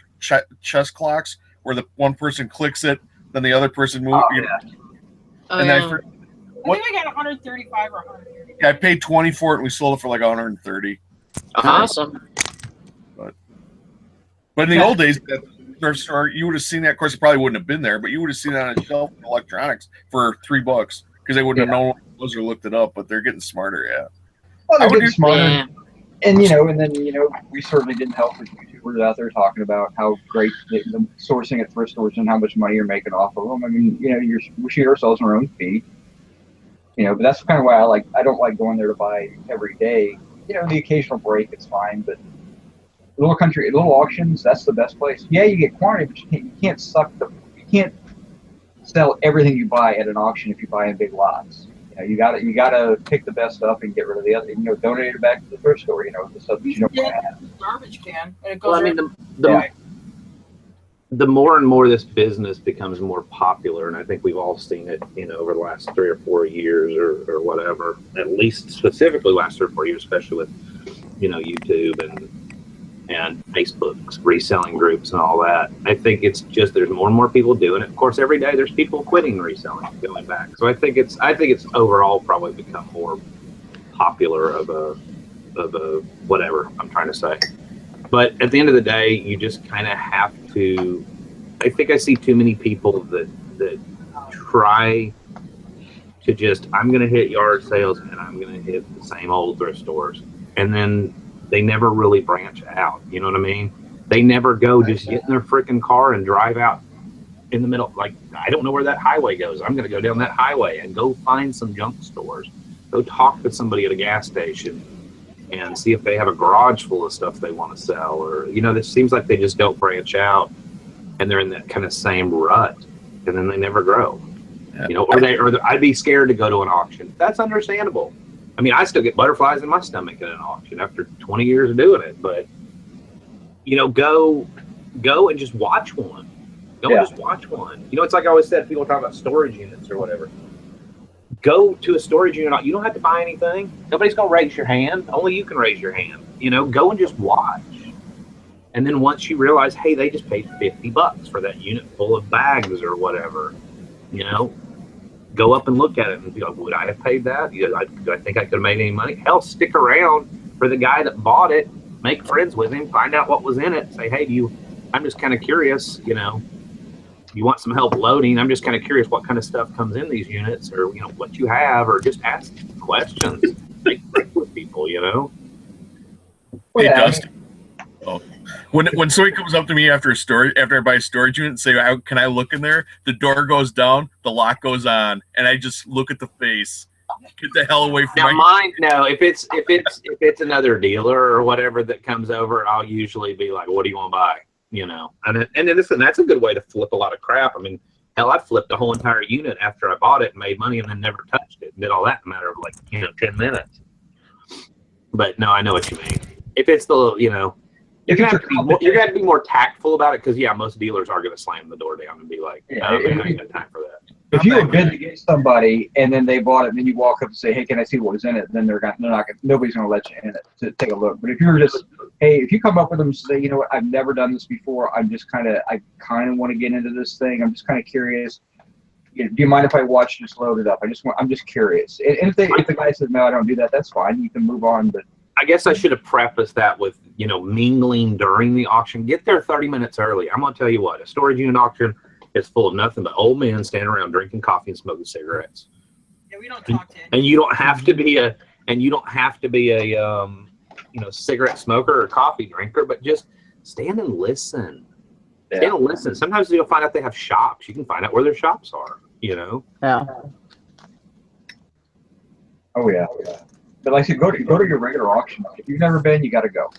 chess clocks where the one person clicks it, then the other person moves. I think I got 135 or 130. Yeah, I paid $20 for it, and we sold it for like 130. Awesome. But in the old days, that thrift store, you would have seen that. Of course, it probably wouldn't have been there, but you would have seen it on a shelf in electronics for $3 because they wouldn't have known what it was or looked it up. But they're getting smarter, yeah. Well, they're getting smarter. Yeah. And then we certainly didn't help with YouTubers out there talking about how great the sourcing at thrift stores and how much money you're making off of them. I mean, we shoot ourselves in our own feet. But that's kind of why I don't like going there to buy every day. The occasional break, it's fine, but little auctions, that's the best place. Yeah, you get quantity, but you can't sell everything you buy at an auction if you buy in big lots. You gotta pick the best stuff and get rid of the other. Donate it back to the thrift store. The stuff that you don't want to have. Garbage can, and it goes. The more and more this business becomes more popular, and I think we've all seen it, over the last 3 or 4 years or whatever, at least specifically last 3 or 4 years, especially with, YouTube and Facebook's reselling groups and all that. I think it's just, there's more and more people doing it. Of course, every day there's people quitting reselling, going back. So I think it's overall probably become more popular of a whatever I'm trying to say. But at the end of the day, you just kind of have to. I think I see too many people that try to just, I'm going to hit yard sales and I'm going to hit the same old thrift stores, and then they never really branch out. You know what I mean? They never go just get in their freaking car and drive out in the middle. Like, I don't know where that highway goes. I'm going to go down that highway and go find some junk stores. Go talk to somebody at a gas station and see if they have a garage full of stuff they want to sell, or this seems like they just don't branch out, and they're in that kind of same rut, and then they never grow. Yeah. Or I'd be scared to go to an auction. That's understandable. I mean, I still get butterflies in my stomach at an auction after 20 years of doing it, but go and just watch one. And just watch one. It's like I always said, people talk about storage units or whatever. Go to a storage unit. You don't have to buy anything. Nobody's going to raise your hand. Only you can raise your hand. Go and just watch. And then once you realize, hey, they just paid $50 for that unit full of bags or whatever, go up and look at it and be like, would I have paid that? Do I think I could have made any money? Hell, stick around for the guy that bought it. Make friends with him. Find out what was in it. Say, hey, I'm just kind of curious, you want some help loading? I'm just kind of curious what kind of stuff comes in these units, or what you have, or just ask questions. Make friends with people, Well, hey, Dustin. When somebody comes up to me after I buy a storage unit and say, "Can I look in there?" The door goes down, the lock goes on, and I just look at the face. Get the hell away from mine. No, if it's another dealer or whatever that comes over, I'll usually be like, "What do you want to buy?" And then that's a good way to flip a lot of crap. I mean, hell, I flipped a whole entire unit after I bought it and made money and then never touched it and did all that in a matter of 10 minutes. But no, I know what you mean. If it's the, You're gonna have to be more tactful about it because most dealers are gonna slam the door down and be like, I ain't got time for that. If you have bid to get somebody and then they bought it and then you walk up and say, hey, can I see what was in it? Then nobody's going to let you in it to take a look. But if you're just, hey, if you come up with them and say, you know what, I've never done this before. I kind of want to get into this thing. I'm just kind of curious. Do you mind if I watch just load it up? I'm just curious. And if the guy says, no, I don't do that, that's fine. You can move on. But I guess I should have prefaced that with, mingling during the auction. Get there 30 minutes early. I'm going to tell you what, a storage unit auction is full of nothing but old men standing around drinking coffee and smoking cigarettes. Yeah, we don't talk to you. And you don't have to be a cigarette smoker or coffee drinker, but just stand and listen. Yeah. Stand and listen. Sometimes you'll find out they have shops. You can find out where their shops are, Yeah. Oh yeah. But like I said, go to your regular auction. If you've never been, you got to go.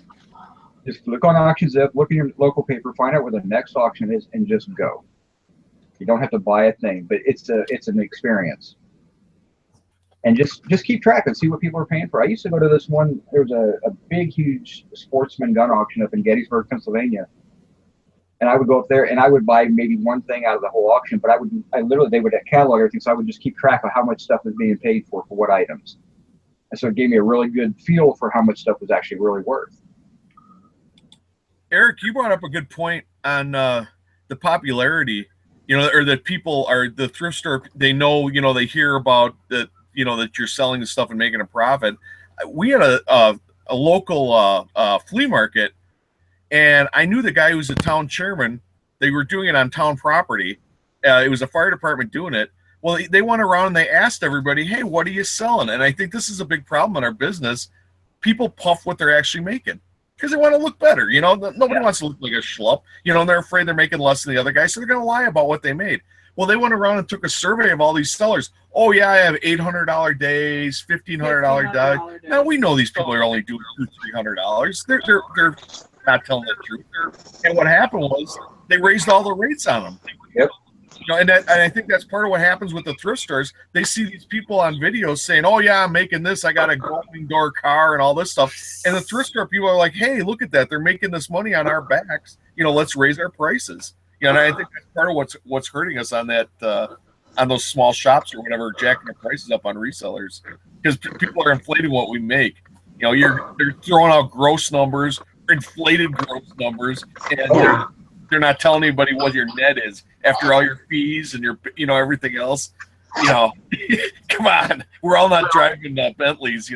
Just look on Auction Zip, look in your local paper, find out where the next auction is, and just go. You don't have to buy a thing, but it's an experience. And just keep track and see what people are paying for. I used to go to this one. There was a big, huge sportsman gun auction up in Gettysburg, Pennsylvania. And I would go up there and I would buy maybe one thing out of the whole auction, but they would catalog everything, so I would just keep track of how much stuff was being paid for what items. And so it gave me a really good feel for how much stuff was actually really worth. Eric, you brought up a good point on the popularity. Or that people are the thrift store. They know, they hear about that. That you're selling the stuff and making a profit. We had a local flea market, and I knew the guy who was the town chairman. They were doing it on town property. It was a fire department doing it. Well, they went around and they asked everybody, "Hey, what are you selling?" And I think this is a big problem in our business. People puff what they're actually making because they want to look better. Nobody wants to look like a schlup. And they're afraid they're making less than the other guy, so they're going to lie about what they made. Well, they went around and took a survey of all these sellers. Oh yeah, I have $800 days, $1,500 days. Now we know these people are only doing $200-$300. They're not telling the truth. And what happened was they raised all the rates on them. Yep. And I think that's part of what happens with the thrift stores. They see these people on videos saying, "Oh yeah, I'm making this. I got a golfing door car and all this stuff." And the thrift store people are like, "Hey, look at that. They're making this money on our backs. Let's raise our prices." And I think that's part of what's hurting us on that on those small shops or whatever, jacking the prices up on resellers because people are inflating what we make. They're throwing out gross numbers, inflated gross numbers, and they're not telling anybody what your net is after all your fees and your everything else. Come on, we're all not driving Bentleys.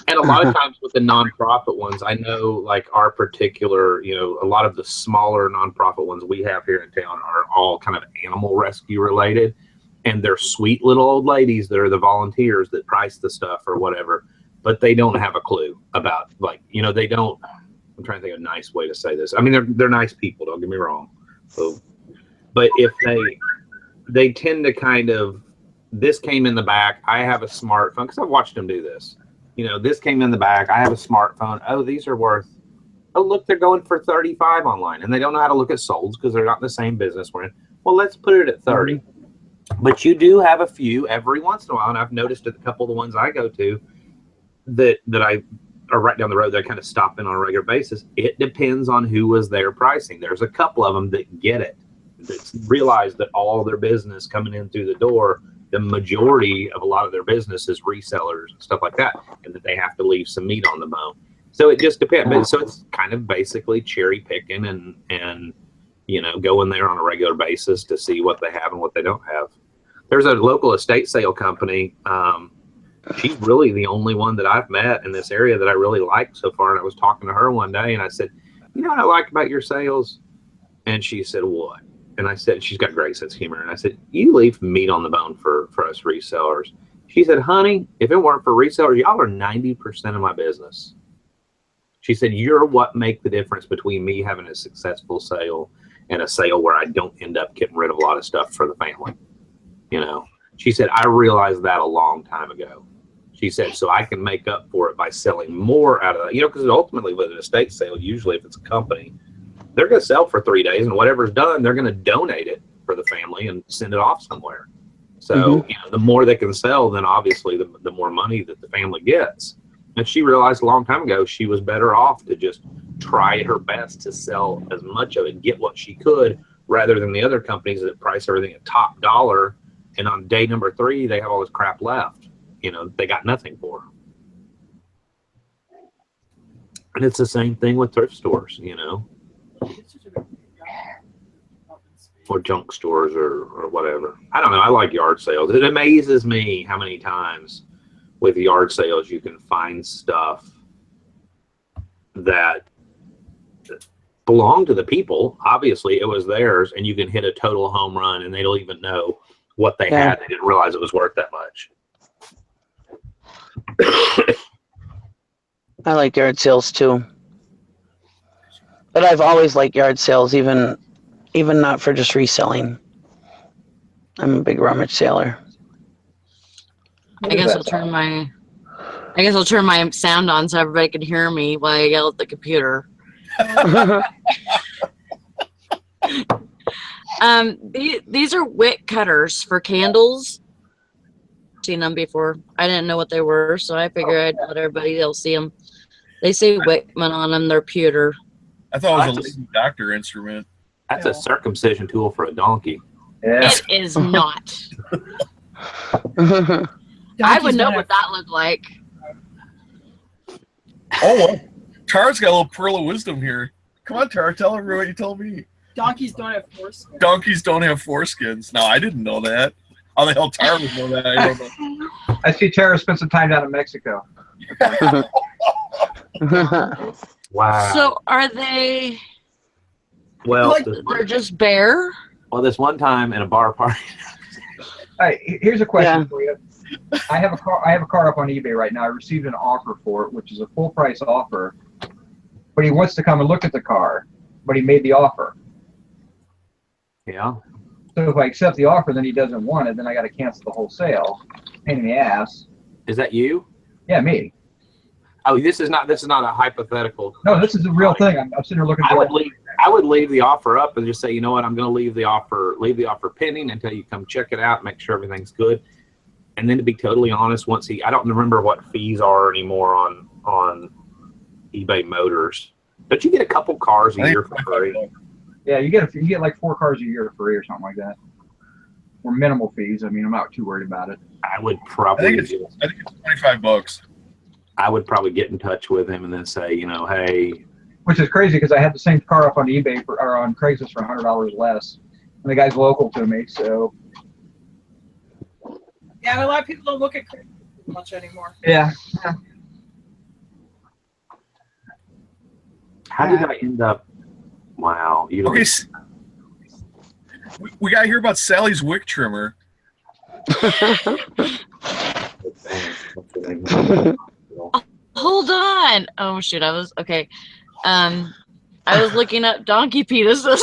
And a lot of times with the nonprofit ones, I know like our particular, a lot of the smaller nonprofit ones we have here in town are all kind of animal rescue related. And they're sweet little old ladies that are the volunteers that price the stuff or whatever, but they don't have a clue about they don't. I'm trying to think of a nice way to say this. I mean, they're nice people. Don't get me wrong. So, but if they tend to kind of, this came in the back. I have a smartphone because I've watched them do this. This came in the back. I have a smartphone. Oh, these are worth. Oh, look, they're going for 35 online, and they don't know how to look at solds because they're not in the same business we're in. Well, let's put it at 30. But you do have a few every once in a while, and I've noticed at a couple of the ones I go to that I are right down the road. They kind of stop in on a regular basis. It depends on who was there pricing. There's a couple of them that get it, that realize that all their business coming in through the door, the majority of a lot of their business is resellers and stuff like that, and that they have to leave some meat on the bone. So it just depends. So it's kind of basically cherry picking and going there on a regular basis to see what they have and what they don't have. There's a local estate sale company. She's really the only one that I've met in this area that I really like so far. And I was talking to her one day and I said, "You know what I like about your sales?" And she said, "What?" And I said, she's got great sense of humor. And I said, "You leave meat on the bone for us resellers." She said, "Honey, if it weren't for resellers, y'all are 90% of my business." She said, "You're what make the difference between me having a successful sale and a sale where I don't end up getting rid of a lot of stuff for the family." She said, "I realized that a long time ago." She said, "So I can make up for it by selling more out of that." Because ultimately with an estate sale, usually if it's a company, they're going to sell for 3 days, and whatever's done, they're going to donate it for the family and send it off somewhere. So the more they can sell, then obviously the more money that the family gets. And she realized a long time ago she was better off to just try her best to sell as much of it, get what she could, rather than the other companies that price everything at top dollar. And on day number 3, they have all this crap left. You know, they got nothing for them. And it's the same thing with thrift stores, you know, or junk stores or whatever. I don't know. I like yard sales. It amazes me how many times with yard sales you can find stuff that belong to the people. Obviously, it was theirs, and you can hit a total home run, and they don't even know what they had. They didn't realize it was worth that much. I like yard sales too. But I've always liked yard sales, even not for just reselling. I'm a big rummage sailor. I guess I'll turn my sound on so everybody can hear me while I yell at the computer. These are wick cutters for candles. Seen them before. I didn't know what they were, so I figured I'd let everybody else see them. They say Wickman on them. They're pewter. I thought it was a lady doctor instrument. That's a circumcision tool for a donkey. Yeah. It is not. I would know what that looked like. Oh, well, Tara's got a little pearl of wisdom here. Come on, Tara, tell everyone what you told me. Donkeys don't have foreskins. Donkeys don't have foreskins. No, I didn't know that. How the hell Tara would know that? I don't know. I see Tara spent some time down in Mexico. Wow. So are they? Well, Like, they're just bare. Well, this one time in a bar party. All right, here's a question for you. I have a car up on eBay right now. I received an offer for it, which is a full price offer. But he wants to come and look at the car, but he made the offer. Yeah. So if I accept the offer, then he doesn't want it, then I got to cancel the whole sale. Pain in the ass. Is that you? Yeah, me. Oh, this is not a hypothetical. No, this is a real thing. I'm sitting here looking for I would leave the offer up and just say, you know what, I'm going to leave the offer pending until you come check it out, make sure everything's good. And then to be totally honest, I don't remember what fees are anymore on eBay Motors. Don't you get a couple cars a year for free? Yeah, you get like 4 cars a year for free or something like that. Or minimal fees. I mean, I'm not too worried about it. I think it's $25. I would probably get in touch with him and then say, you know, hey. Which is crazy because I had the same car up on eBay or on Craigslist for $100 less, and the guy's local to me, so. Yeah, a lot of people don't look at Craigslist much anymore. Yeah. How did I end up? Wow. Okay. We got to hear about Sally's wick trimmer. Hold on. Oh shoot, I was okay. I was looking up donkey penises.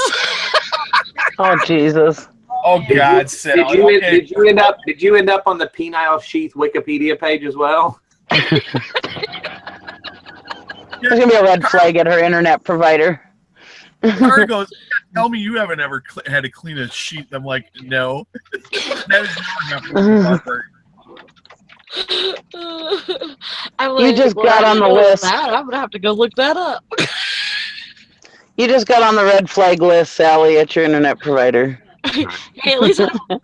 Oh Jesus. Oh God, Sally. Did you end up on the penile sheath Wikipedia page as well? There's gonna be a red flag at her internet provider. Tara goes, tell me you haven't ever had to clean a sheet. I'm like, no. That is never happened. You just got on the list. I'm gonna have to go look that up. You just got on the red flag list, Sally, at your internet provider. Hey, at least I don't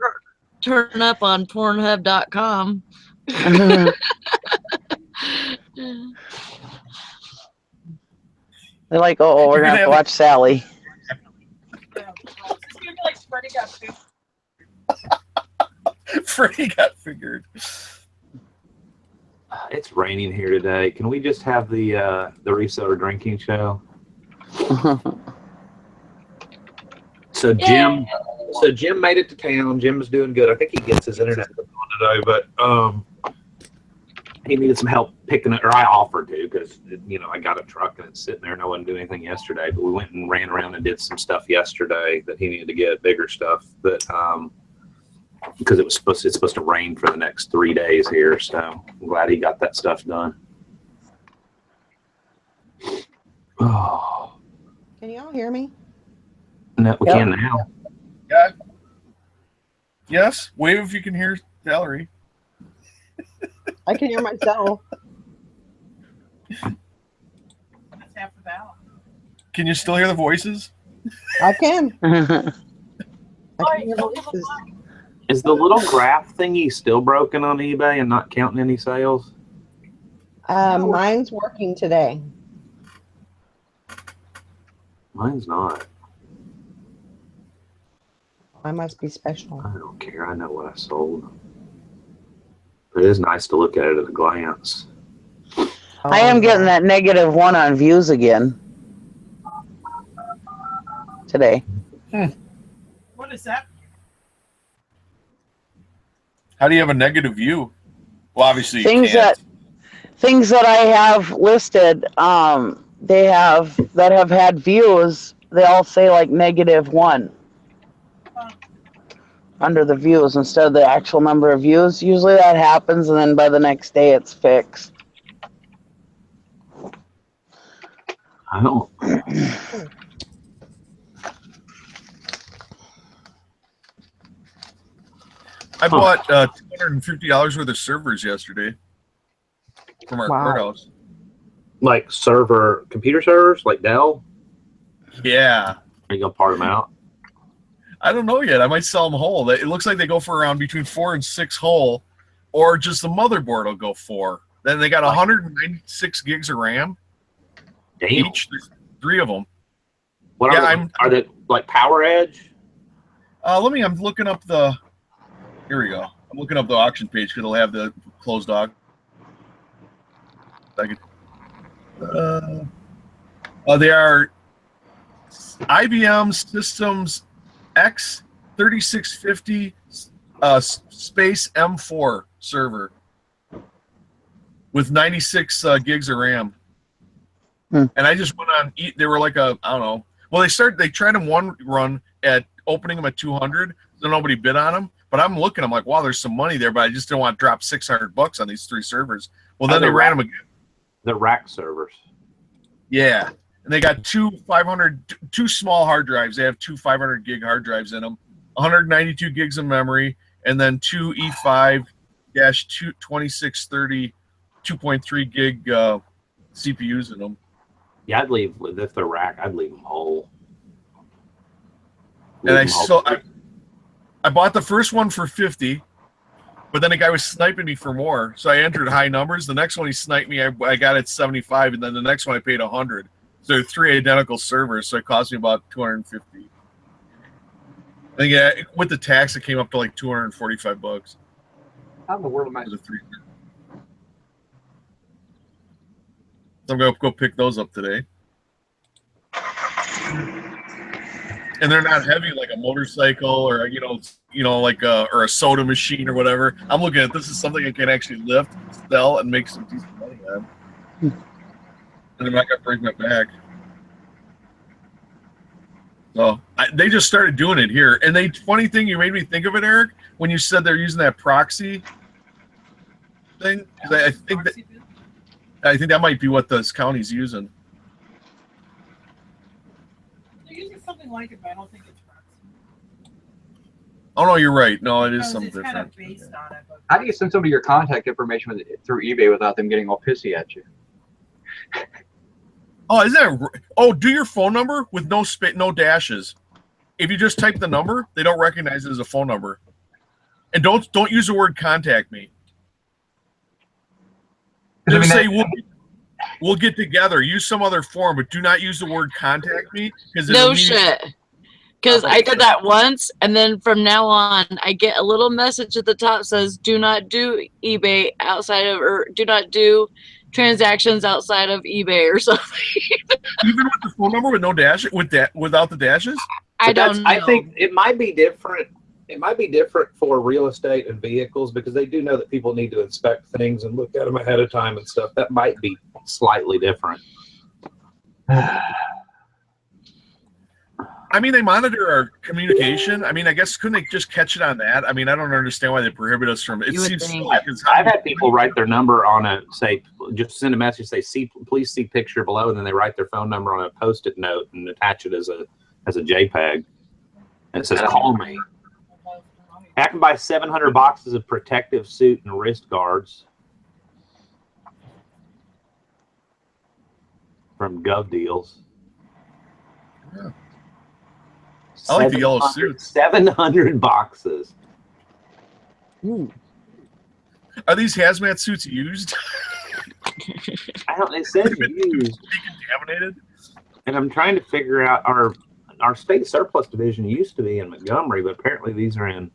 turn up on Pornhub.com. They're like, oh, we're gonna have to watch Sally. Freddie got figured. It's raining here today. Can we just have the reseller drinking show? So Jim made it to town. Jim is doing good. I think he gets his internet on today, but he needed some help picking it, or I offered to, because I got a truck and it's sitting there and I wasn't doing anything yesterday. But we went and ran around and did some stuff yesterday that he needed to get, bigger stuff that because it's supposed to rain for the next 3 days here. So I'm glad he got that stuff done. Oh. Can you all hear me? No, we can now. Yeah. Yes. Wave if you can hear Valerie. I can hear myself. That's half the battle. Can you still hear the voices? I can. I Oh, can hear don't give a voices. fuck. Is the little graph thingy still broken on eBay and not counting any sales? Mine's working today. Mine's not. Mine must be special. I don't care. I know what I sold. But it is nice to look at it at a glance. I am getting that -1 on views again today. What is that? How do you have a negative view? Well, obviously you Things can't. Things that I have listed, they have that have had views. They all say like -1 under the views instead of the actual number of views. Usually that happens, and then by the next day it's fixed. I don't. I bought $250 worth of servers yesterday from our courthouse. Like computer servers, like Dell? Yeah. Are you going to part them out? I don't know yet. I might sell them whole. It looks like they go for around between 4 and 6 whole, or just the motherboard will go 4. Then they got 196 gigs of RAM. Damn. Each. There's 3 of them. What are they like Power Edge? I'm looking up the. Here we go. I'm looking up the auction page because it'll have the closed auction. They are IBM Systems X3650 Space M4 server with 96 gigs of RAM. And I just went on. They were like I don't know. Well, they tried them one run at opening them at 200. So nobody bid on them. But I'm looking. I'm like, wow, there's some money there. But I just didn't want to drop $600 on these 3 servers. Well, then they ran them again. The rack servers. Yeah, and they got two small hard drives. They have 2 500 gig hard drives in them, 192 gigs of memory, and then 2 E5-2630 2.3 gig CPUs in them. Yeah, I'd leave if they're rack. I'd leave them whole. I bought the first one for 50, but then a guy was sniping me for more, so I entered high numbers. The next one he sniped me, I got it 75, and then the next one I paid 100. So they're 3 identical servers, so it cost me about 250. I think with the tax, it came up to like $245. How in the world am I? So I'm gonna go pick those up today. And they're not heavy like a motorcycle or like or a soda machine or whatever. I'm looking at this as something I can actually lift, sell, and make some decent money on. And I'm not gonna break my back. So they just started doing it here. And funny thing, you made me think of it, Eric, when you said they're using that proxy thing. I think that might be what this county's using. Something like it, but I don't think it's proxy. Oh no, you're right. No, it is something it's different. Kind of based on it, but... How do you send somebody your contact information through eBay without them getting all pissy at you? Oh, is that? Oh, do your phone number with no dashes. If you just type the number, they don't recognize it as a phone number. And don't use the word "contact me." Just say we'll get together. Use some other form, but do not use the word "contact me." No shit. Because I did that once, and then from now on, I get a little message at the top says, "Do not do eBay outside of, or do not do transactions outside of eBay," or something. Even with the phone number with no dash, without the dashes. I don't know. I think it might be different. It might be different for real estate and vehicles because they do know that people need to inspect things and look at them ahead of time and stuff. That might be Slightly different. I mean, they monitor our communication. I mean, I guess couldn't they just catch it on that? I mean, I don't understand why they prohibit us from it. It seems I've had people write their number on just send a message, say, please see picture below, and then they write their phone number on a Post-it note and attach it as a JPEG. And it says, call me. I can buy 700 boxes of protective suit and wrist guards. from Gov Deals. Yeah. I like the yellow suits. 700 boxes. Are these hazmat suits used? I don't. It says used. Decontaminated. And I'm trying to figure out our state surplus division used to be in Montgomery, but apparently these are in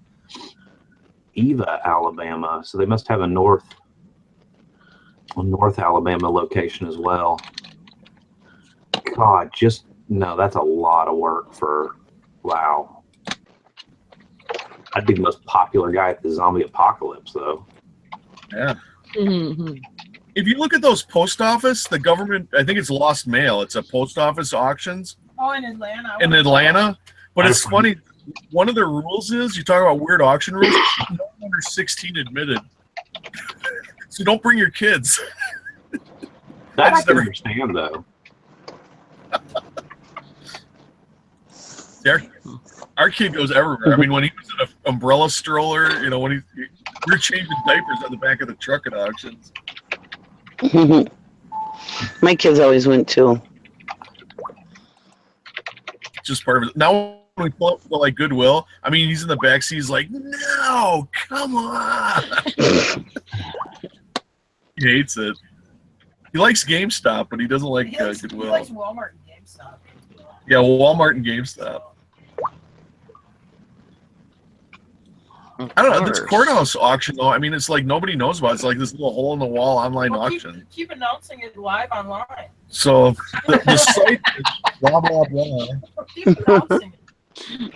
Eva, Alabama. So they must have a North Alabama location as well. God, no, that's a lot of work for, wow. I'd be the most popular guy at the zombie apocalypse, though. Yeah. If you look at those post office, the government, I think it's Lost Mail. It's a post office auctions. Oh, in Atlanta. In Atlanta. But it's funny. One of the rules is, you talk about weird auction rules, no one under 16 admitted. So don't bring your kids. That I can understand, though. Our kid goes everywhere. I mean, when he was in an umbrella stroller, you know, when we're changing diapers on the back of the truck at auctions. My kids always went too. Just part of it. Now when we pull up to like Goodwill, I mean, he's in the back seat. He's like, "No, come on." He hates it. He likes GameStop, but he doesn't like Goodwill. He likes Walmart and GameStop. Yeah, Walmart and GameStop. I don't know. This courthouse auction, though, I mean, it's like nobody knows about it. It's like this little hole in the wall online auction. Keep announcing it live online. So the site is blah, blah, blah. Keep announcing it.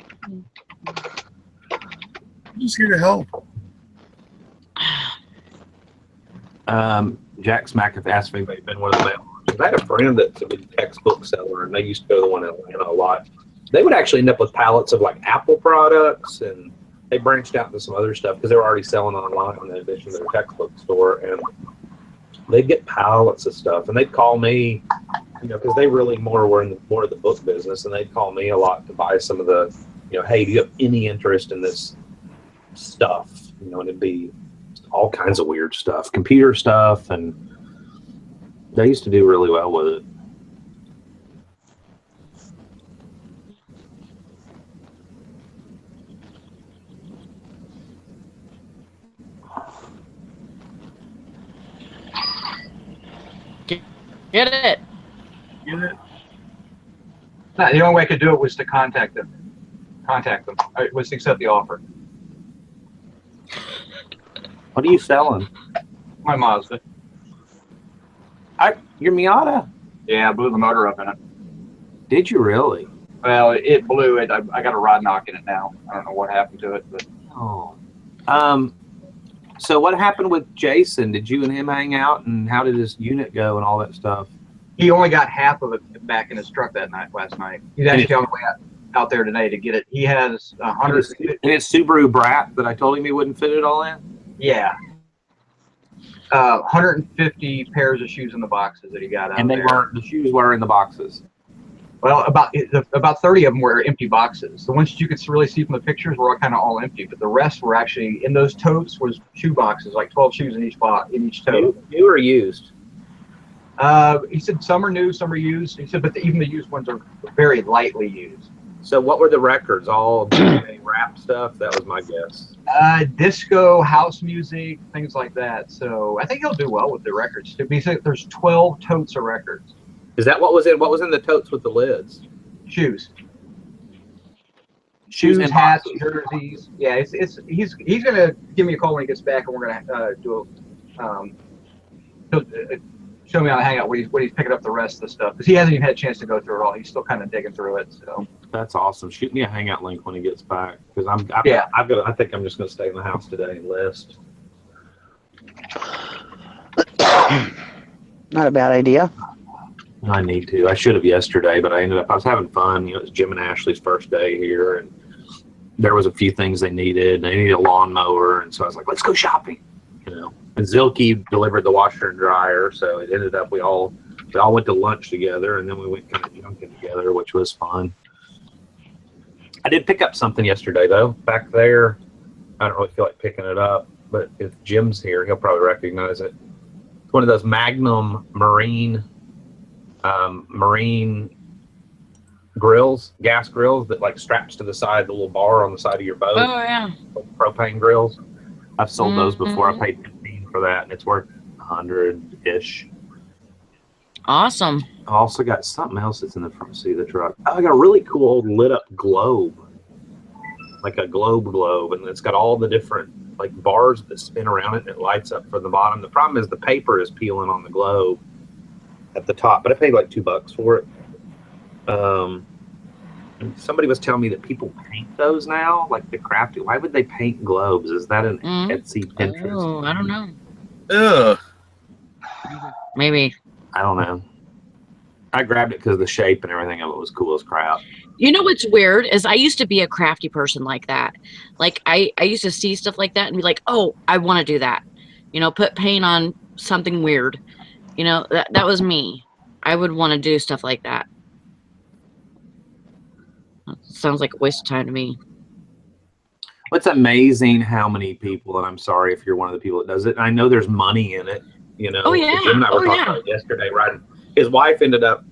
I'm just here to help. Jack Smacketh asked me if they've been one of the mail auctions. I had a friend that's a big textbook seller, and they used to go to the one in Atlanta a lot. They would actually end up with pallets of like Apple products, and they branched out into some other stuff because they were already selling online in addition to their textbook store, and they'd get pallets of stuff, and they'd call me, you know, because they really were in more of the book business, and they'd call me a lot to buy some of the, you know, hey, do you have any interest in this stuff? You know, and it'd be all kinds of weird stuff, computer stuff, and they used to do really well with it. Get it. Get it? No, the only way I could do it was to contact them. It was to accept the offer. What are you selling? My Mazda. Your Miata? Yeah, I blew the motor up in it. Did you really? Well, it blew it. I got a rod knock in it now. I don't know what happened to it, but. Oh. So what happened with Jason? Did you and him hang out, and how did his unit go and all that stuff? He only got half of it back in his truck last night. He's actually on the way out there today to get it. He has 150. And his Subaru Brat that I told him he wouldn't fit it all in? Yeah. 150 pairs of shoes in the boxes that he got out there. And the shoes were in the boxes. Well, about 30 of them were empty boxes. The ones that you could really see from the pictures were kind of all empty, but the rest were actually in those totes was shoe boxes, like 12 shoes in each tote. New or used? He said some are new, some are used. He said, but even the used ones are very lightly used. So what were the records? All rap stuff? That was my guess. Disco, house music, things like that. So I think he'll do well with the records. He said there's 12 totes of records. Is that what was in? What was in the totes with the lids? Shoes, and hats, boxes. jerseys. Yeah, he's gonna give me a call when he gets back, and we're gonna do he'll show me on the hangout when he's picking up the rest of the stuff, because he hasn't even had a chance to go through it all. He's still kind of digging through it. So that's awesome. Shoot me a hangout link when he gets back, because I think I'm just gonna stay in the house today and list. Not a bad idea. I need to. I should have yesterday, but I was having fun. You know, it's Jim and Ashley's first day here, and there was a few things they needed. They needed a lawnmower, and so I was like, let's go shopping. You know, and Zilke delivered the washer and dryer, so it ended up we all went to lunch together, and then we went kind of junking together, which was fun. I did pick up something yesterday, though, back there. I don't really feel like picking it up, but if Jim's here, he'll probably recognize it. It's one of those Magnum Marine marine grills, gas grills that like straps to the side, the little bar on the side of your boat. Oh yeah. Propane grills. I've sold those before. I Mhm. paid 15 for that, and it's worth 100-ish. Awesome. I also got something else that's in the front seat of the truck. Oh, I got a really cool old lit up globe, like a globe, and it's got all the different like bars that spin around it, and it lights up from the bottom. The problem is the paper is peeling on the globe at the top, but I paid like $2 for it. And somebody was telling me that people paint those now, like the crafty. Why would they paint globes? Is that an Etsy, Pinterest? Oh, I don't know. Ugh. Maybe. I don't know. I grabbed it because the shape and everything of it was cool as crap. You know what's weird is I used to be a crafty person like that. Like I used to see stuff like that and be like, oh, I want to do that. You know, put paint on something weird. You know, that was me. I would want to do stuff like that. Sounds like a waste of time to me. It's amazing how many people, and I'm sorry if you're one of the people that does it. I know there's money in it, you know. Oh, yeah. Jim and I were Oh, talking yeah. about it yesterday, right? His wife ended up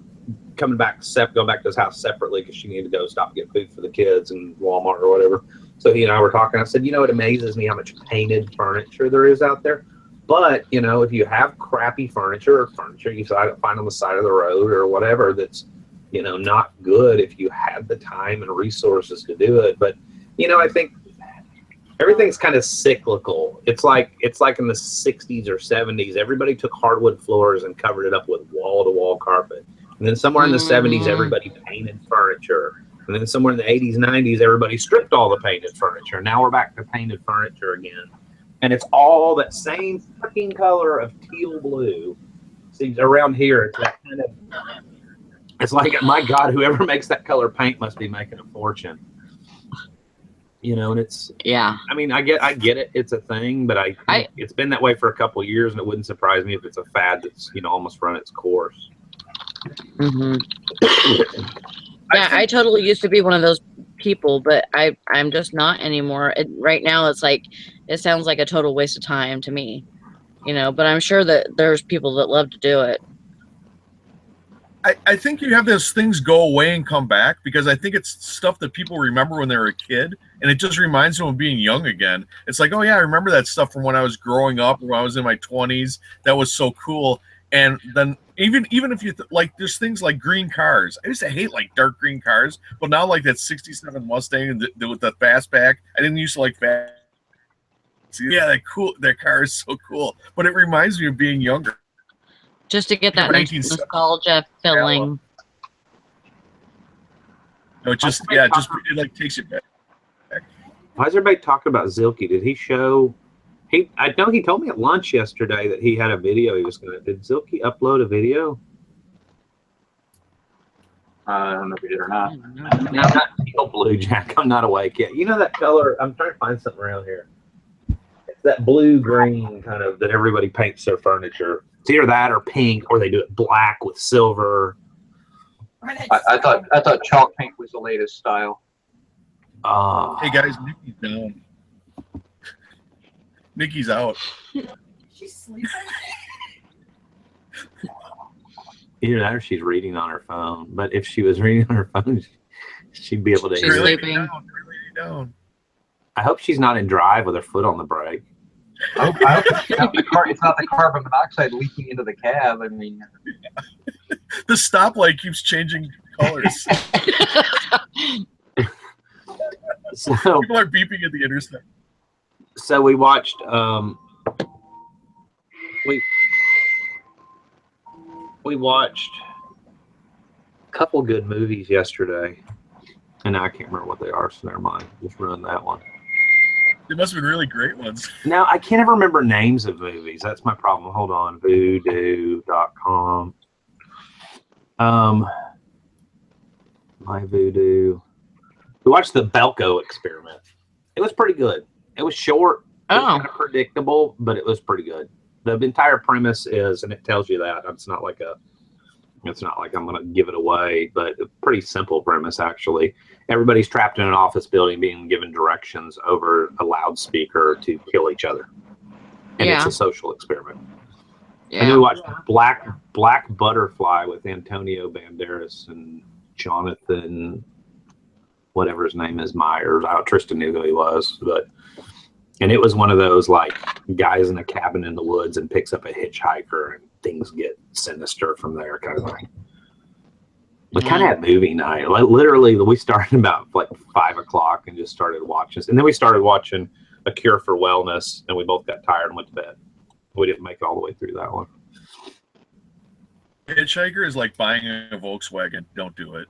coming back, going back to his house separately because she needed to go stop and get food for the kids in Walmart or whatever. So he and I were talking. I said, you know, it amazes me how much painted furniture there is out there. But, you know, if you have crappy furniture or furniture you find on the side of the road or whatever that's, you know, not good if you have the time and resources to do it. But, you know, I think everything's kind of cyclical. It's like in the 60s or 70s, everybody took hardwood floors and covered it up with wall-to-wall carpet. And then somewhere in the 70s, everybody painted furniture. And then somewhere in the 80s, 90s, everybody stripped all the painted furniture. Now we're back to painted furniture again. And it's all that same fucking color of teal blue. See, around here, it's that kind of, it's like, my God, whoever makes that color paint must be making a fortune. You know, and it's, Yeah. I mean, I get it. It's a thing, but it's been that way for a couple of years, and it wouldn't surprise me if it's a fad that's, you know, almost run its course. Mm-hmm. Yeah, I totally used to be one of those people, but I'm just not anymore. Right now, it's like, it sounds like a total waste of time to me, you know, but I'm sure that there's people that love to do it. I think you have those things go away and come back because I think it's stuff that people remember when they were a kid, and it just reminds them of being young again. It's like, oh yeah, I remember that stuff from when I was growing up, when I was in my 20s. That was so cool. And then even if you like, there's things like green cars. I used to hate like dark green cars, but now like that '67 Mustang with the fastback. I didn't used to like fast. Yeah, that car is so cool, but it reminds me of being younger. Just to get that nostalgia feeling. No, it like takes you back. Why is everybody talking about Zilke? Did he show? I know he told me at lunch yesterday that he had a video he was going to. Did Zilke upload a video? I don't know if he did or not. I'm not teal blue, Jack. I'm not awake yet. You know that color? I'm trying to find something around here. It's that blue-green kind of that everybody paints their furniture. It's either that or pink, or they do it black with silver. I thought chalk pink was the latest style. Hey guys, Nikki's down. Nikki's out. She's sleeping. Either that or she's reading on her phone. But if she was reading on her phone, she'd be able to. She's sleeping. Down. I hope she's not in drive with her foot on the brake. I hope it's not the carbon monoxide leaking into the cab. I mean, the stoplight keeps changing colors. So, people are beeping at the intersection. So we watched. We watched a couple good movies yesterday, and I can't remember what they are. So never mind. Just run that one. They must have been really great ones. Now, I can't ever remember names of movies. That's my problem. Hold on. Voodoo.com. My Voodoo. We watched the Belko Experiment. It was pretty good. It was short. It was kind of predictable, but it was pretty good. The entire premise is, and it tells you that, it's not like I'm going to give it away, but a pretty simple premise, actually. Everybody's trapped in an office building being given directions over a loudspeaker to kill each other. And it's a social experiment. And then we watched Black Butterfly with Antonio Banderas and Jonathan, whatever his name is, Myers. Tristan knew who he was, and it was one of those like guys in a cabin in the woods and picks up a hitchhiker and things get sinister from there kind of thing. We kind of had movie night. Like literally, we started about like 5 o'clock and just started watching. And then we started watching A Cure for Wellness, and we both got tired and went to bed. We didn't make it all the way through that one. Hitchhiker is like buying a Volkswagen. Don't do it.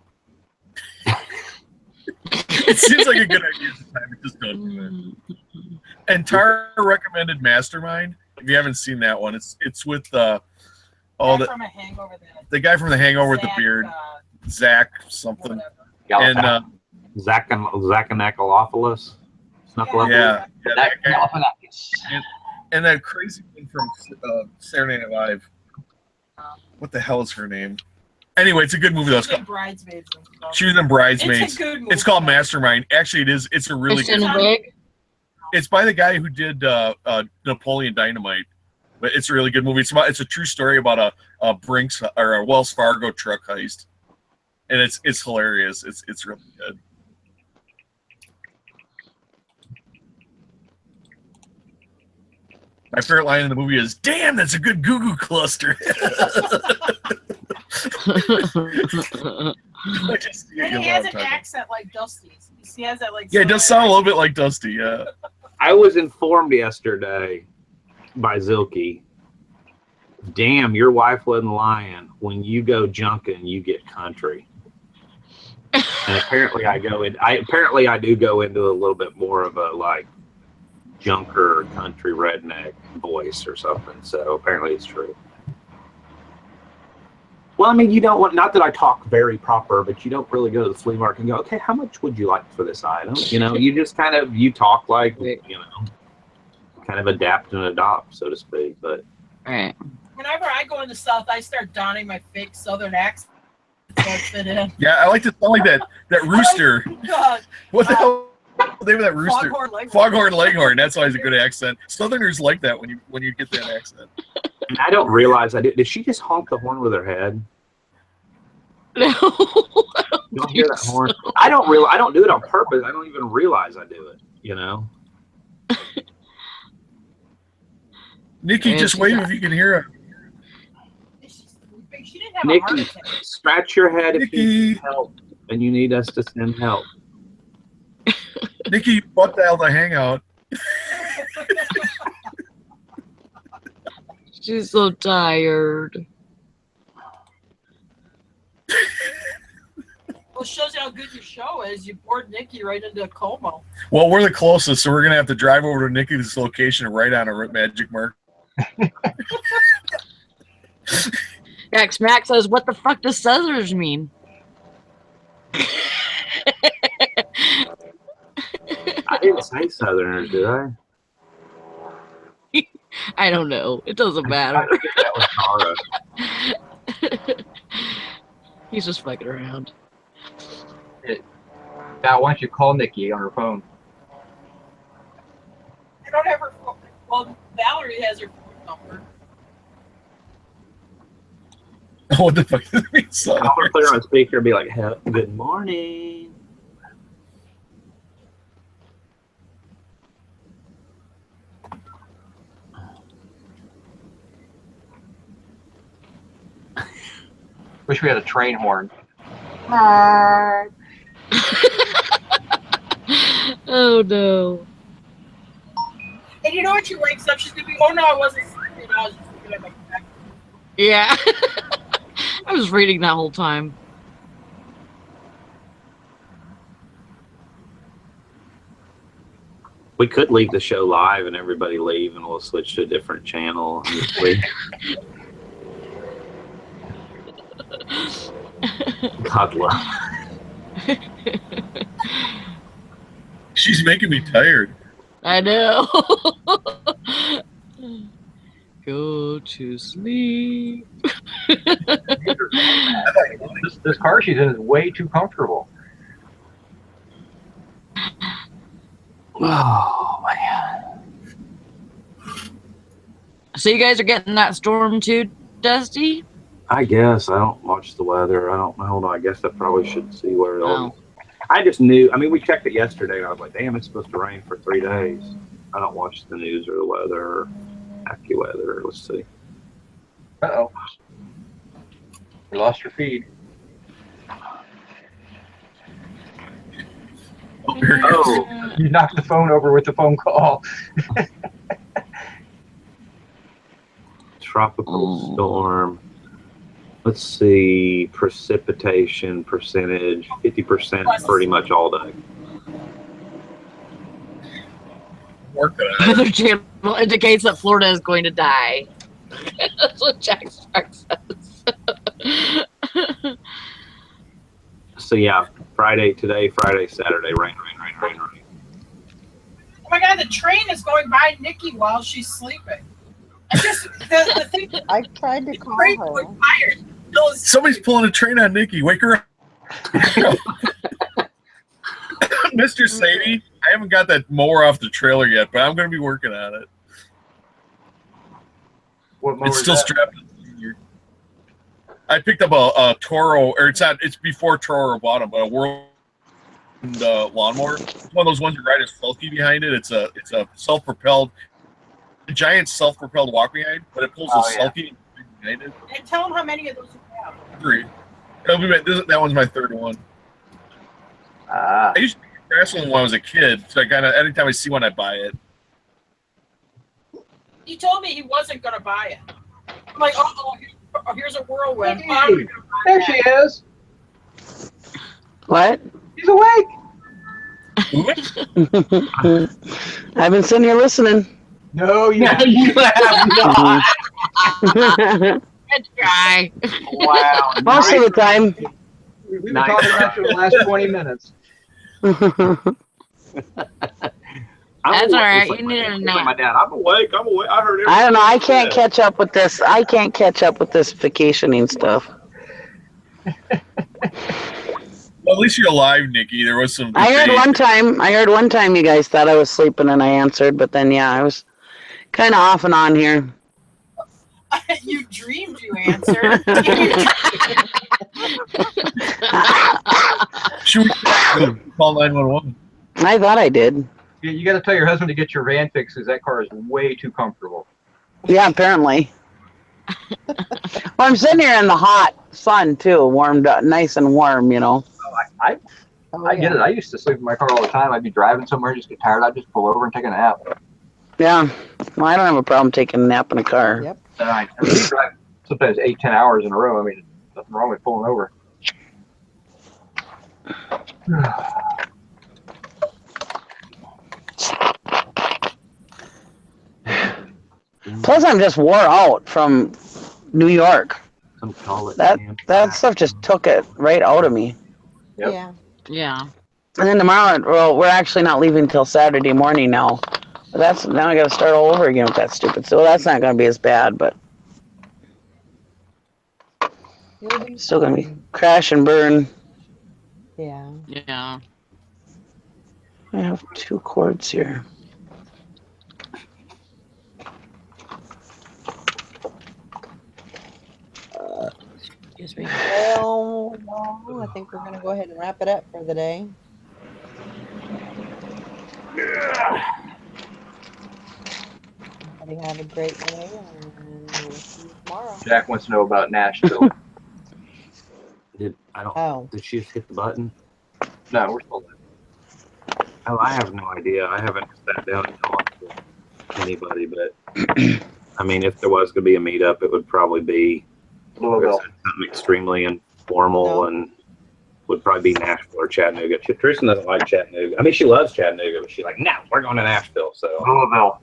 It seems like a good idea at the time. Just don't do it. And Tara recommended Mastermind. If you haven't seen that one, it's with the guy from The Hangover with the beard, Zach something, and Zach Anacalopoulos. Yeah, and that crazy one from Saturday Night Live. What the hell is her name? Anyway, it's a good movie. She was in Bridesmaids. It's a good movie. It's called Mastermind. Actually, it is. It's a really good movie. It's by the guy who did Napoleon Dynamite, but it's a really good movie. It's a true story about a Brinks or a Wells Fargo truck heist, and it's hilarious. It's really good. My favorite line in the movie is, "Damn, that's a good goo-goo cluster." And he has an accent like Dusty's. He has that like. Yeah, it does sound a little bit like Dusty. Yeah. I was informed yesterday by Zilke. Damn, your wife wasn't lying. When you go junking, you get country. And apparently, I do go into a little bit more of a like junker country redneck voice or something. So apparently, it's true. Well, I mean, you don't want, not that I talk very proper, but you don't really go to the flea market and go, okay, how much would you like for this item? You know, you just kind of, you talk like, you know, kind of adapt and adopt, so to speak. But right. Whenever I go in the South, I start donning my fake Southern accent. Fit in. Yeah, I like to sound like that rooster. God. What the hell? The name of that rooster? Foghorn Leghorn. That's always a good accent. Southerners like that when you get that accent. And I don't realize I did. Did she just honk the horn with her head? No. You don't hear that horn? I don't do it on purpose. I don't even realize I do it. You know. Nikki, just wave if you can hear her. Nikki, scratch your head if you need help and you need us to send help. Nikki, butt dial the hangout. She's so tired. Well, it shows you how good your show is. You bored Nikki right into a coma. Well, we're the closest, so we're going to have to drive over to Nikki's location and write on a magic mark. Max says, what the fuck does Southerners mean? I didn't say Southerners, did I? I don't know. It doesn't matter. That was Tara. He's just fucking around. Now, why don't you call Nikki on her phone? I don't have her phone. Well, Valerie has her phone number. What the fuck does it mean? I'm going to put her on speaker and be like, good morning. Wish we had a train horn. Oh no. And you know what? She wakes up, she's gonna be, oh no, I wasn't sleeping. I was just looking at my back. Yeah. I was reading that whole time. We could leave the show live and everybody leave and we'll switch to a different channel. God love. She's making me tired. I know. Go to sleep. This car she's in is way too comfortable. Oh man. So you guys are getting that storm too, Dusty? I guess I don't watch the weather. I don't know. Hold on. I guess I probably should see where it all. Oh. I just knew. I mean, we checked it yesterday, and I was like, "Damn, it's supposed to rain for 3 days." I don't watch the news or the weather or AccuWeather. Let's see. Uh-oh. You lost your feed. Oh, here it goes. Oh, You knocked the phone over with the phone call. tropical storm. Let's see. Precipitation percentage 50% pretty much all day. Working on it. Weather Channel indicates that Florida is going to die. That's what Jack Stark says. So yeah, Friday, Saturday, rain. Oh my God, the train is going by Nikki while she's sleeping. I just the thing. I tried to The call train her. was tired. No, Somebody's pulling a train on Nikki. Wake her up. Mr. Sadie, I haven't got that mower off the trailer yet, but I'm going to be working on it. What mower It's is still that? strapped. I picked up a Toro, or it's before Toro bought them, but a Whirlwind lawnmower. It's one of those ones you ride a sulky behind it. It's a self-propelled, a giant self-propelled walk behind, but it pulls a sulky behind it. and tell them how many of those you have. 3. That one's my 3rd one. Ah. I used to be a wrestling when I was a kid, so I kind of anytime I see one, I buy it. He told me he wasn't going to buy it. I'm like, here's a whirlwind. Hey, there she is. What? She's awake. I've been sitting here listening. No, you have not. Good try. Wow. Most of the time. We've been talking about you for the last 20 minutes. That's all right. Like You need a like nap. my dad. I'm awake. I heard everything. I don't know. I can't catch up with this. I can't catch up with this vacationing stuff. Well, at least you're alive, Nikki. There was some. I heard one time you guys thought I was sleeping and I answered, but then yeah, I was kind of off and on here. You dreamed you answered. Should we call 911? I thought I did. You got to tell your husband to get your van fixed because that car is way too comfortable. Yeah, apparently. Well, I'm sitting here in the hot sun too, warmed up, nice and warm, you know. I get it. I used to sleep in my car all the time. I'd be driving somewhere, just get tired. I'd just pull over and take a nap. Yeah. Well, I don't have a problem taking a nap in a car. Yep. And I drive sometimes 8-10 hours in a row. I mean, nothing wrong with pulling over. Plus, I'm just wore out from New York. Some call it. That stuff just took it right out of me. Yep. Yeah. Yeah. And then tomorrow, well, we're actually not leaving until Saturday morning now. But now I got to start all over again with that stupid. So that's not going to be as bad, but still going to be crash and burn. Yeah. Yeah. I have 2 cords here. Excuse me. Well, I think we're going to go ahead and wrap it up for the day. Everybody have a great day, and we'll see you tomorrow. Jack wants to know about Nashville. Did she just hit the button? No, we're still there. Oh, I have no idea. I haven't sat down and talked to anybody, but I mean, if there was going to be a meetup, it would probably be Louisville. something extremely informal and would probably be Nashville or Chattanooga. Tristan doesn't like Chattanooga. I mean, she loves Chattanooga, but she's like, no, we're going to Nashville. So Louisville.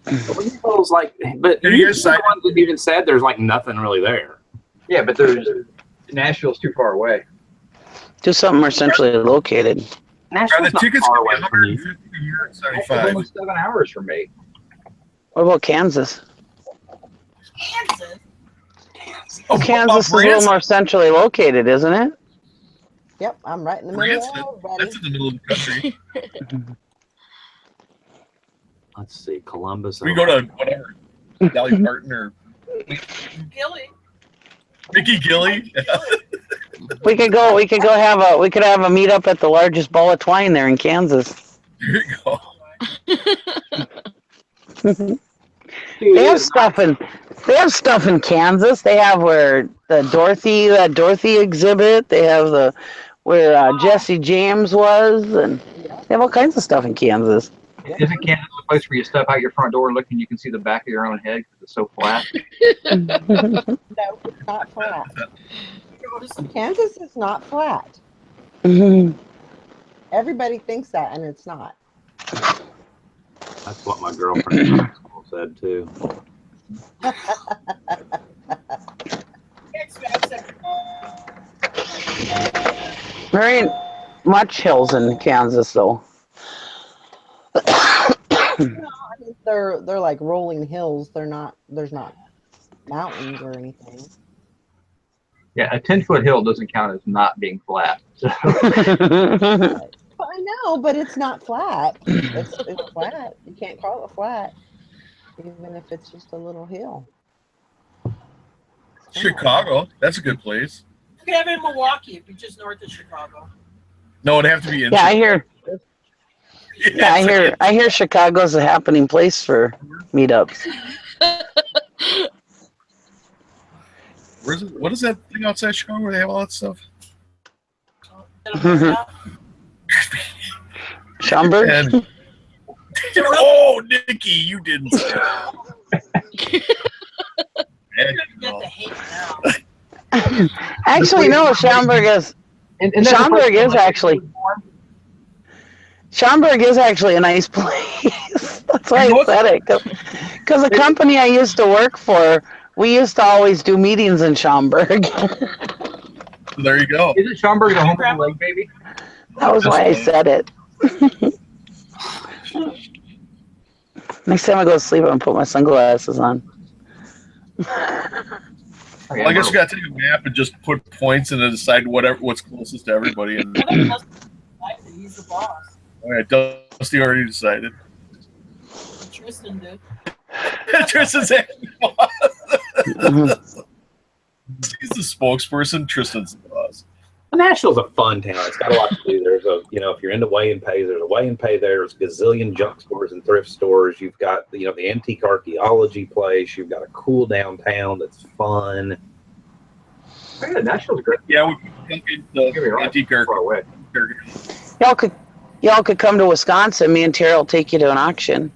Louisville's like, but Are you guys the ones that even said there's like nothing really there. Yeah, but Nashville's too far away. Do something more centrally located. Are Nashville's the not tickets far going to away be from you. It's 175? almost 7 hours from me. What about Kansas? Kansas. Oh, Kansas is a little more centrally located, isn't it? Yep, I'm right in the middle Branson? of everybody. That's in the middle of the country. Let's see, Columbus. We go to whatever. Dolly Parton or Gilly. Mickey Gilly. We could have a meetup at the largest ball of twine there in Kansas. There you go. They have stuff in Kansas. They have where the Dorothy exhibit. They have where Jesse James was, and they have all kinds of stuff in Kansas. Isn't Kansas a place where you step out your front door and look and you can see the back of your own head because it's so flat? No, it's not flat. Kansas is not flat. Everybody thinks that, and it's not. That's what my girlfriend in high school said too. There ain't much hills in Kansas, though. No, I mean, they're like rolling hills. There's not mountains or anything. Yeah, a 10-foot hill doesn't count as not being flat. So. I know, but it's not flat. It's flat. You can't call it flat, even if it's just a little hill. Chicago, that's a good place. You can have it in Milwaukee if you're just north of Chicago. No, it'd have to be in. Yeah, I hear Chicago's a happening place for meetups. Where's it? What is that thing outside Chicago where they have all that stuff? Schaumburg? Oh, Nikki, you didn't say that. Actually, no, Schaumburg is actually a nice place. That's why I said it. Because the company I used to work for, we used to always do meetings in Schaumburg. There you go. Isn't Schaumburg the home of the leg baby? That was why I said it. Next time I go to sleep, I'm going to put my sunglasses on. Well, I guess you got to take a map and just put points and then decide what's closest to everybody. And he's the boss. all right, Dusty already decided. Tristan did. Tristan's the boss. He's the spokesperson. Tristan's the boss. Nashville's a fun town. It's got a lot to do. There's if you're into weigh and pay, there's a weigh and pay there. There's a gazillion junk stores and thrift stores. You've got, the antique archaeology place. You've got a cool downtown that's fun. Oh, yeah, Nashville's great. Yeah, we can get the antique archaeology. Y'all could come to Wisconsin. Me and Tara will take you to an auction.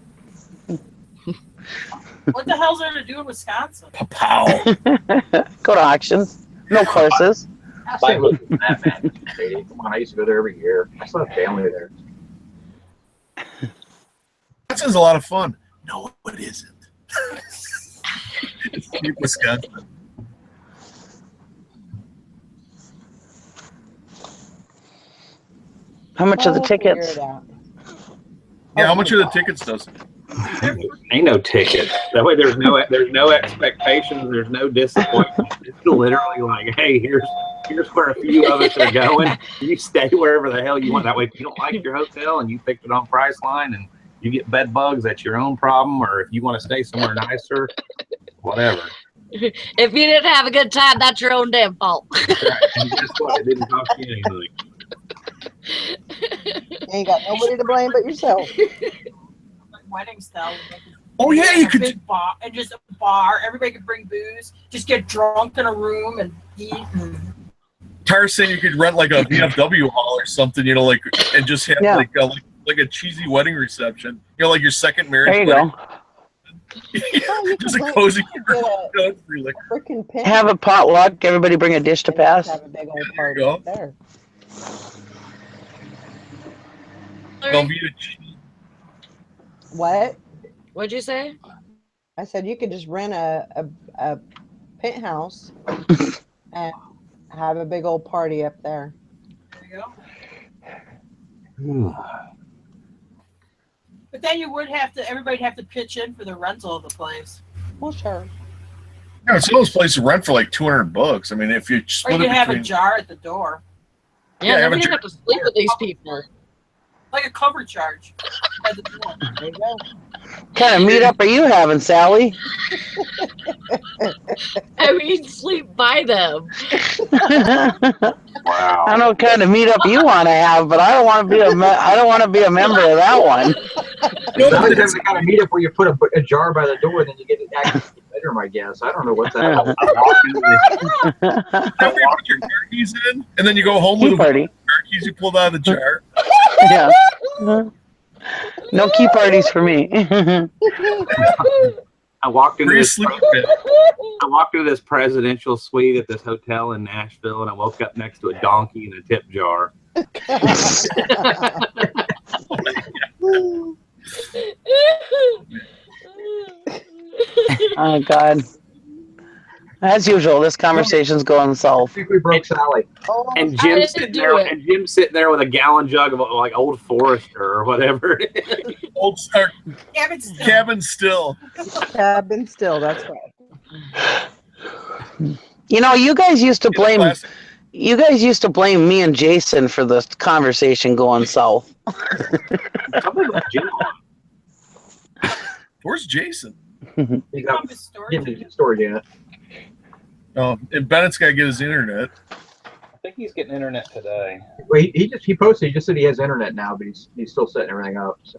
What the hell's there to do in Wisconsin? Pow. Go to auctions. No courses. Come on, I used to go there every year. I still have family there. That sounds a lot of fun. No, it isn't. It's cheap Wisconsin. How much are the tickets? Yeah, how much are the tickets, Dustin? Ain't no ticket. That way, there's no expectations. There's no disappointment. It's literally like, hey, here's where a few of us are going. You stay wherever the hell you want. That way, if you don't like your hotel and you picked it on Priceline and you get bed bugs, that's your own problem. Or if you want to stay somewhere nicer, whatever. If you didn't have a good time, that's your own damn fault. That's right. And guess what? It didn't cost you anything. You ain't got nobody to blame but yourself. Wedding style. Oh yeah, you could. Big bar and just a bar. Everybody could bring booze. Just get drunk in a room and eat. Tara's saying you could rent like a VFW hall or something, and just have like a cheesy wedding reception. Like your second marriage. There you wedding. go. Just a cozy. Have a potluck. Everybody bring a dish to pass. Have a big old party up there. What? What'd you say? I said you could just rent a penthouse and have a big old party up there. There you go. But then you would everybody'd have to pitch in for the rental of the place. Well, sure. Yeah, some of those places rent for like $200. I mean, if you split or you it can have between... a jar at the door. Yeah, nobody have to sleep with these people. like a cover charge at the door. There you go. What kind of meetup are you having, Sally? I mean, sleep by them. Wow. I don't know what kind of meetup you want to have, but I don't want to be I don't want to be a member of that one. No, but it's the kind of meetup where you put a jar by the door, then you get access to the bedroom, I guess. I don't know what's that. Then you put your car keys in, and then you go home Key with party. the car keys you pulled out of the jar. Yeah. No key parties for me. I walked into Free this. sleep bit. I walked into this presidential suite at this hotel in Nashville, and I woke up next to a donkey and a tip jar. Oh God. As usual, this conversation's going I south. think we broke Sally. And I Jim's didn't sitting do there. it. And Jim's sitting there with a gallon jug of like Old Forester or whatever. Old Star Cabin still. cabin still. Cabin still, that's right. You know, you guys used to It's blame classic. me and Jason for this conversation going south. Something about Jim. Where's Jason? He's From got his store. getting his storage unit. Oh, and Bennett's got to get his internet. I think he's getting internet today. Well, he posted. He just said he has internet now, but he's still setting everything up. So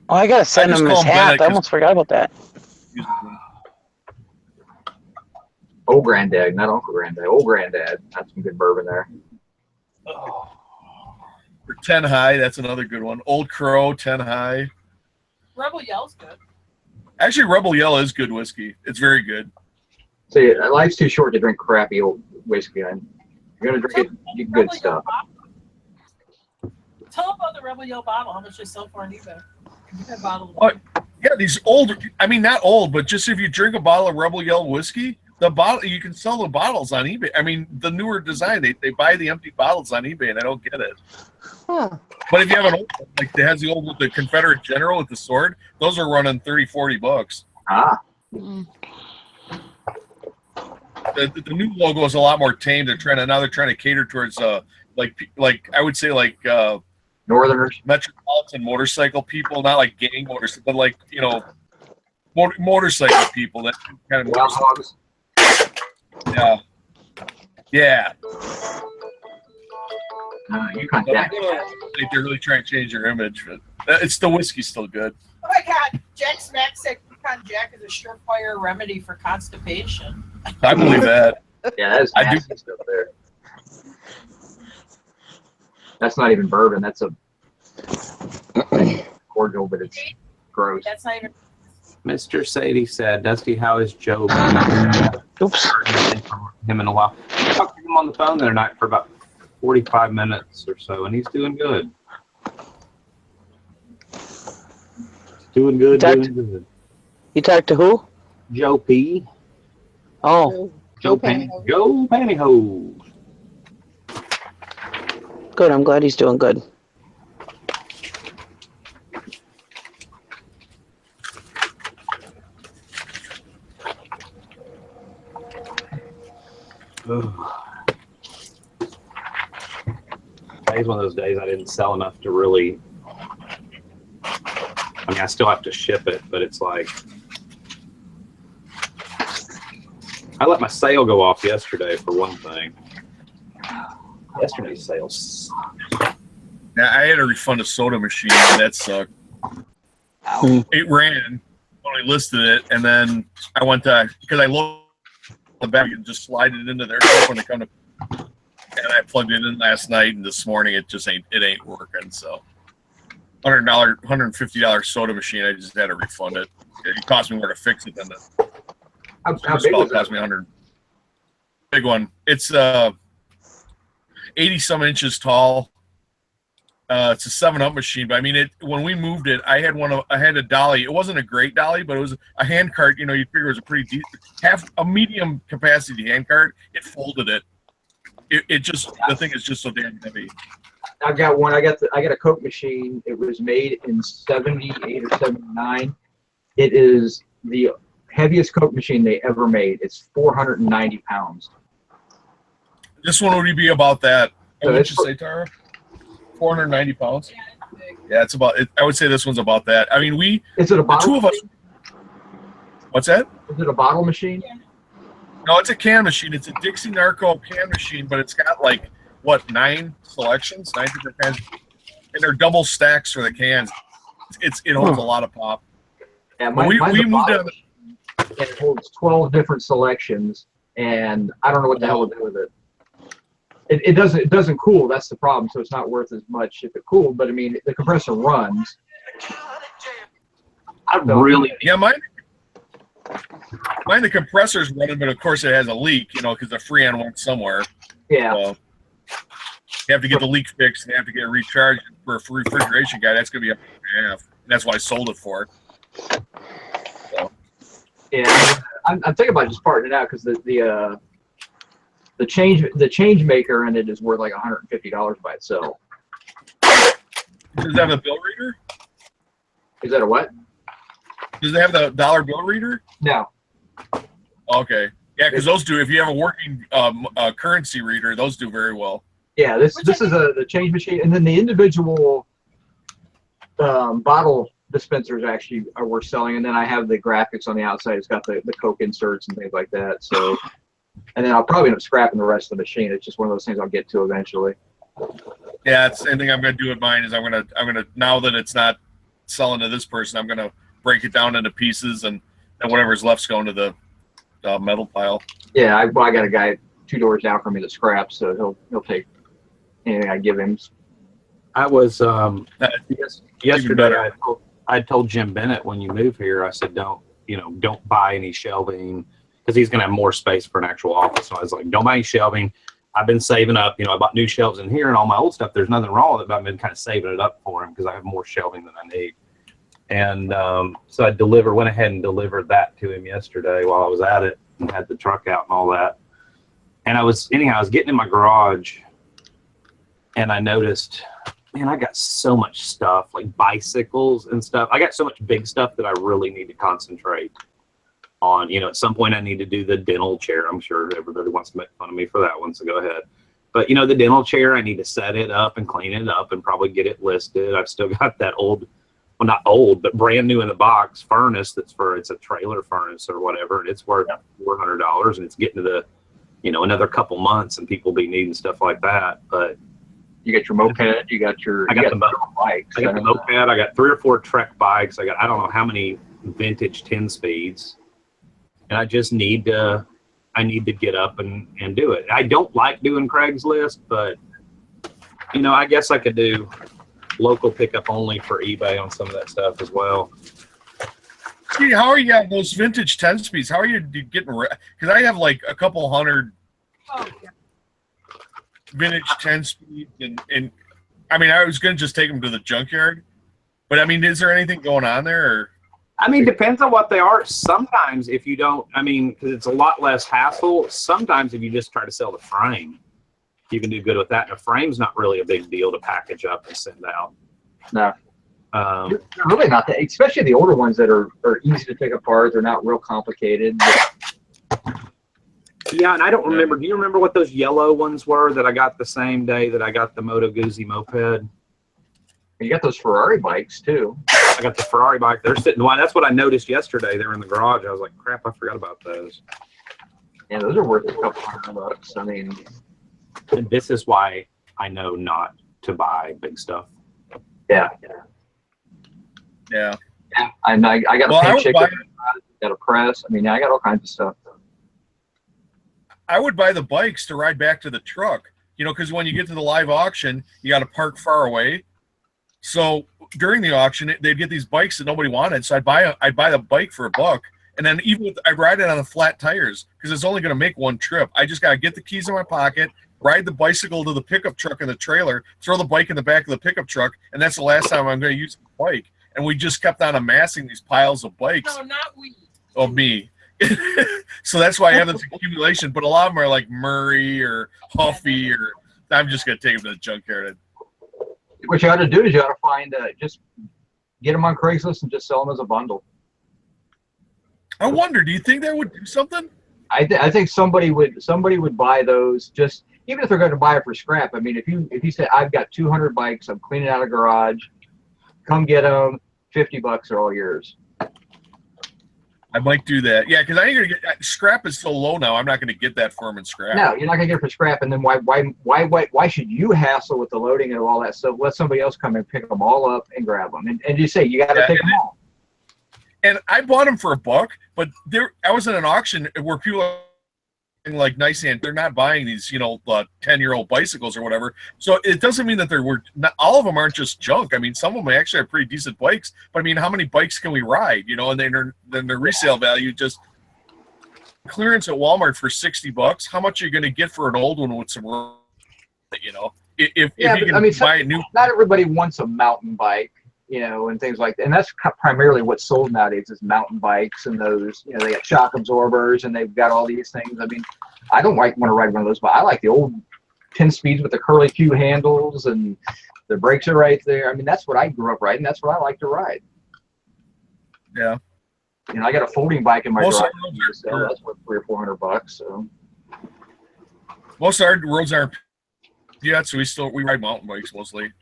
Oh, I gotta send I just him call his him hat. Bennett I 'cause- almost forgot about that. old granddad, not Uncle Granddad. Old granddad. That's some good bourbon there. Oh, For 10 High, that's another good one. Old Crow, 10 High. Rebel Yell's good. Actually, Rebel Yell is good whiskey. It's very good. So yeah, life's too short to drink crappy old whiskey. You're gonna drink it, get good Rebel stuff. Yell bottle. Tell about the Rebel Yell bottle. How much they sell for on eBay? You can bottle. Oh, yeah, these old, I mean, not old, but just if you drink a bottle of Rebel Yell whiskey, the bottle, you can sell the bottles on eBay. I mean, the newer design, they buy the empty bottles on eBay and I don't get it. Huh. But if you have an old one, like it has the old, the Confederate general with the sword, those are running $30-$40. Ah, Mm. The new logo is a lot more tame. They're trying to cater towards like I would say like Northerners. metropolitan motorcycle people, not like gang motorcycle, but like motorcycle people that kind of Wild hogs. yeah. You can't So, that. like they're really trying to change their image, but it's the whiskey's still good. Oh my God, Jack Smack said Yukon Jack is a surefire remedy for constipation. I believe that. Yeah, that is I do- nasty stuff there. That's not even bourbon. That's a cordial, but it's gross. That's not even. Mr. Sadie said, Dusty, how is Joe? Oops. From him in a while. I talked to him on the phone the other night for about 45 minutes or so, and he's doing good. Doing good, doing good. You talked to who? Joe P. Oh, Joe Pantyhose. good. I'm glad he's doing good. Today's one of those days I didn't sell enough to really. I mean, I still have to ship it, but it's like I let my sale go off yesterday for one thing. Yesterday's sales. Yeah, I had to refund a soda machine, and that sucked. It ran, only listed it, and then I went to because I loaded the bag and just slide it into their truck when they come to. And I plugged it in last night, and this morning it ain't working. So, $150 soda machine. I just had to refund it. It cost me more to fix it than the How first big call was cost that? me 100. Big one. It's 80 some inches tall. It's a 7-Up machine, but I mean, when we moved it, I had a dolly. It wasn't a great dolly, but it was a hand cart. You figure it was a pretty deep, a medium capacity hand cart. It folded it. It just, the thing is just so damn heavy. I've got one. I got a Coke machine. It was made in 78 or 79. It is the heaviest Coke machine they ever made. It's 490 pounds. This one would be about that. What would you say, Tara? 490 pounds. Yeah, it's about. I would say this one's about that. I mean, Is it a the bottle? two of us. What's that? Is it a bottle machine? No, it's a can machine. It's a Dixie Narco can machine, but it's got like what 9 selections, 9 different cans, and they're double stacks for the cans. It holds a lot of pop. Yeah, we moved on. And it holds 12 different selections, and I don't know what the hell to do with it. It doesn't cool. That's the problem. So it's not worth as much if it cooled. But I mean, the compressor runs. Mine, the compressor's running, but of course it has a leak, because the Freon went somewhere. Yeah. So you have to get the leak fixed and you have to get it recharged for a refrigeration guy. That's going to be $1.50. That's why I sold it for. So. Yeah, I'm thinking about just parting it out because the change maker in it is worth like $150 by itself. Does it have a bill reader? Is that a what? Does it have the dollar bill reader? No. Okay. Yeah, because those do. If you have a working currency reader, those do very well. Yeah, this is the change machine, and then the individual bottle dispensers actually are worth selling, and then I have the graphics on the outside. It's got the Coke inserts and things like that. So, and then I'll probably end up scrapping the rest of the machine. It's just one of those things I'll get to eventually. Yeah, it's the same thing I'm going to do with mine. Is I'm gonna now that it's not selling to this person, I'm gonna break it down into pieces, and whatever's left's going to the metal pile. Yeah, I got a guy 2 doors down from me that scraps, so he'll take anything I give him. I was yesterday. I told Jim Bennett when you move here, I said don't buy any shelving because he's going to have more space for an actual office. So I was like, don't buy any shelving. I've been saving up. I bought new shelves in here and all my old stuff. There's nothing wrong with it, but I've been kind of saving it up for him because I have more shelving than I need. And so I went ahead and delivered that to him yesterday while I was at it and had the truck out and all that. And I was getting in my garage and I noticed, man, I got so much stuff, like bicycles and stuff. I got so much big stuff that I really need to concentrate on. At some point I need to do the dental chair. I'm sure everybody wants to make fun of me for that one, so go ahead. But, the dental chair, I need to set it up and clean it up and probably get it listed. I've still got that old, well, not old, but brand new in the box furnace it's a trailer furnace or whatever, and it's worth $400, and it's getting to the, another couple months, and people be needing stuff like that. But you got your moped, I got the bikes. I got the moped, I got 3 or 4 Trek bikes, I don't know how many vintage 10 speeds, and I just need to get up and do it. I don't like doing Craigslist, but I guess I could do local pickup only for eBay on some of that stuff as well. See, how are you on those vintage 10 speeds? How are you getting? Because I have like a couple hundred vintage 10 speeds, and I mean, I was going to just take them to the junkyard, but I mean, is there anything going on there? Or? I mean, depends on what they are. Sometimes if you don't, because it's a lot less hassle. Sometimes if you just try to sell the frame, you can do good with that. And a frame's not really a big deal to package up and send out. No. They're really not that, especially the older ones that are easy to take apart. They're not real complicated. Yeah, and I don't remember. Do you remember what those yellow ones were that I got the same day that I got the Moto Guzzi moped? You got those Ferrari bikes too. I got the Ferrari bike. They're sitting. Well, that's what I noticed yesterday. They were in the garage. I was like, crap, I forgot about those. Yeah, those are worth a couple $100. I mean, and this is why I know not to buy big stuff. Yeah. I got a paint shaker, got a press. I mean, I got all kinds of stuff. I would buy the bikes to ride back to the truck, because when you get to the live auction, you got to park far away. So during the auction, they'd get these bikes that nobody wanted. So I'd buy the bike for $1, and then I'd ride it on the flat tires because it's only going to make one trip. I just got to get the keys in my pocket, ride the bicycle to the pickup truck and the trailer, throw the bike in the back of the pickup truck, and that's the last time I'm going to use the bike. And we just kept on amassing these piles of bikes. No, not we. Of me. So that's why I have this accumulation. But a lot of them are like Murray or Huffy, or I'm just going to take them to the junkyard. What you ought to do is you ought to find just get them on Craigslist and just sell them as a bundle. I wonder, do you think that would do something? I think somebody would buy those just even if they're going to buy it for scrap, I mean, if you say I've got 200 bikes, I'm cleaning out a garage, come get them, $50 are all yours. I might do that. Yeah, because I ain't gonna get scrap is so low now. I'm not gonna get that firm in scrap. No, you're not gonna get it for scrap. And then why should you hassle with the loading and all that stuff? Let somebody else come and pick them all up and grab them. And you say you got to take them all. And I bought them for $1, but I was in an auction where people are like nice and they're not buying these 10-year-old bicycles or whatever. So it doesn't mean that not all of them aren't just junk. I mean, some of them actually have pretty decent bikes, but I mean, how many bikes can we ride, and then their resale value just clearance at Walmart for $60. How much are you going to get for an old one with some, if you can buy a new? Not everybody wants a mountain bike, and things like that. And that's primarily what's sold nowadays is mountain bikes and those, they got shock absorbers and they've got all these things. I mean, I don't want to ride one of those, but I like the old 10 speeds with the curly Q handles and the brakes are right there. I mean, that's what I grew up riding. That's what I like to ride. Yeah. I got a folding bike in my garage. So that's worth $300 or $400. So most of our roads aren't yet, so we ride mountain bikes mostly.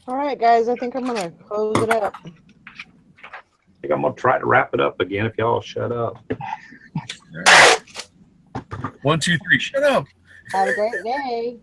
All right, guys, I think I'm going to close it up. I think I'm going to try to wrap it up again if y'all shut up. 1, 2, 3, shut up. Have a great day.